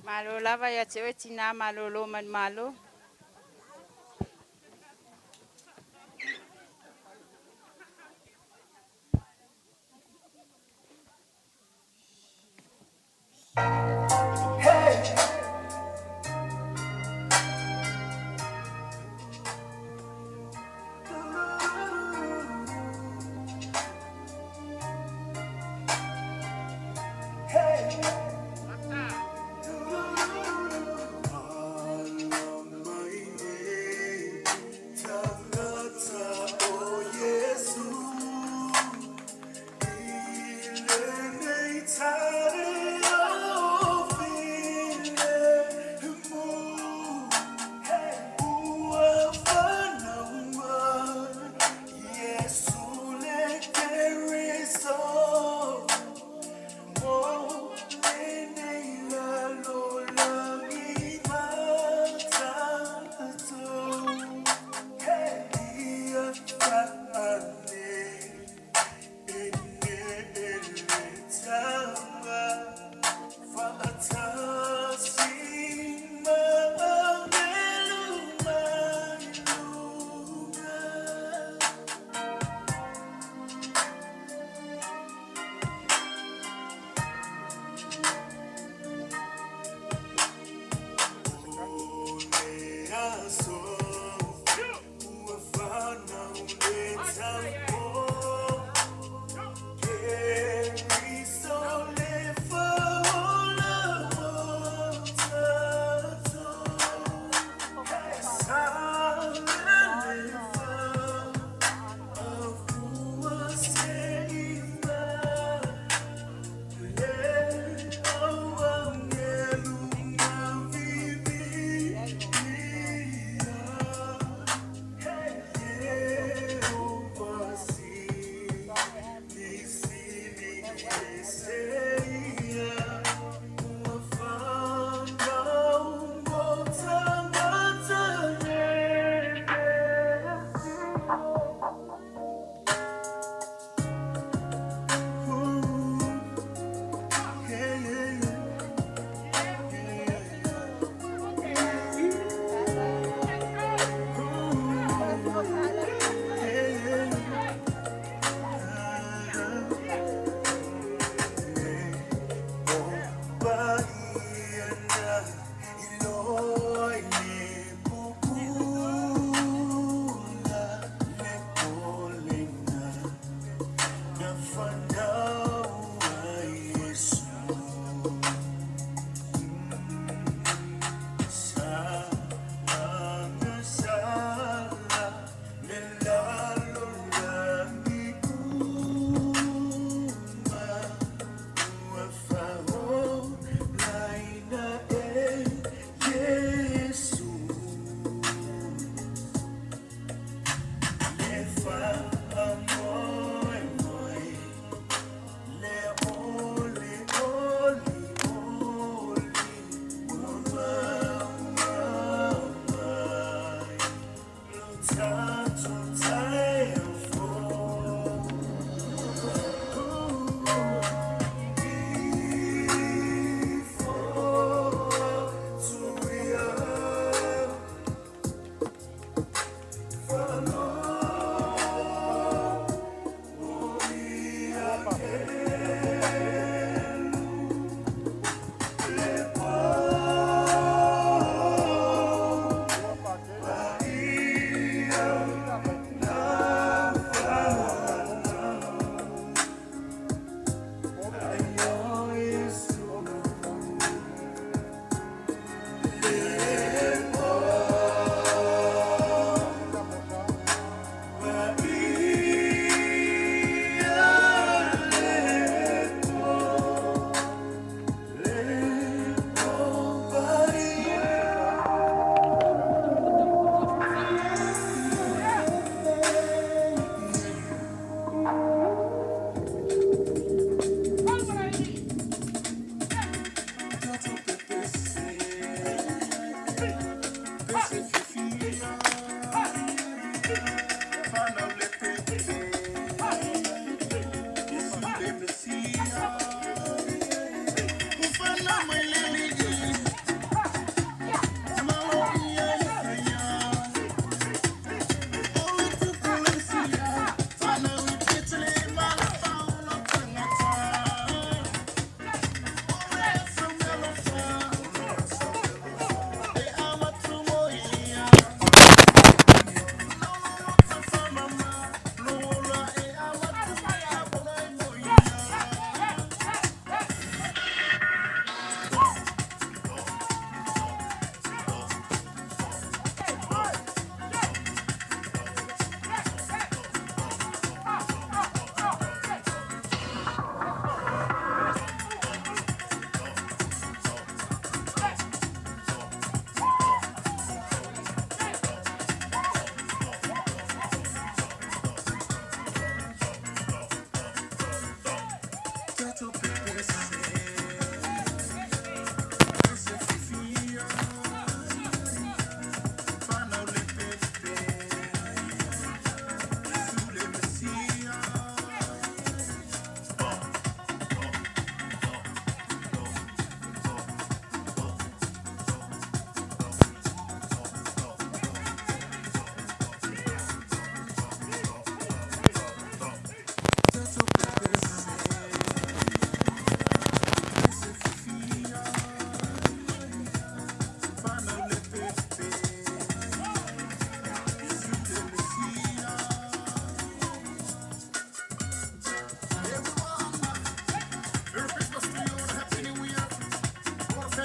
Malo lava ya cewe tina malo lo man malo.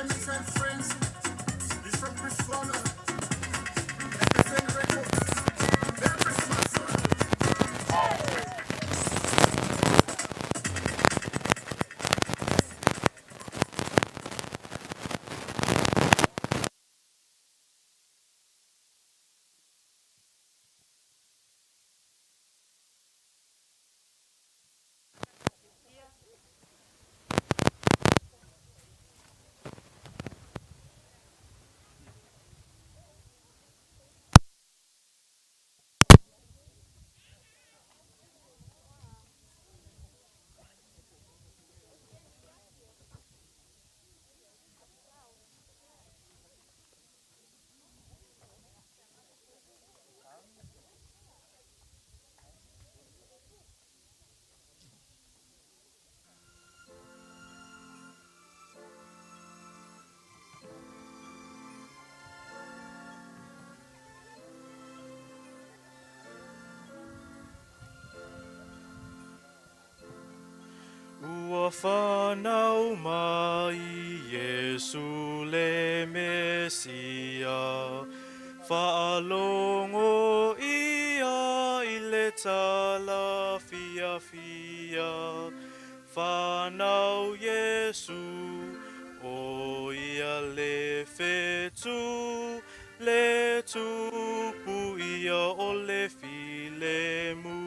enemies and friends. Bishop Christian, Ua whanau mai Iesu le Mesia, whaalongo ia i le tala fia fia. Whanau Iesu, o ia le fetu, le tupu ia o le filemu.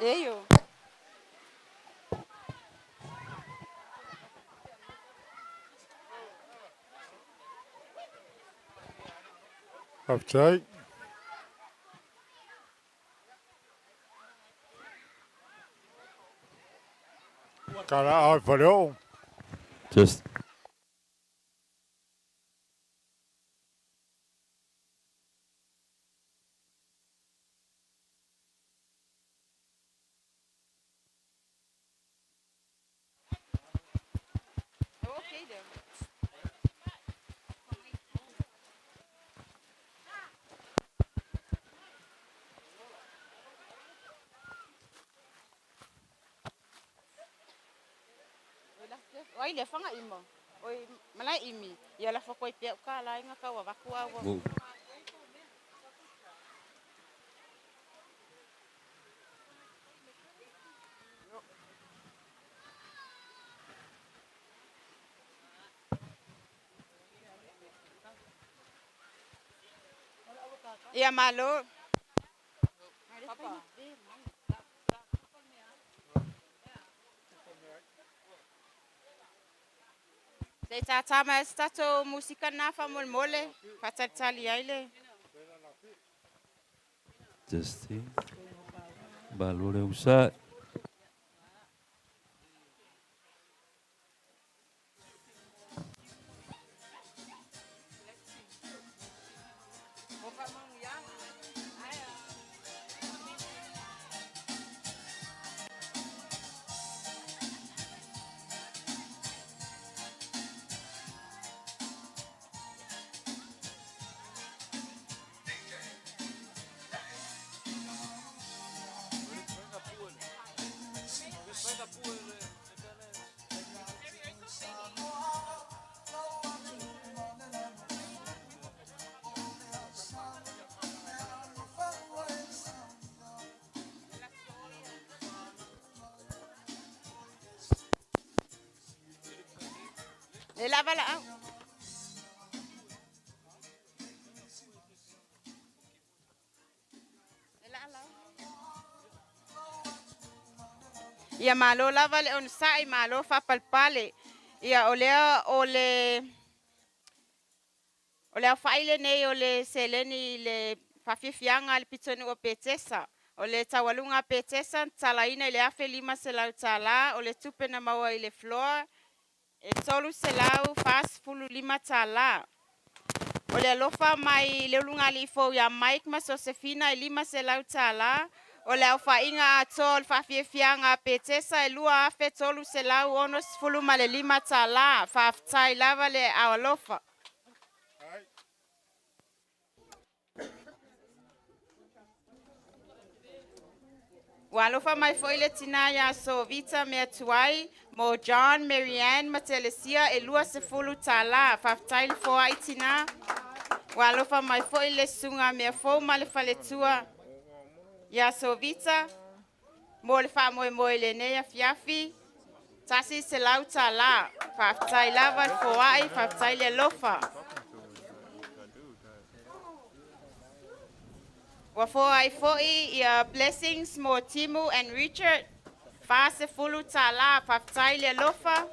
Eyo. Uptight. Cara out Faleoo. Just Okay then. Oi le fanga imo. Oi malai imi. Ya la fokoi pe ka la inga ka wa vakua wa. Whoa. Ya malo. Papa. Sei tata ma stato musica na fa mole. Patatali aile. just see. Balure usa. Le lava la. Ia malo lava le on sai malo fa palpale. Ia olea ole faile nei ole seleni le fafifianga le pitoni o petesa. Ole tawalunga petesa talaina ile afe lima selau tala ole tupena maua ile floor. E tolu selau fas fulu lima tala. Ole alofa mai leulunga li fo ya Mike ma Josefina lima selau tala. Ole au fainga atol fafifianga petesa lua afe tolu selau onos fulu male lima tala. Faftai lava le awalofa. Walofa mai foi le tina ya so vita me tuai mo John Marianne Matelesia elua se fulu tala faftai fo aitina. Walofa mai foi le sunga me fo male faletua. Ya so vita mo le fa mo le ne ya fiafi. Tasi se lau tala faftai lava fo ai faftai le lofa. Wafo ai foi ia blessings mo Timu and Richard. Fase fulu tala faftai le lofa.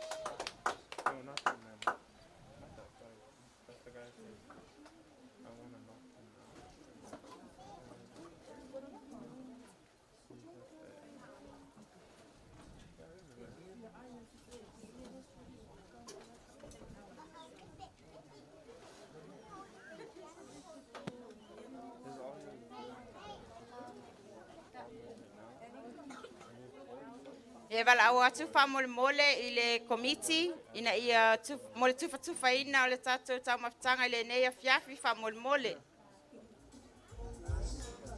E vala au atu famol mole i le committee ina ia mole tufa ina o le tatou taumafutaga i lenei afiafi faamolmole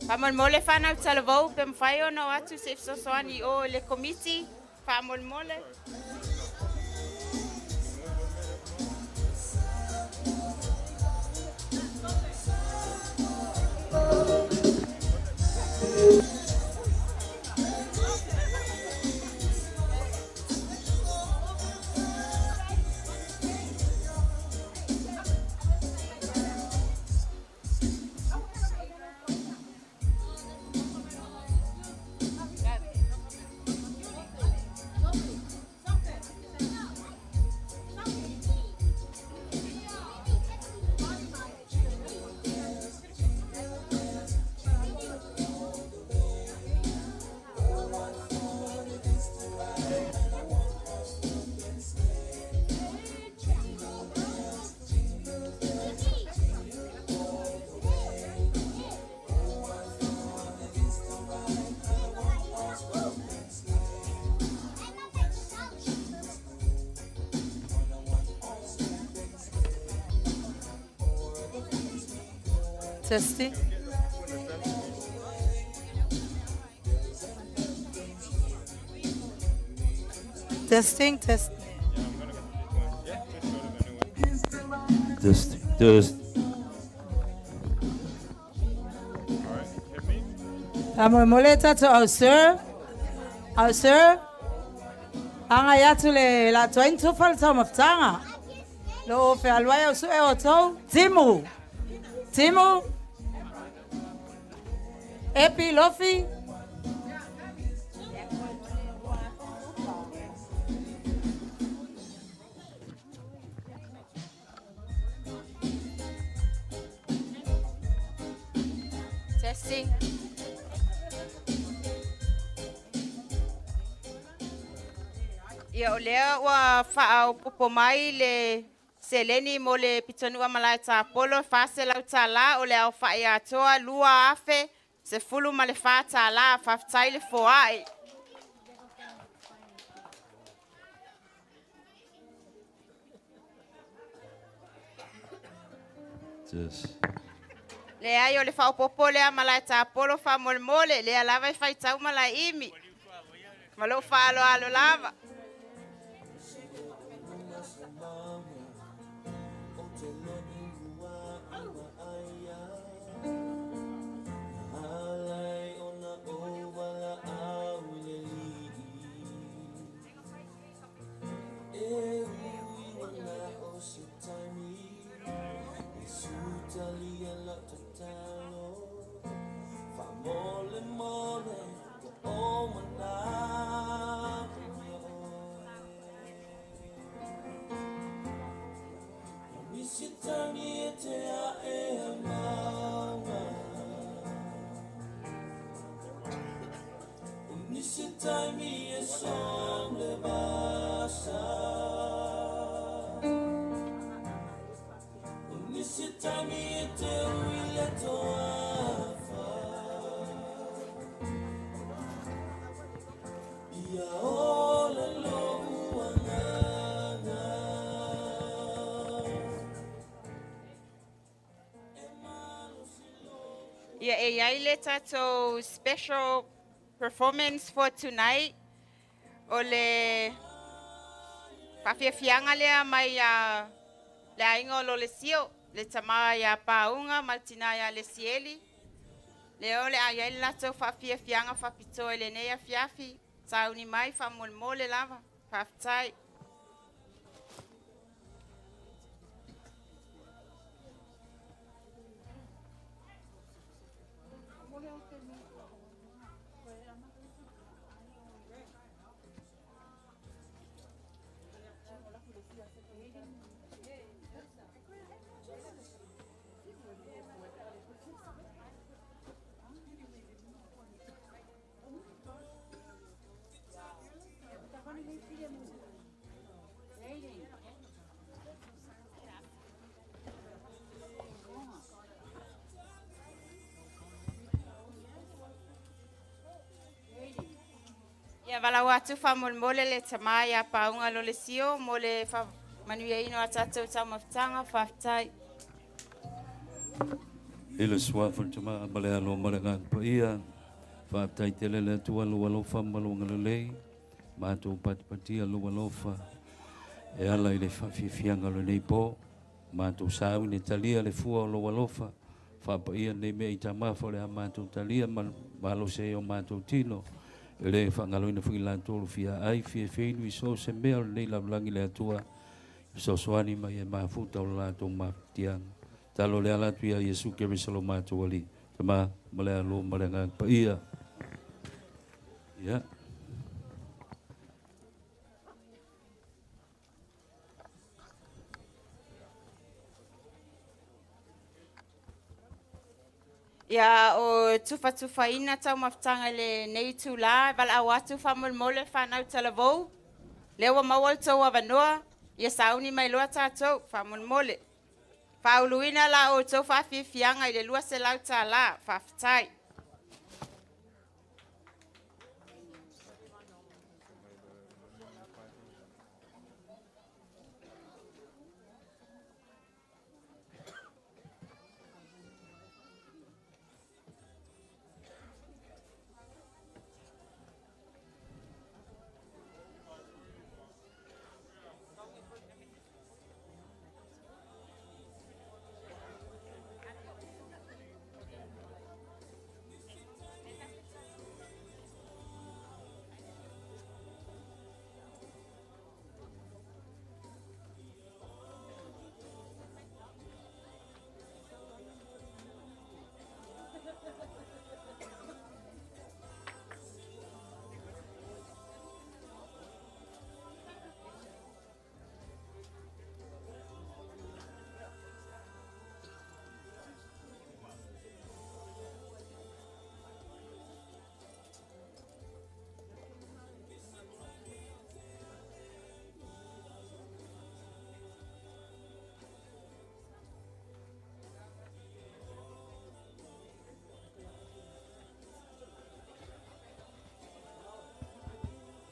faamolmole fanau talavou pe mafai ona o atu se fesoasoani o le komiti faamolmole. Testing. Testing, testing. Amoleta to our sir. Our sir. Anga yatule la twain to fal some of tanga. Lo fe alwaya su e oto. Timu. Timu. Epi Lofi. Testing. Ia o lea ua whaaupopo mai le seleni mo le pitonua malai ta polo fase lau ta la o le au whae atoa lua afe se fulu ma le wha ta la whaftai le foai. Le ai o le whaopopo lea malai ta polo wha molmole lea lava i whaitau malai imi. Malo whaalo alo lava. Yeah, a tato special performance for tonight. Ole pafiafianga lea mai le aingo lo le sio le tama ya paunga maltina ya le sieli. Le ole ayai lato fafiafianga fapito ele nea fiafi sauni mai fa molmole lava faftai. wala watu fa mole le tama ya paunga lo le sio mole fa manuia ino atatu tama ftanga fa ftai. Ila suafu tama male alo male ngang pa ia. Fa ftai tele le tua lo walo fa malo ngalolei. Mato pati alo walo fa. E ala ile fa fianga lo nei po. Mato sau ne talia le fua lo walo fa. Fa pa ia nei me itama fa le mato talia malo se o mato tino. Le fa ngalo ina fu la tolu fia ai fie ni so se me nei la blangi le tua. So soani mai e mafuta o la to ma tiang. Talo le ala tuia Yesu ke risalo mato wali. Tama male alo male ngang pa ia. Ya. Ya o tufa ina tau maftanga le nei tula val awatu fa mole fa na televou. Lewa mawal tau avanoa. Ya sauni mai loa tatou fa mole. Fa uluina la o tau fa fianga ile lua se lau ta la fa ftai.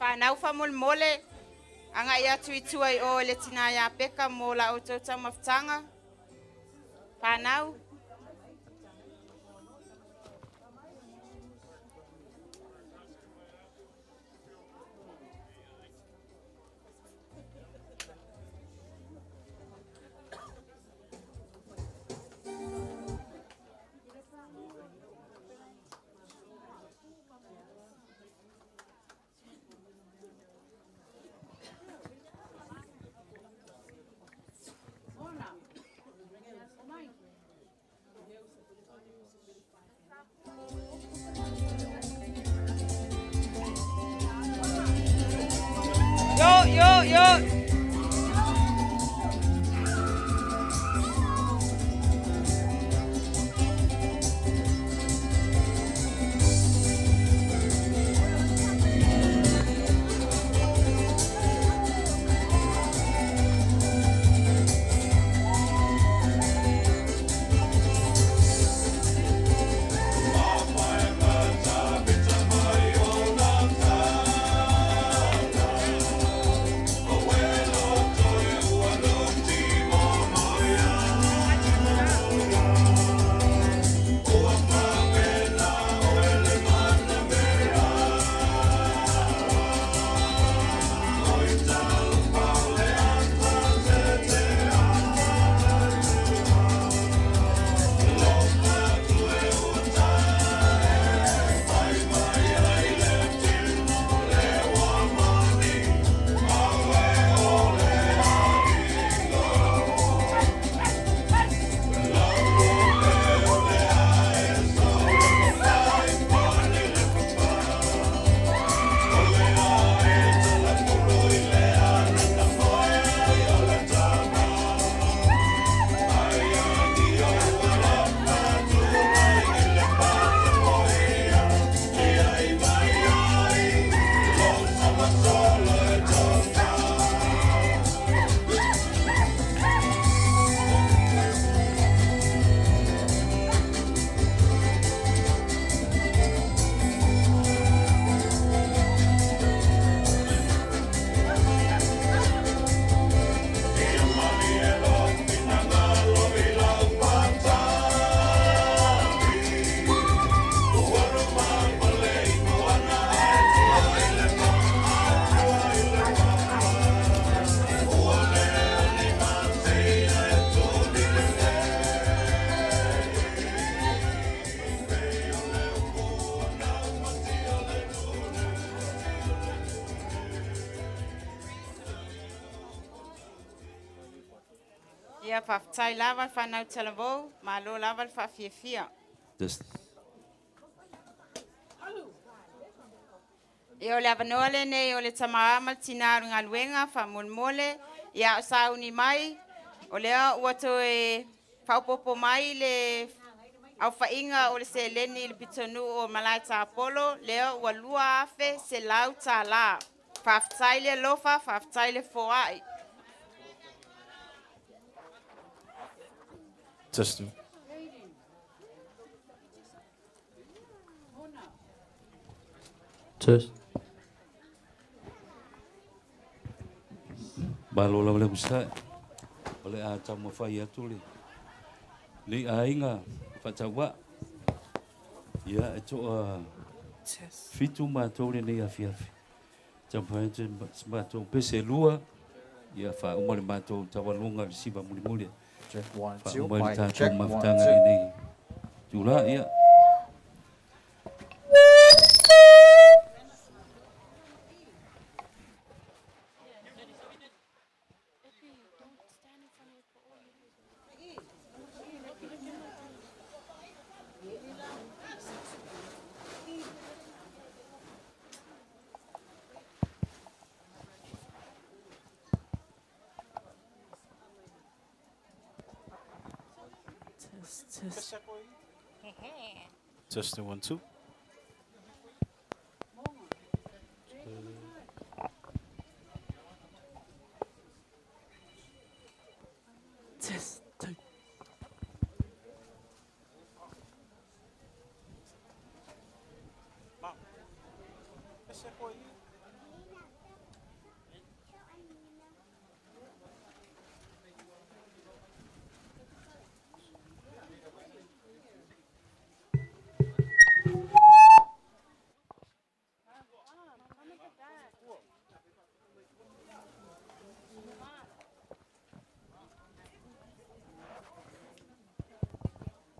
Whanau wha mole, anga ia tuitua I o le tina ia peka mo la o tauta maftanga. Whanau. Yo. Away. Ia whawhtai lava whanau talavou, ma lo lava whawhiawhia. Just Ia o le avanoa le nei o le tamaa ma tinaru ngā luenga whamulmole, ia o sauni mai, o lea ua to e whaupopo mai le au whainga o le se leni le pitonu o Malaita Apollo, lea ua lua afe se lau tā la. Whawhtai le lofa, whawhtai le foai. Just Test. Balo la le musa. Ole a tau mo fai atu le. Ni ainga fatawa. Ya eto fitu ma to le ni afiafi. Tau pai te ma to pese lua. Ya fa o le ma to tawalunga le siba muli muli. Check 1 Fa 2. o le ta Mic check to 1 maftanga 2. ni. Tula ya. Testing 1 2. Test.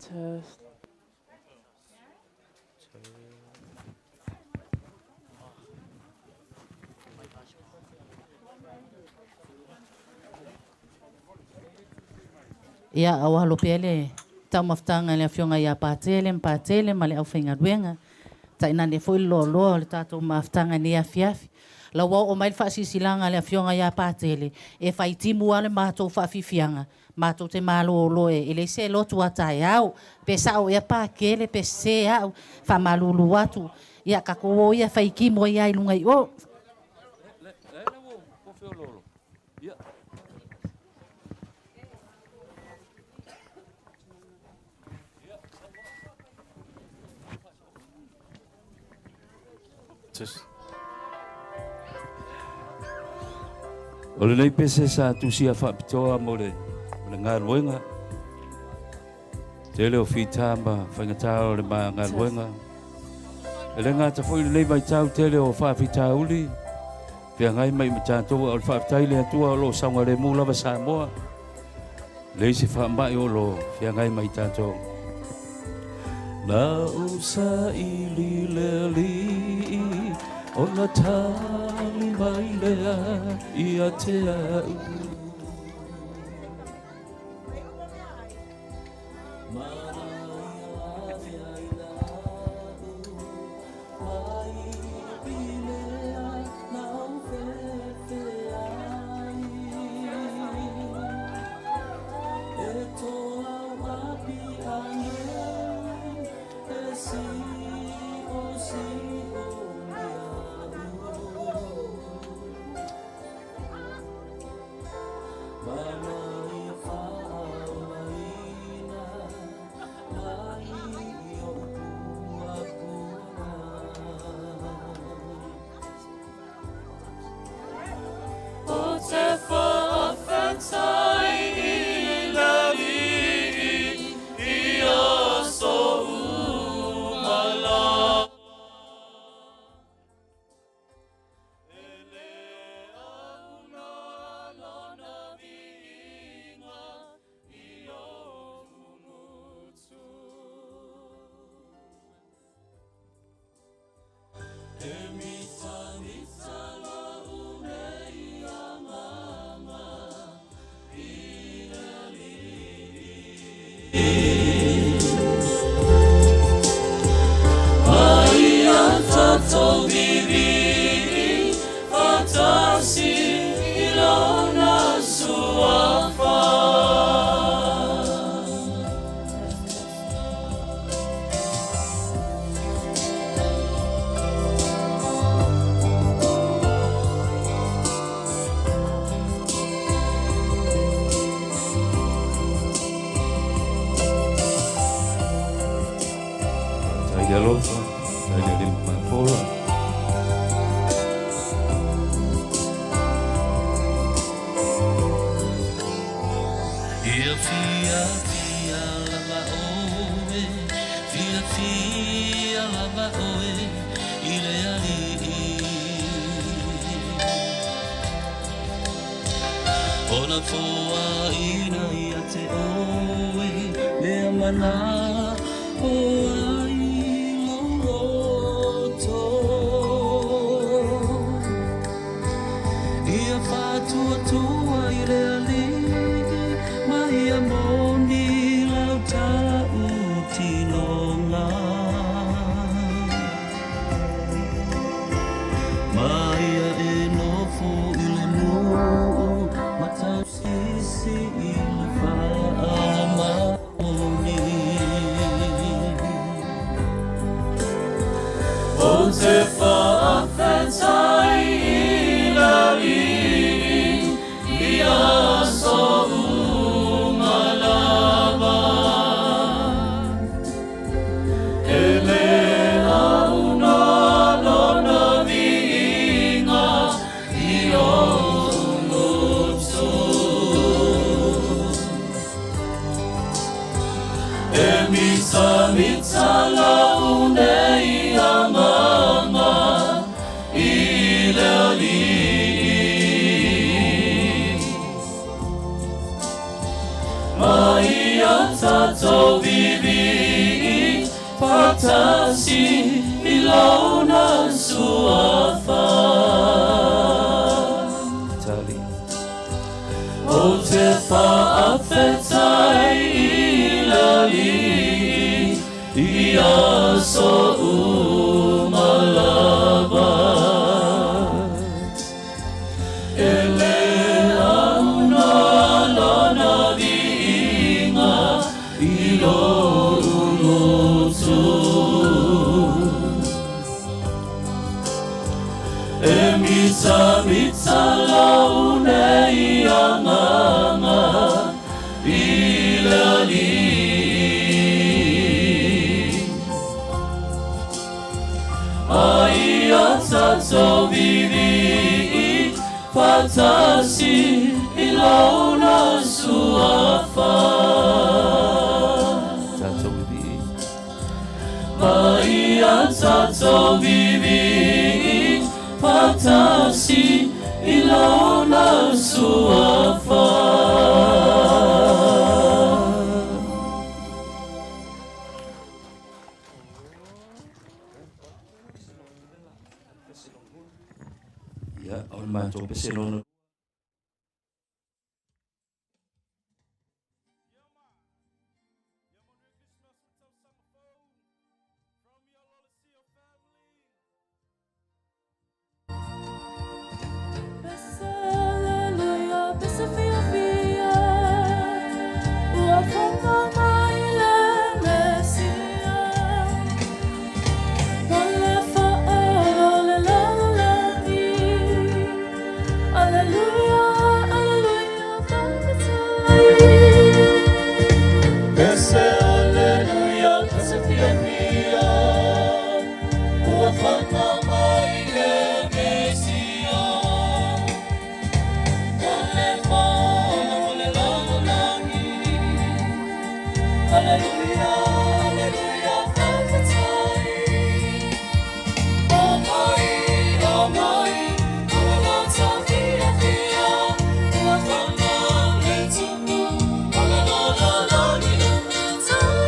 Test. Ia awalo pele tau maftanga le afionga ia patele ma le au whainga ruenga. Ta ina le foi lo le tatou maftanga ni afiafi. La wau o mai whaasisilanga le afionga ia patele. E whaitimu ale mātou whaafifianga. Mātou te malo e le se lotu atai au. Pe sao ia pakele pe se au. Whamalulu atu. Ia kako ia whaikimu ia ilunga i o. O le nei pese sa tusia whapitoa mo le ngā ruenga. Te leo whitamba whaingatao le mā ngā ruenga. E le ngā tawhoi le nei mai tau te leo whawhita uli. Pia ngai mai ma tātou o le whaptai le atua o lo saunga le mūlawa Samoa. Le se whamai o lo pia ngai mai tātou. Na usa ili le li ona tali mai lea ia te au. lofa, ai le lima fola. Ia fia fia lava oe, fia fia lava oe, ile ali. Ona foa ina ia te oe, mea mana o ai loto. Ia fatuatua ile ali, mai amoni lau tau tinonga. Mai a e nofo ile nuu, matau sisi ile faa maoni. O te whaafetai ilari, ia so umalava. Ele auna lona viinga, io umutu. E mita laune ia mama, ilali. Mai a tatou vivi, patasi I launa suafa. O te whaafetai ilali, ia so umalava. Ele auna lona viinga, ilo ulotu. E mita laune ia nganga, ilali. Ai a tatou vivi, patasi I launa suafa. Tatou vivi. Mai a tatou vivi, patasi I launa suafa. Ya, o mātou peselono. Hallelujah, Pesepesega, ua whaka mai le Mesia. Ole whaero le lalani. Alleluia, alleluia, whakatai. Pese alleluia, Pesepesega, ua whaka mai le Mesia. Alleluia, alleluia, whakatai. Oh mai, alala fia fia, ua whana le tuku, alala ni tātou,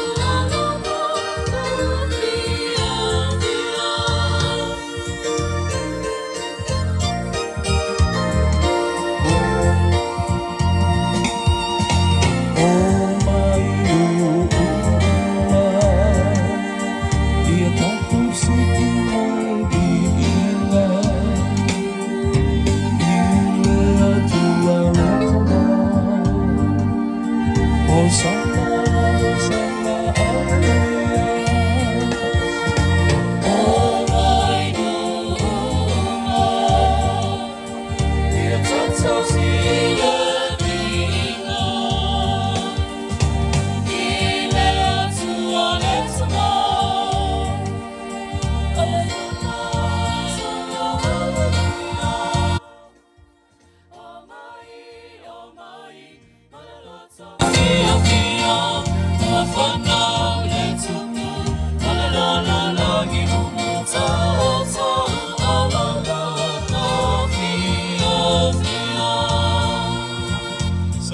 alala fia fia. Oh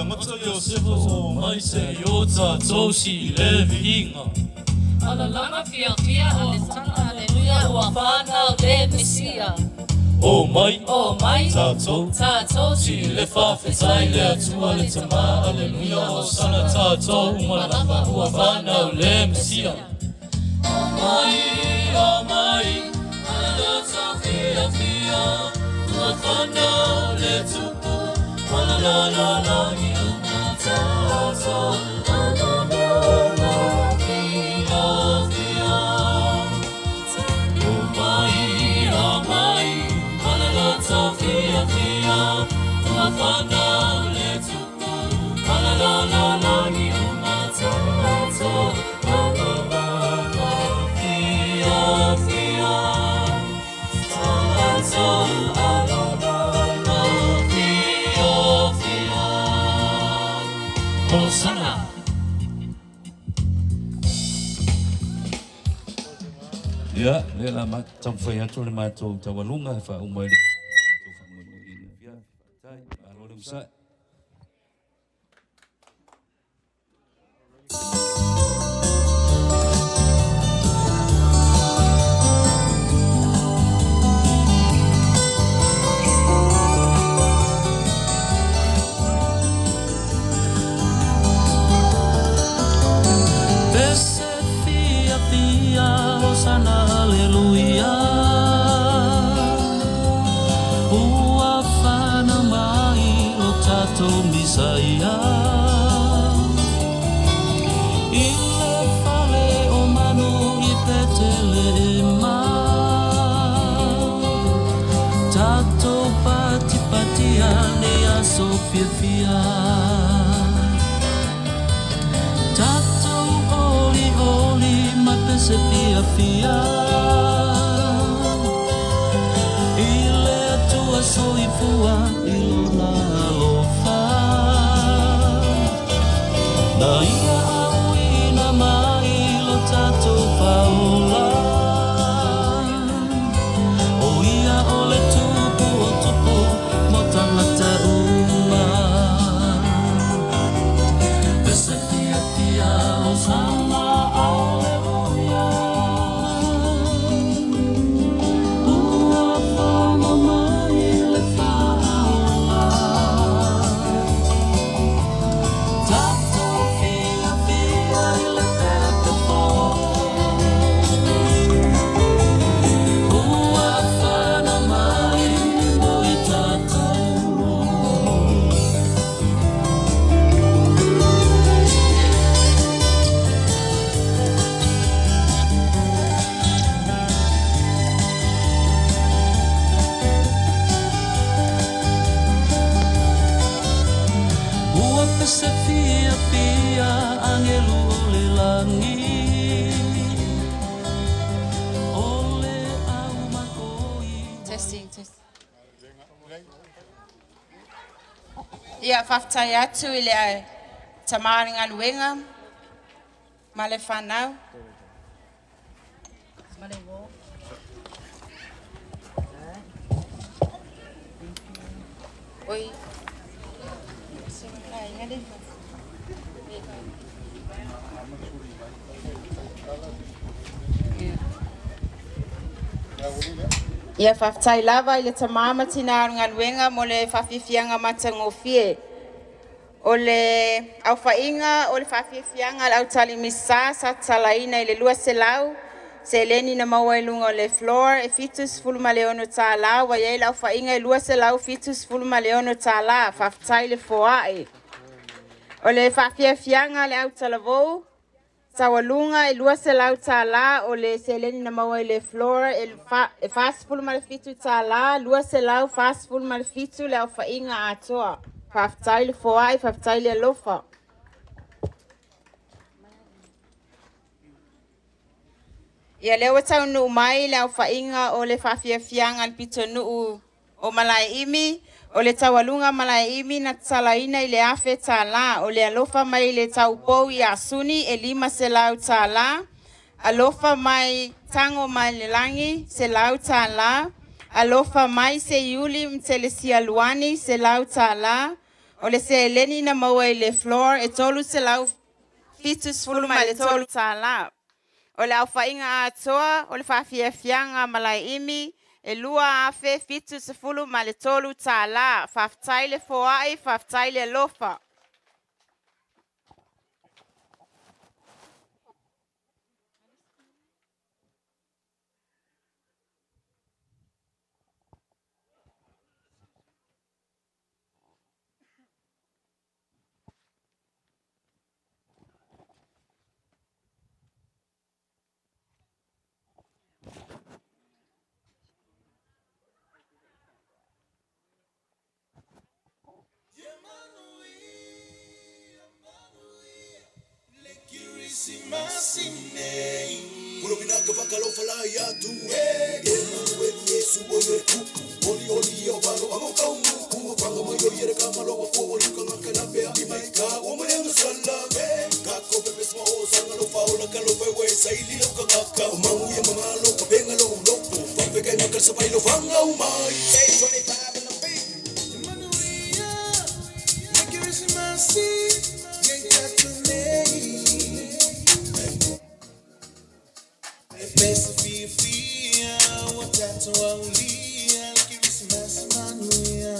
Tangata Yosefa o mai se o tātou si le vihinga. Ala langa fia o le tanga aleluia ua whanau le Mesia. O mai tātou si le whawhetai le atua le tama aleluia o sana tātou umalama ua whanau le Mesia. O mai, ala tā fia ua whanau le tupu. Ala la i una tātou, ala la fia. O mai, ala la tā fia ua whanau le tupu. Ala la i una tātou, ala la fia. Tātou, ala la fia. Hosanna. Ya, lela mat tamfai atu le matou tawalunga fa umai le matou fa ngoi ya. Tai, alo le msa. Hosanna, haleluya. Ua whana mai o tātou Misaia. I le whale o manu I petele e mā. Tātou pati-patia ne aso fia. Tātou oli ma Pesepesega. I le atua soifua I lona alofa. Na ia auina mai lo tātou paola. O ia o le tupu o tupu mo tangata uma. Pesepesega o sama aleluia. Ua whana mai le whaola. Tātou fia I le pepepo. Ua whana mai o I tātou. Ua Pesepesega angelu o le langi. O le au makoi. Testing. Ia whaftai atu I le tamaringa luenga. Ma le whanau. Oi. Ia whaftai lava I le tamama tina ngaluenga mo le whawhiwhianga matangofie. O le au whainga o le whawhiwhianga au tali misa sa talaina I le lua se lau. Se leni na maua I lunga o le floor e fitus fulma leono tā la. Wa iei lau whainga I lua se lau fitus fulma leono tā la. Whaftai le foae. O le whawhiwhianga le au talavou. Tawalunga I lua se lau tā la o le seleni na maua I le floor e fast full ma le fitu tā la lua se lau fast full ma le fitu le au whainga atoa. Whaftai le foai, whaftai le alofa. Ia lewa tau nuu mai le au whainga o le whawhiawhianga al pito nuu o malai imi. O le tawalunga malai imi na talaina I le afe tā la. O le alofa mai le tau pou I asuni e 5 se lau tā la. Alofa mai tango mai le langi se lau tā la. Alofa mai se yuli mtele sialuani se lau tā la. O le se leni na maua i le floor e tolu se lau fitu sefulu ma le tolu tālā. O le aufaiga atoa o le faafiafiaga ma laimi e lua afe fitu sefulu ma le tolu tālā. Faafetai le foaʻi, faafetai le alofa. Kerisimasi nei Puro vinaka vakalofa la ya tu Emanuel Yesu oyeku Oli oli ya valo amo kaumu Kuma panga mo yere kama lo fo oli kanga kana pe di maika o mo yang sala ka ko pepe smo o sanga lo fa ola kalo pe we saili lo kanga ka mo ya mama lo ka benga lo lo fa pe ka makal sa bailo fanga o mai 25 in the beat Emanuel Kerisimasi Pesepesega, Fatuoaiga Kerisimasi manuia.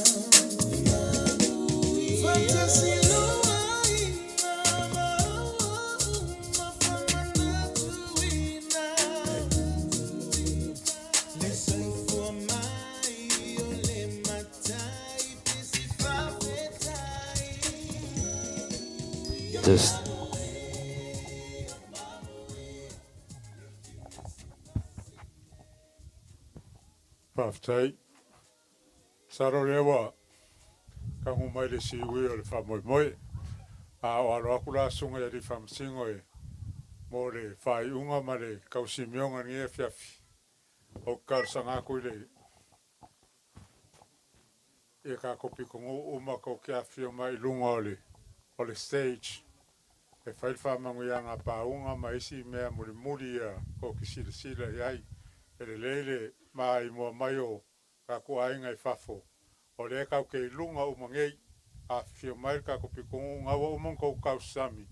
Just Faafetai. Saro lewa. Ka humai le siwi o le whamoimoe. A o alo aku la sunga ya di whamsingo e. Mo le whai unga ma le kausimionga ngia fiafi. O karsanga kui le. E ka kopi kongo uma ko kia fio mai lunga o le stage. E whai whamangu ia ngā pāunga ma isi mea muri ia ko kisila sila iai. E le leile mai mua mai o ka kua inga I whafo. O le kau ke lunga umangei a fio mai ka ko pikongo ngawa umang ko kausami.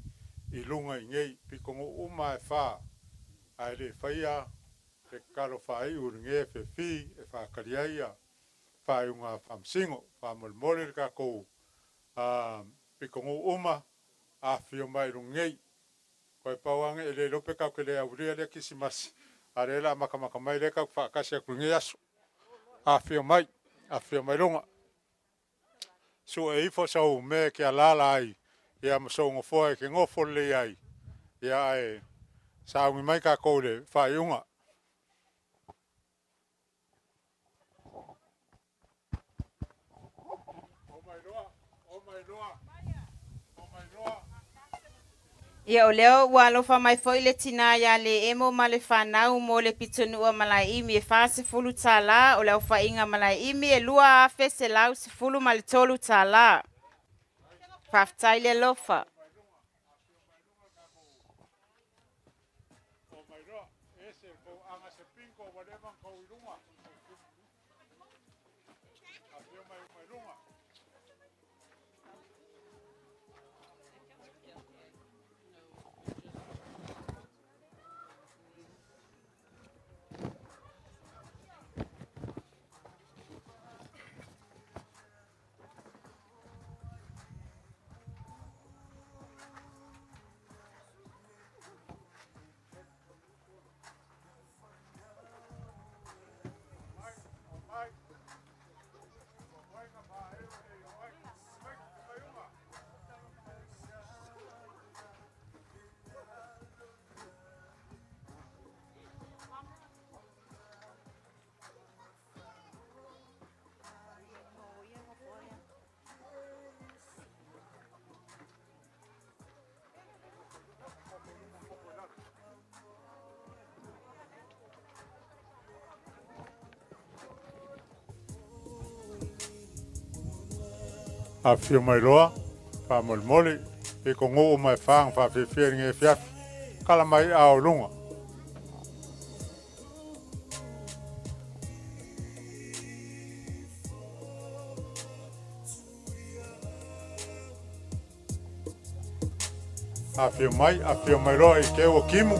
I lunga I ngei pikongo uma e wha. Ai le whaia e karo whai uringe fe fi e wha kariaia. Whai unga whamsingo, wha molmole ka kou. Pikongo uma a fio mai rungei. Koe pauange e le lope kau ke le auria le kisimasi. A le la makamaka mai le kau whaakasi a kurunge aso. A fio mai runga. So e ifo sau me ke a lala ai. Ia masou ngofoa e ke ngofo le ai. Ia e saungi mai ka kou le whai unga. Ia o leo ua alofa mai foi le tina ia le emo ma le whanau mo le pitonua ma laimi e wha sefulu tālā o le aufaiga ma laimi e lua afe se lau sefulu ma le tolu tālā. Faafetai le alofa. A fio mai roa, wha molmole, e ko ngō o mai whaang wha whiwhia nge fiafi, kala mai ao lunga. Afio mai roa I ke o kimu.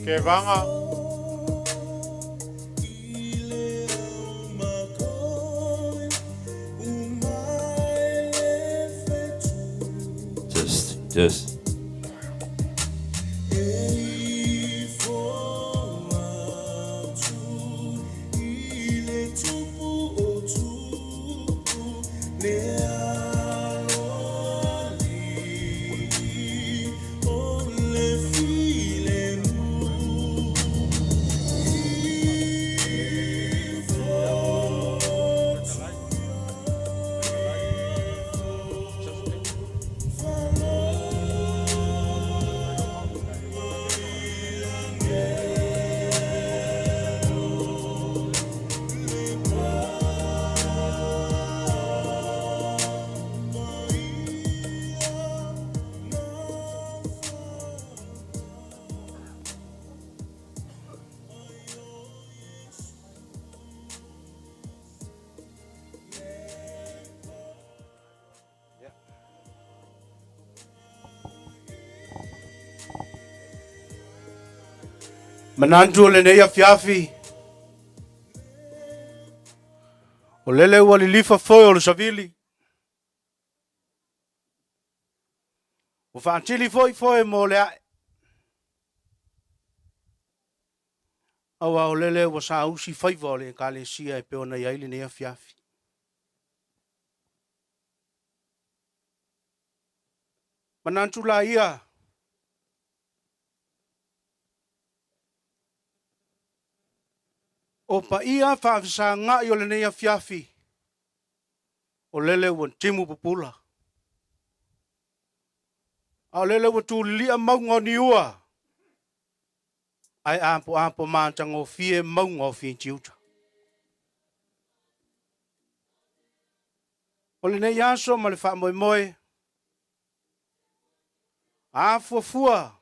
Que vanga. Just. Manantu le nei afiafi. O lele ua li lifa foi o le savili. O whaantili foi mo le ae. Awa o lele ua sa usi faiva o le ka le sia e peo na iai le nei afiafi. Manantu la ia. O pa ia whaafisa ngai o le nei afiafi. O lele ua timu pupula. O lele ua tu lia maunga ni ua. Ai ampo mātang o fie maunga o fie tiuta. O le nei aso ma le wha moe moe. A fua.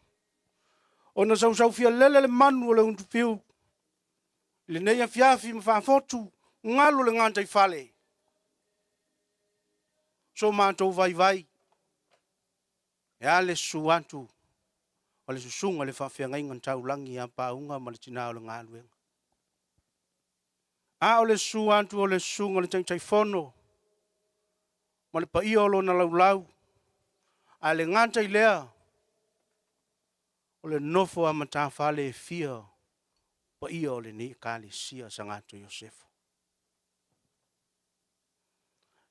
O na sau fia lele le manu o le untu piu. Le nei afiafi ma whaafotu. Ngalo le ngantai fale. So mātou vai. E ale suantu. O le susunga le whawhia ngai ngantau langi a paunga ma le tina o le ngāluenga. A o le suantu o le sunga le tai fono. Ma le pa ia o lo na lau. A le ngantai lea. O le nofo a matawhale e fia. Pa ia o le ni kali sia sa ngato Iosefo.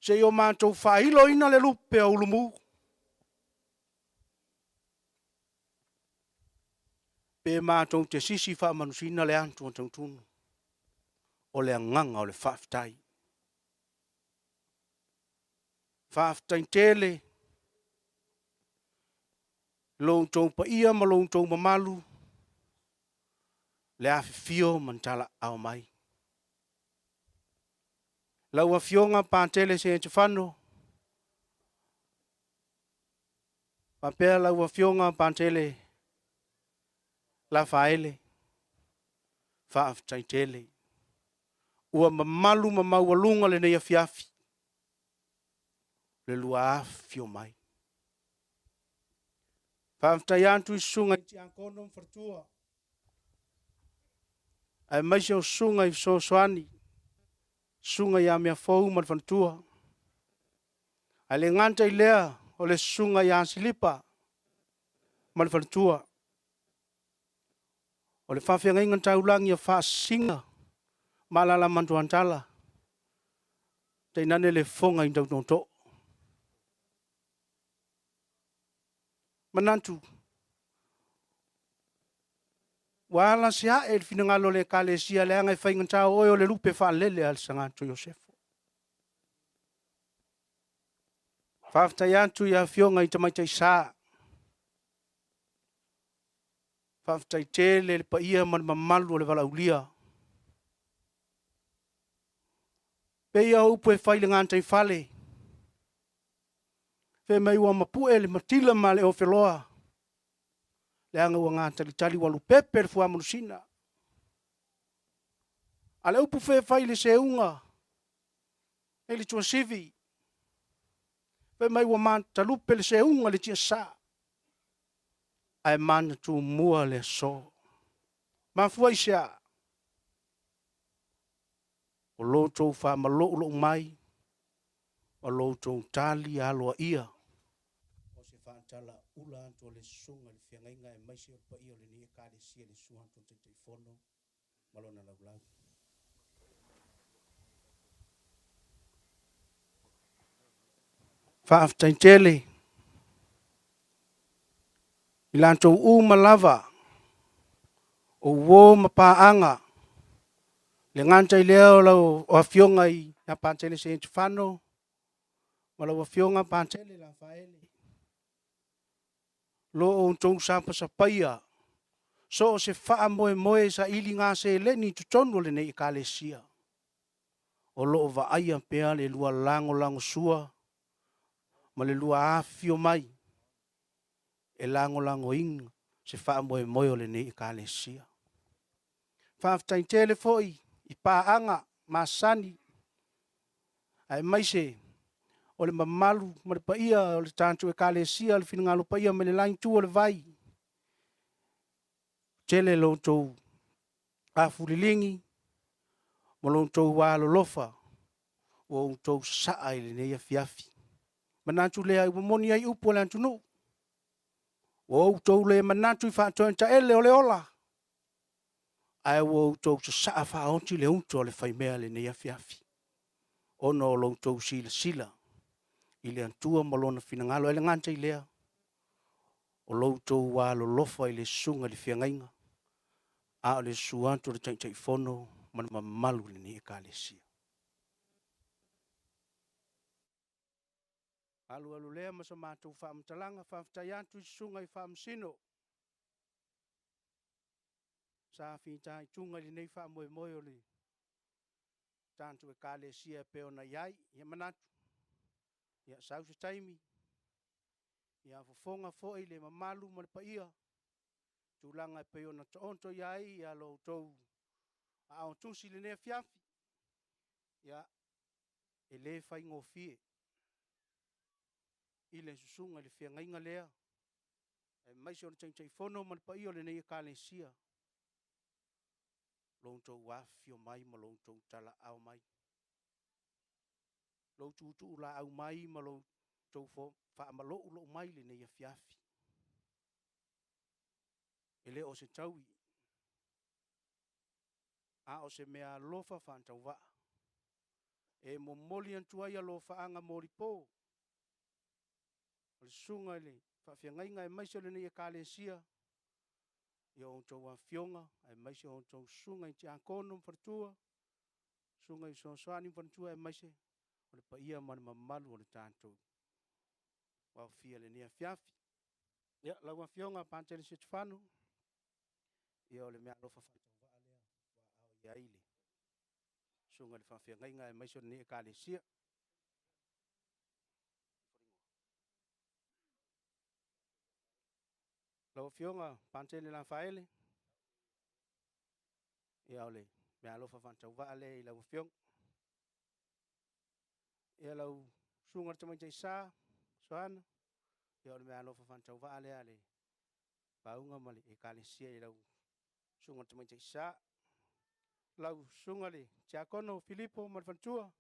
Se yo mātou whailo ina le lupe a ulumu. Pe mātou te sisi wha manusina le antu o tautunu. O le anganga o le whaftai. Whaftai tele. Loutou pa ia ma loutou mamalu. Le afi fio mantala au mai. Lau a fionga pātele se te whano. Papea lau a fionga pātele. La faele. Whaaftai tele. Ua mamalu mamaualunga le nei afiafi. Le lua afio mai. Whaaftai antu I sunga I te ankonom Fatuoaiga Ai mai se o sunga i so soani. Sunga ia mea fou ma fantua. Ai le nganta i lea o le sunga ia silipa ma fantua. O le whawhianga ingan taulangi a whaasinga ma la mantuantala. Te nane le fonga i tautonto. Manantu. Wala sia e finangalo le kalesia le anga faingan tau o le lupe fa lele al sangato Josefo. Fafta yantu ya fionga i tamaita isa. Fafta i tele le pa ia man mamalu le vala ulia. Pe ia upo e faile nganta i fale. Fe mai ua mapue le matila ma le ofeloa. Le anga ua nganta li tali walu pepe le fua manusina. Ale upo fe faile se unga. E li tua sivi. Fe mai ua manta lupe le se unga le tia sa. Ai mana tu mua le so. Mafua isa. O loto fa malo ulo mai. O loto tali aloa ia. O se whaantala ula anto le sunga le whiangainga e maisi o pa ia le nia kāre sia le suhanto te telefono. Malona lau lau. Whaaftaintele. Ilanto malava. O wo mapaanga. Le nganta i leo lau o afionga i na pantele se entufano. Walau afionga pantele la faele. Lo o ntong sampa sa paia. So se faa moe sa ili ngā se leni tutonu le nei kalesia. O lo va aia pea le lua lango sua. Ma le lua afio mai. E lango inga. Se faa moe o le nei kalesia. Whaaftain telefoi. I paanga masani. Ai maise. O le mamalu. Ma le paia. O le tantu e kalesia. O le finangalo paia. Ma le lain tu o le vai. Tele lo tou afulilingi, mo lo tou walo lofa, o tou saa ile ne fiafi. Manatu le ai moni ai upo le antunu. O tou le manatu I whaatoa ta ele o le ola. Ai o tou saa whaonti le unto le whaimea le ne fiafi. Ono lo tou sila. Ile antua mo lona finangalo ele nganta ilea. O lo tou walo lofa ile sunga le fiangainga. A le suanto le tai fono man mamalu le ni kalesia. Alu lea masa mātou whaamtalanga whaamtayantu sunga I whaamsino. Sa whita I tunga li nei whaamoe o le tantu e kalesia peo na iai, ia manatu. Ia sausa taimi. Ia fofonga foi le mamalu ma le paia. Tūlanga e peo na toonto iai, ia lo tou ao tusi le nea fiafi. Ia e le whai ngofie. I le susunga le whiangainga lea. E maisi o le tai fono ma le paia o le nei kalesia. Loutou wafio mai ma loutou tala au mai. Loutou tu la au mai ma loutou wha malo ulo mai le nei fiafi. Ele o se taui. A o se mea lofa whantau waa. E mo moli antua ia lo whaanga mori po. O le sunga le whawhiangainga e maisi o le nei kalesia. Ia o tou wafionga, e maisi o tou sunga I te akono mfartua. Sunga I sonsoani mfartua e maisi. O le paia mana mamalu o le tātou. Wau fia le nia fiafi. Ia, lau wafionga pantele se tufano. Ia o le mea lofa whantau waa lea. Wa au ia ile. Sunga le whawhiangainga e maisi o le nia kalesia. Lau wafionga pantele la faele. Ia o le mea lofa whantau waa lea I lau wafionga. Ia lau sunga tamai te isa. Soana. Ia o le mea lofa whantau waa lea le. Paunga ma le kalesia I lau sunga tamai te isa. lau sunga le Giacono Filippo Malfantua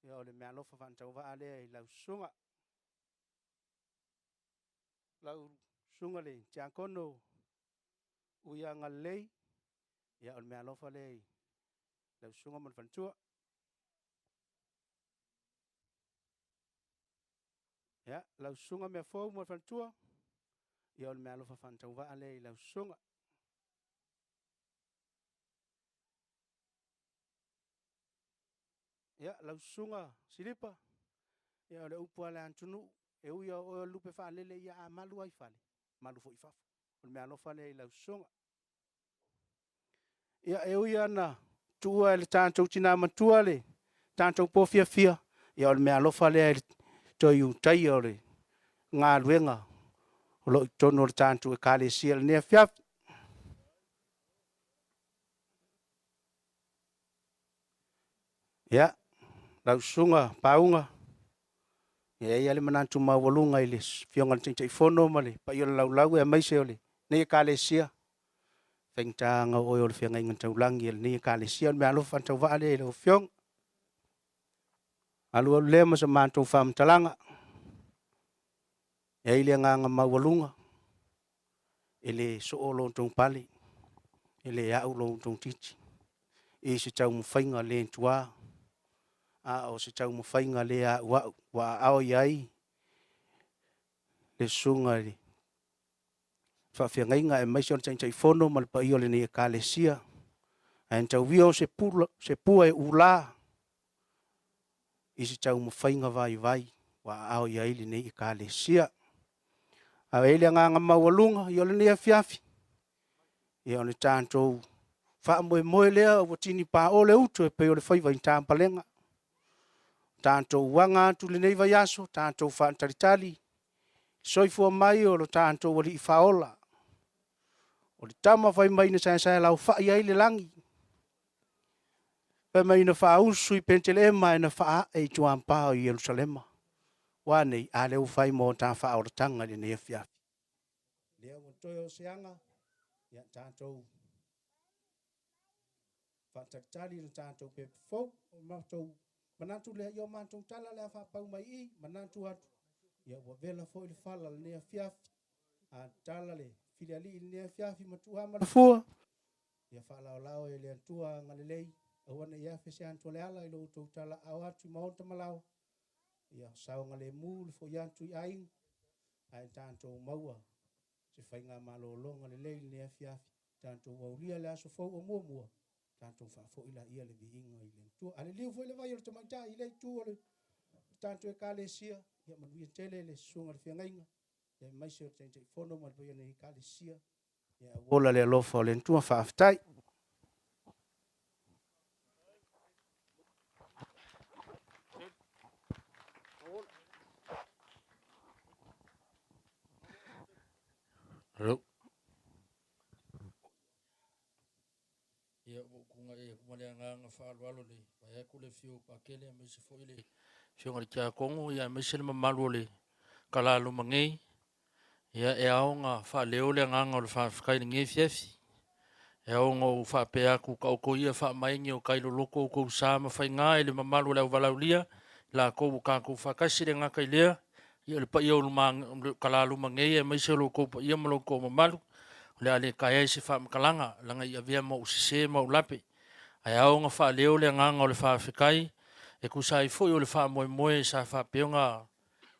ia o le mea lofa whantau wa alea i lau sunga lau sunga le Giacono uia ngalei ia o le mea lofa le i lau sunga Malfantua ia lau sunga mea fau Malfantua ia o le mea lofa whantau wa alea i lau sunga ia lau sunga silipa ia o le upu ale antunu e uia o lupe whaalele ia a malu ai whale malu fo i fafu o le mea lofa le i lau sunga ia e uia na tua le tātou tina matua le tātou pōwhia whia ia o le mea lofa le i toi utai o le ngā luenga o lo i tono le tātou e kāle sia le nea whiafi ia lau sunga paunga ia ia le manatu mawalunga i le fionga le tei fono ma le pa i o le lau e maise o le nei e kāle sia whaingtanga o le whianga inga taulangi e le nei e kāle sia o le mea lofa tau waale e le o fionga alu alu lea masa mātou whamtalanga e ile nganga mawalunga e le so o lontong pali e le au lontong titi e se tau mwhainga le ntua a o se tau mwhainga le a wa ao iai le sunga le whawhiangainga e maise o le taintai fono ma le pa i o le nei e kālesia a en tau vio se pua e ula i se tau mwhainga vai wa ao iai le nei e kālesia a ele nganga mawalunga i o le nei a fiafi i o le tātou wha moe lea o tini pa o le uto e pe o le whaiva i tāmpalenga tātou wanga tu le nei vai aso tātou whaantaritali soifua mai o lo tātou wali i whaola o le tama whai mai na sai lau whai ai le langi pe mai na wha usu i pentele ema e na wha e tuan pao i Jerusalema wane a leu whai mo tā wha o tanga le nei fiafi lea mo toi o seanga ia tātou whaantaritali na tātou pepe fau o mātou manatu le yo mantung tala le fa pau mai I manatu atu ya wa vela fo le fala le ne fiafi a tala le filiali le fiafi matu ha ma fo ya fala lao e le tua ngalelei o wana ya fe se anto le ala lo to tala a atu ma onta malao ya sao ngale mu le fo ya tu ai ai tanto maua se fainga malo longa le le fiafi tanto wa ulia le aso fo o mo tanto fa fo ila ia le biinga ile tu ale liu fo le vai o tamata ile tu ole tanto e kalesia ia ma vi tele le sunga le fiangainga e mai se o tente fono ma vai le kalesia ia vola le lofa le tu fa aftai Hello. Ia kunga e kumale nga whaalwalo le vai aku le fio pakele me se fo ile fio ngal kia kongo ia me se le mamalu le kalalu mangei ia e aonga Faleoo le nganga o le whaafikai le nge fiafi e aonga o whaape aku ka oko ia wha maingi o kailo loko o kou sama whai ngā e le mamalu le au walaulia la kou ka kou whakasi le ngaka ilea ia le pa ia o le kalalu mangei e me se lo kou pa ia malo kou mamalu le ale kaya se fa makalanga langa ia via mo se mo lape ai au nga Faleoo le nganga o le fa fikai e ku sai foi o le fa moe sa fa peonga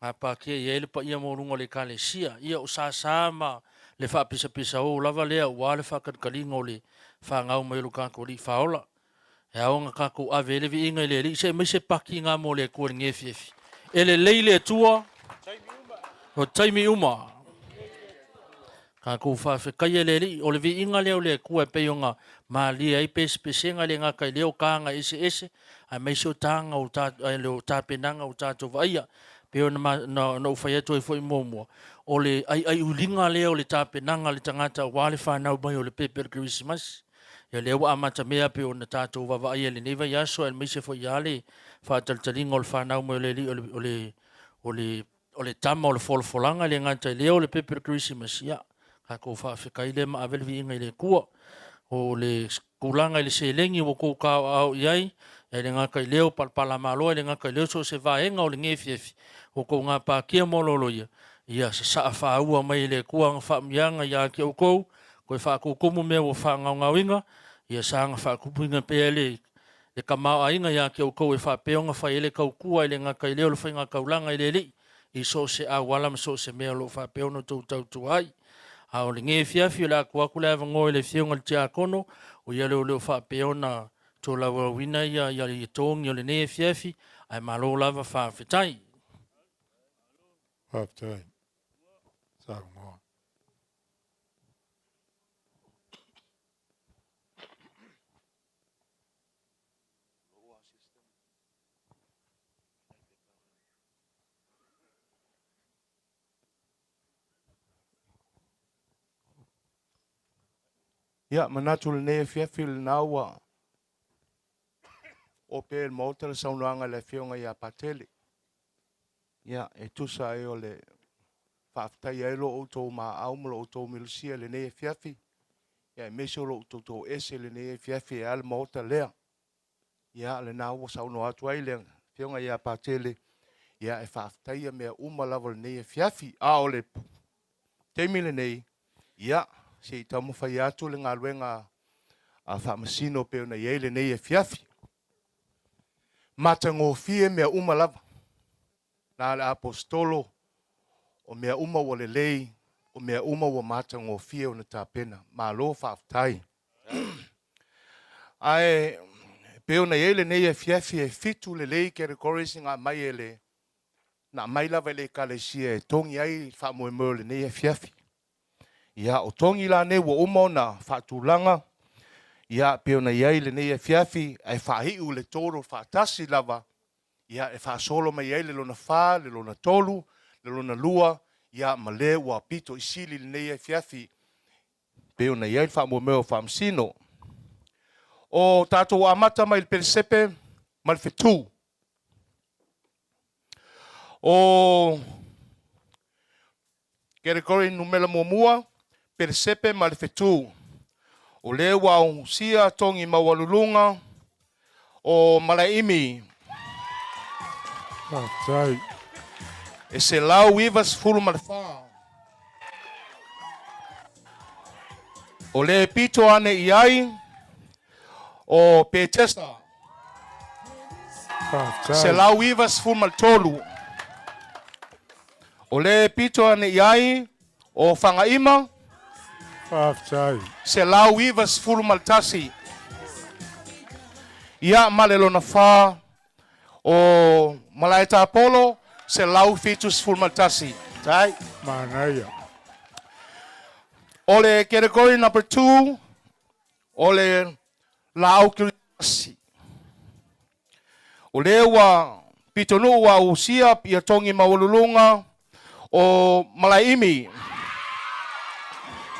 nga pa ke ia le pa ia mo rungo le kalesia ia o sa sama le fa pisa o lava le wa le fa kalingo le fa ngau mo lu ka ko li faola e au nga ka ko avele vi inga le se me se paki nga mo le ko ngefi ele leile tua o taimi uma ka ko fa fe kai le o le vi inga le o le ku e peonga ma li ai pesepesega le nga kai le o ka nga ese a me so tanga o ta le o ta penanga o ta to vaia pe ona no fa yeto e foi momo o le ai ulinga le o le ta penanga le tangata wale fa na mai o le paper Kerisimasi ya le wa amata mea pe ona ta to va vaia le neva ya so el me se foi yale fa taltalinga o fa na mo le o le tama o le folfolanga le ngata le o le paper Kerisimasi ya ka ko fa fe kai le ma avel vi ngai le kua o le kulanga i le selengi o kou kao au iai, e le ngaka i leo palpala maloa, le ngaka i leo so se vaenga o le ngefiefi, o kou ngā pākia mololo ia. Ia se saa whaua mai le kuanga whaamianga ia ki au kou, koe whaakukumu mea o whaangau ia saanga whaakupuinga pēle le kamau ainga ia ki au kou e whapeonga whai ele kau kua i le ngaka i leo le whainga kaulanga i le li, i so se awala ma so se mea lo whapeona tau tau tuai. A o le nge fiafi o le aku aku le avango i le fionga le tia kono, o ia leo whapeona tō lawa wina ia le tongi o le nge fiafi, ai malo lava whawhetai. Whawhetai. Sāka moa. Ia, manatu le ne fiafi le naua. O pe el mauta le saunoanga le fionga ia patele. Ia, e tusa e o le whaftai e lo o tō ma au mo lo o tō milusia le ne fiafi. Ia, e meso lo o tō ese le ne fiafi e al mauta lea. Ia, le naua sauno atu ai le fionga ia patele. Ia, e whaftai e mea umalawa le ne fiafi. A o le teimi le nei. Ia, se i tamu whai atu le ngā luenga a whamasino peo na iei le nei e fiafi. Mata ngō fie mea uma lava. Nā le apostolo o mea uma wa le lei, o mea uma wa mata ngō fie o na tāpena. Mā lo whaaftai. Ai, peo na iei le nei e fiafi e fitu le lei Kerisimasi ngā mai e le, na mai lava le kalesia e tongi ai whaamoe mo le nei e fiafi. Ia o tongi la ne wa umo na whaatulanga. Ia peo na iai le nei e fiafi ai whahiu le toro whaatasi lava. Ia e whaasolo mai iai le lona wha, le lona tolu, le lona lua. Ia ma le wa pito isili le nei e fiafi. Peo na iai whaamua meo whaamsino. O tātou amata mai le Pesepe, mai le Fatuoaiga. O Kerisimasi numela mua. Pesepe ma le Fatuoaiga. O le wau sia tongi mawalulunga o malaimi. Tai. E se lau ivas fulu ma le wha. O le pito ane iai o Pesepesega. Se lau ivas fulu ma le tolu. O le pito ane iai o whangaima. Se lau ivas fulu maltasi. Ia malelo na wha o malaita apolo se lau fitus fulu maltasi. Tai. Manaya. O le Kerisimasi number 2 o le lau Kerisimasi. O le wa pitonu wa usia pia tongi mawalulunga o malaimi.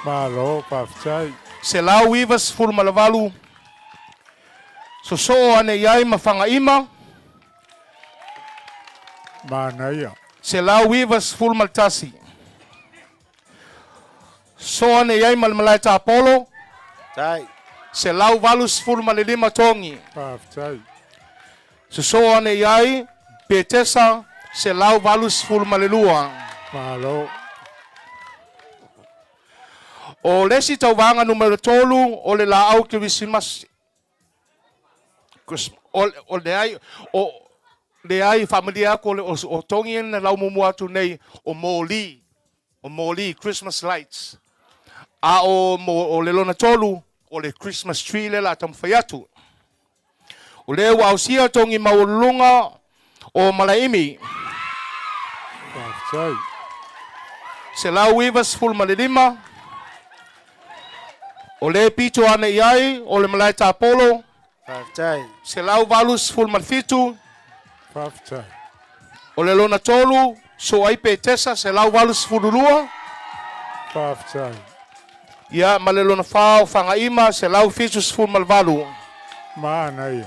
Malo, paftai. Se lau ivas fulu malavalu. So ane iai mawhanga ima. Manaya. Se lau ivas fulu maltasi. So ane iai malmalaita apolo. Tai. Se lau valus fulu malilima tongi. Paftai. So ane iai petesa. Se lau valus fulu malilua. Malo. O lesi tauwanga numero tolu o le la au Kerisimasi. O le ai familia ko o tongi na lau mumu atu nei o moli Christmas lights. A o le lona tolu o le Christmas tree le la tam fayatu. O le wa usia tongi maulunga o malaimi. Se lau ivas ful malilima. O le pito ane iai, o le malaita apolo. Whaftai. Se lau valus ful malfitu. Whaftai. O le lona tolu, so ai petesa, se lau valus fululua. Whaftai. Ia, ma le lona whao, whangaima, se lau fitus ful malvalu. Manaya.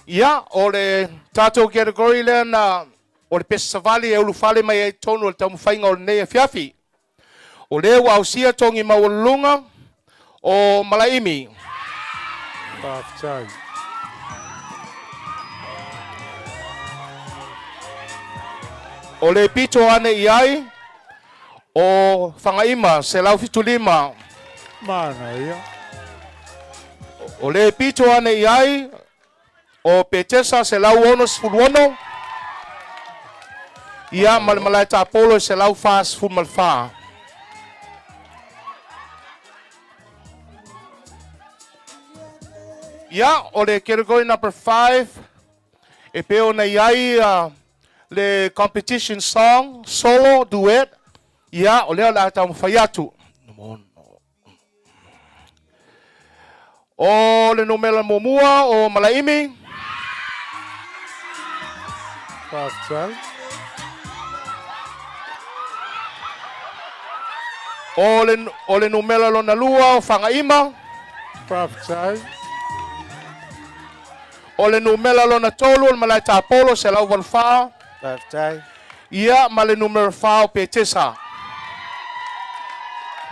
Ia, o le tātou Kerisimasi le na o le pesavali e ulufale mai e tonu o le taumawhainga o le nei fiafi. O le ua ausia tongi maulunga o Malaimi. Paftai. O le pito ane iai o whangaima se lau fitu lima. Mana ia. O le pito ane iai o Petesa se lau onos fuluono. Ia malmalai ta polo se lau fas fumalfa. Ia o le category number 5 e peo na iai le competition song solo duet. Ia o leo la tau mawhaiatu. O le numela momua o Malaimi. Paftai. O le numela lona lua o Whangaima. Paftai. O le numela lona tolu o Malai Tapolo se lau walwha. Paftai. Ia ma le numero 5 o Petesa.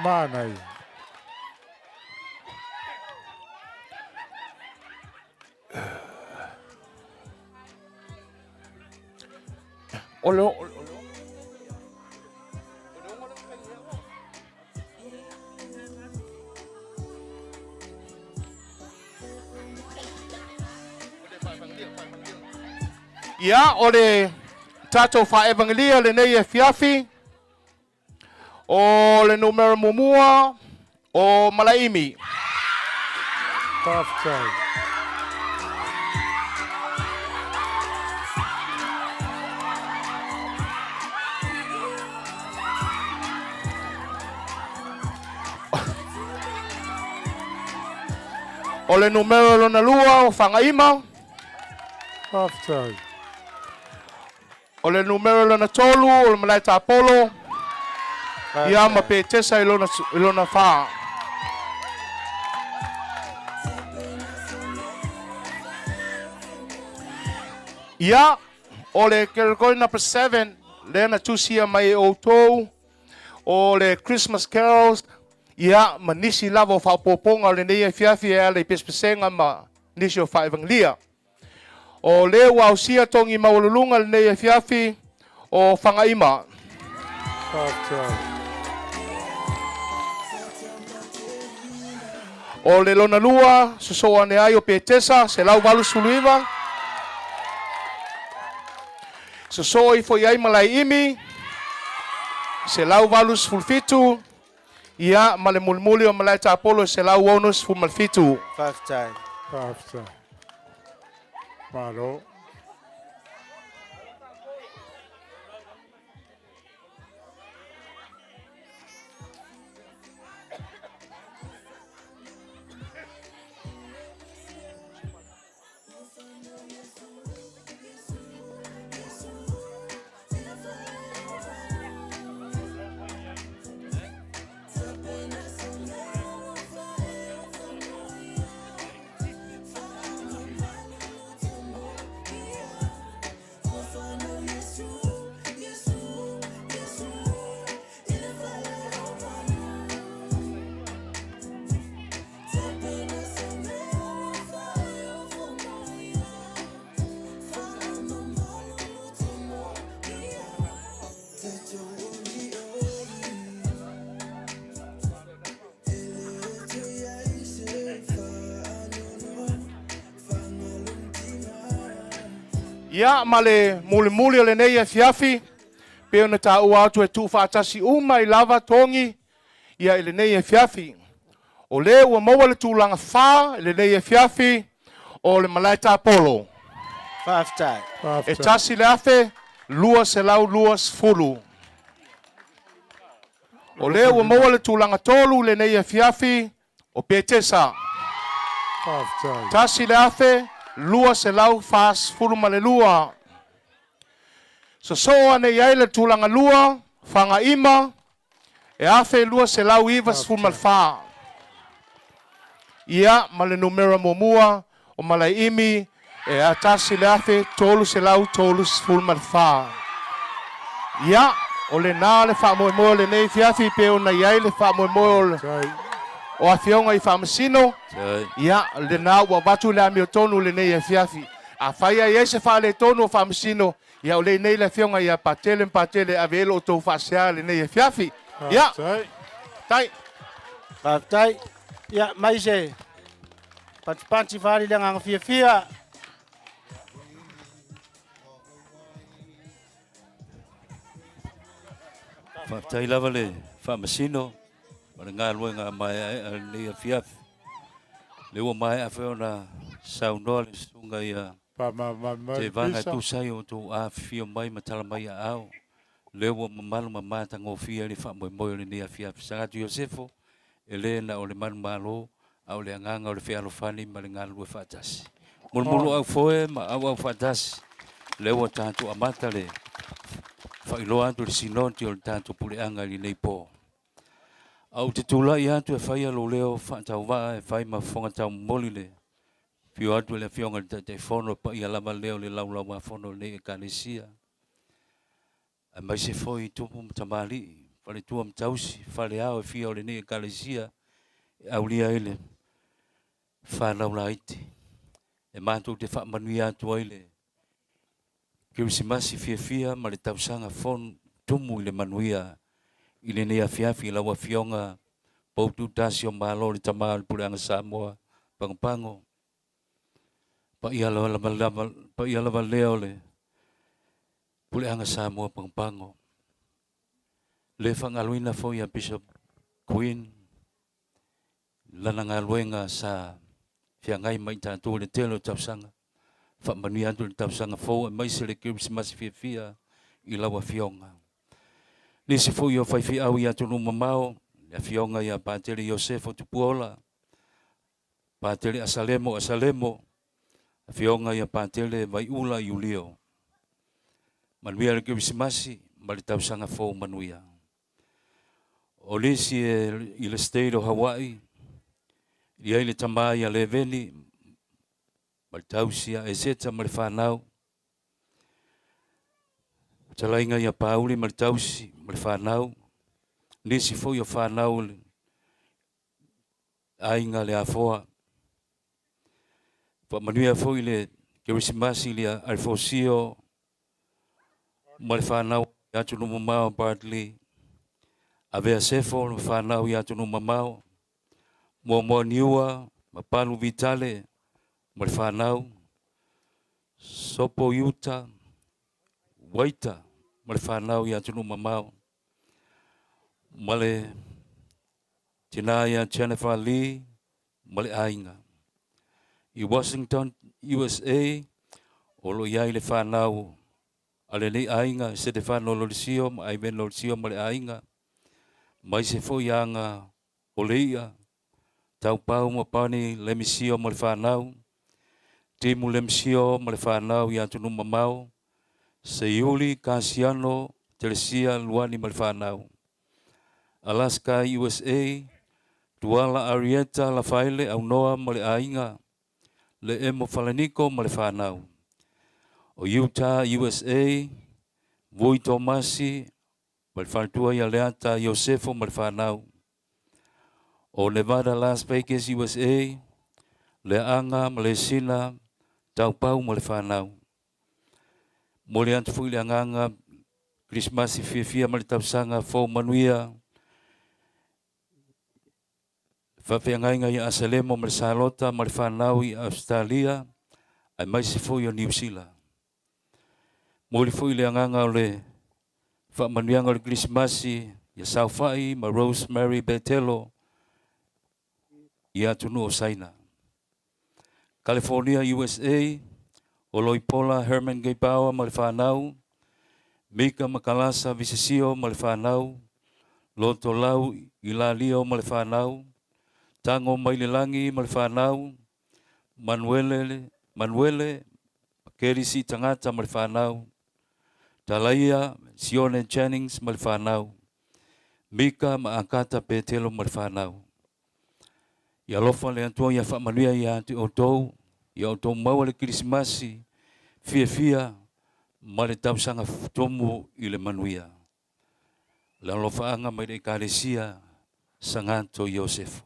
Mana ia. Ia o le tatou wha evangelia le nei e fiafi. O le numero mumua o Malaimi. Paftai. O le numero lona lua o Whangaima. Paftai. O le numero lona tolu o le Malai Tapolo. Ia ma Petesa i lona wha. Ia o le category number 7 le na tusia mai o tou o le Christmas carols. Ia ma nisi lava o whapoponga o le nei fiafi e le Pesepesega ma nisi o whaevangelia. O le wausia tongi maululunga le nei fiafi o Whangaima. O le lona lua so ane ai o Petesa se lau walu suluiva. So i fo iai malai imi se lau valus fulfitu. Ia ma le mulmuli o Malai Tapolo se lau onus fumalfitu. Paftai. Paftai. Paro. Ia ma le muli o le nei e fiafi. Pe ona ta ua atu e tu whaatasi uma I lava tongi. Ia I le nei e fiafi. O le ua maua le tūlanga wha le nei e fiafi. O le Malai Tapolo. Paftai. E tasi le afe. Lua se lau lua sfulu. O le ua maua le tūlanga tolu le nei e fiafi. O Petesa. Paftai. Tasi le afe. Lua se lau fas fulu ma le lua. So ane iai le tūlanga lua, Whangaima, e afe lua se lau ivas fulu ma le wha. Ia ma le numera momua o Malaimi, e atasi le afe tolu se lau tolu fulu ma le wha. Ia, o le nā le whaamoemoe le nei fiafi pe o na iai le whaamoemoe o a fionga I whaamasino. Ia, le nā ua watu le ami o tonu le nei fiafi. A whaia I se wha le tonu o whaamasino. Ia o le nei le fionga ia patele a velo o tau whaasea le nei fiafi. Ia, tai. Tai. Ia, mai se. Panti whari le nganga fia. Whaatai lava le whaamasino. Ma le ngā lua ngā mai a nei a fiaf. Le ua mai a wheo na saunoa le sunga ia. Te vanga tūsai o tō a fio mai ma tala mai a au. Le ua mamalu ma mata ngō fia le whaamoemoe le nei a fiaf. Sangatu Iosefo, e le na o le manu malo, au le anganga o le whea alofani ma le ngā lua whaatasi. Mulu au foe ma au whaatasi. Le ua tātu amata le whailoa atu le sinoti o le tātu puleanga li nei pō. Au te tūla I atu e whaia lo leo whaatau waa e whai ma whonga tau moli le. Pio atu le whionga le te whono pa I alama leo le laula wa whono le e Kerisimasi. A mai se foi tupu mtamali, whale tua mtausi, Faleoo e whia o le ne e Kerisimasi, e aulia ele, whanaula iti. E mātou te whaamanui atu ai le. Kerisimasi fia ma le tausanga whon tumu I le manuia, I le nea fiafi lawa fionga, poutu tasi o malo le tamaa le pureanga Samoa, pango. Pa ia lava leo le, puleanga Samoa pango. Le whangaluina fo ia Bishop Queen, lana ngā luenga sa whiangai mai tātou le telo tausanga. Whamani atu le tausanga fo, mai se le Kerisimasi fia I lawa fionga. Nisi fo ia whaifi au ia tunu mamao, ia fionga ia Pātele Iosefo tupuola, Pātele Asalemo, fionga ia Pātele Vaiula Iulio. Manuia le Kerisimasi, ma le tausanga fo manuia. O lesi I le state o Hawaii, ia I le tamā ia le veni, ma le tausia e seta ma le whanau. Talainga ia Pauli ma le tausi, ma le whanau. Nisi fo ia whanau le ainga le afoa. Manuia fo I le Kerisimasi le alfosio, ma le whanau atu no mamao partly. Avea sefo le whanau atu no mamao. Mua niua, ma palu vitale, ma le whanau. Sopo yuta, waita, ma le whanau atu no mamao. Ma le tina ia Jennifer Lee, ma le ainga. I Washington, USA, o lo iai le whanau. Ale nei ainga, se te whanau lo le sio, ma ai ven lo le sio ma le ainga. Mai se fo ianga o leia. Tau pau ma pani le misio ma le whanau. Timu le misio ma le whanau i atu numa mau. Se Iuli, Kasiano, Telesia, Luani ma le whanau. Alaska, USA, Tuala Arieta, La Faile, Aunoa ma le ainga. Le emo Falaniko ma le whanau. O Utah, USA, Vui Tomasi, ma le Fatuoaiga Leata, Iosefo ma le whanau. O Nevada, Las Vegas, USA, le anga, ma le sina, taupau ma le whanau. Mo le antu fui le anganga, Kerisimasi fia ma le tausanga, fo manuia, whawhiangainga I Asalemo ma le Salota ma le whanau I Australia, ai mai se fo I New Zealand. Mo le fui le anganga o le whamanuianga o le Kerisimasi, ia Saufai ma Rosemary Betelo, I atunu o Saina. California, USA, o Loipola, Herman Gaypawa ma le whanau, Mika Makalasa Visesio ma le whanau, Loto Lau I Lalio ma le whanau, Tango Mailelangi ma le whanau, Manuele, Kerisi Tangata ma le whanau, Talaia, Sione Jennings ma le whanau, Mika ma Akata Petelo ma le whanau. Ia lofa le antua ia whamanuia ia te o tou, ia o tou maua le Kerisimasi, fia, ma le tausanga tomu i le manuia. Le alofaanga mai le Kerisimasi sanganto Iosefo.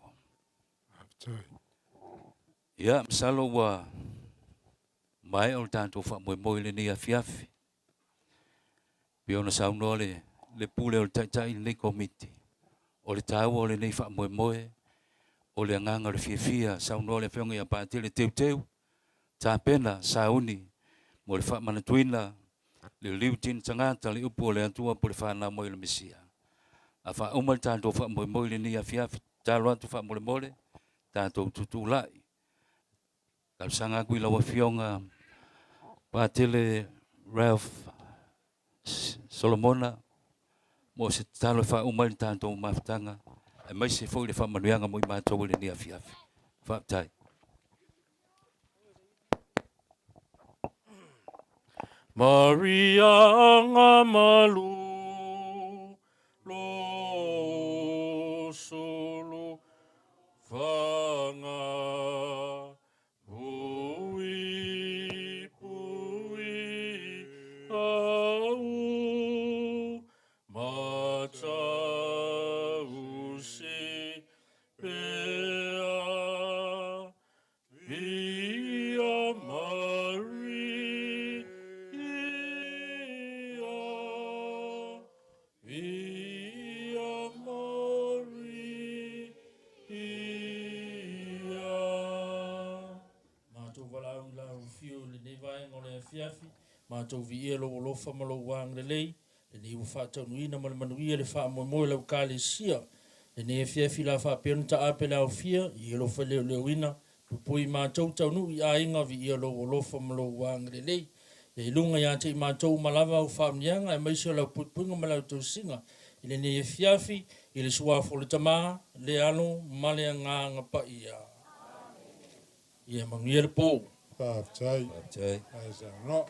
Ia msalo wa mai o tanto fa moi le ni afiafi. Piona sauno le pule o tai le komiti. O le tau o le nei fa moi o le nganga le fia sauno le fionga ia pati le teu ta pena sauni mo le fa manatuina le liutin tangata le upo le antua po le fa na mo le mesia. A fa umal tanto fa moi le ni afiafi talo atu fa mole tanto tutulai. Kal sanga kui la fionga patele Ralph Solomona mo se talo fa umal tanto maftanga e mai se foi le fa manuanga mo ma to le ni afiafi fa tai Maria anga malu lo solo fanga pui au mata usi pea via Maria via Maria Mātou walau la ufio le nevai ngole fiafi, mātou vi elo o lofa malo wang le lei, le ni ufa tau nuina mal manuia le wha moe lau kāle sia, le ne fiafi la wha peona ta ape la ufia, i elo fa leo leo ina, pupui mātou tau nu i ainga vi elo o lofa malo wang le lei, le ilunga ia te i mātou malawa u wha mnianga, e maisio lau puipunga malau tau singa, i le ne fiafi, i le suafo le tamaha, le alo, male ngā ngapa ia. Ia mangia le pō. Pātai. Pātai. Ai sa no.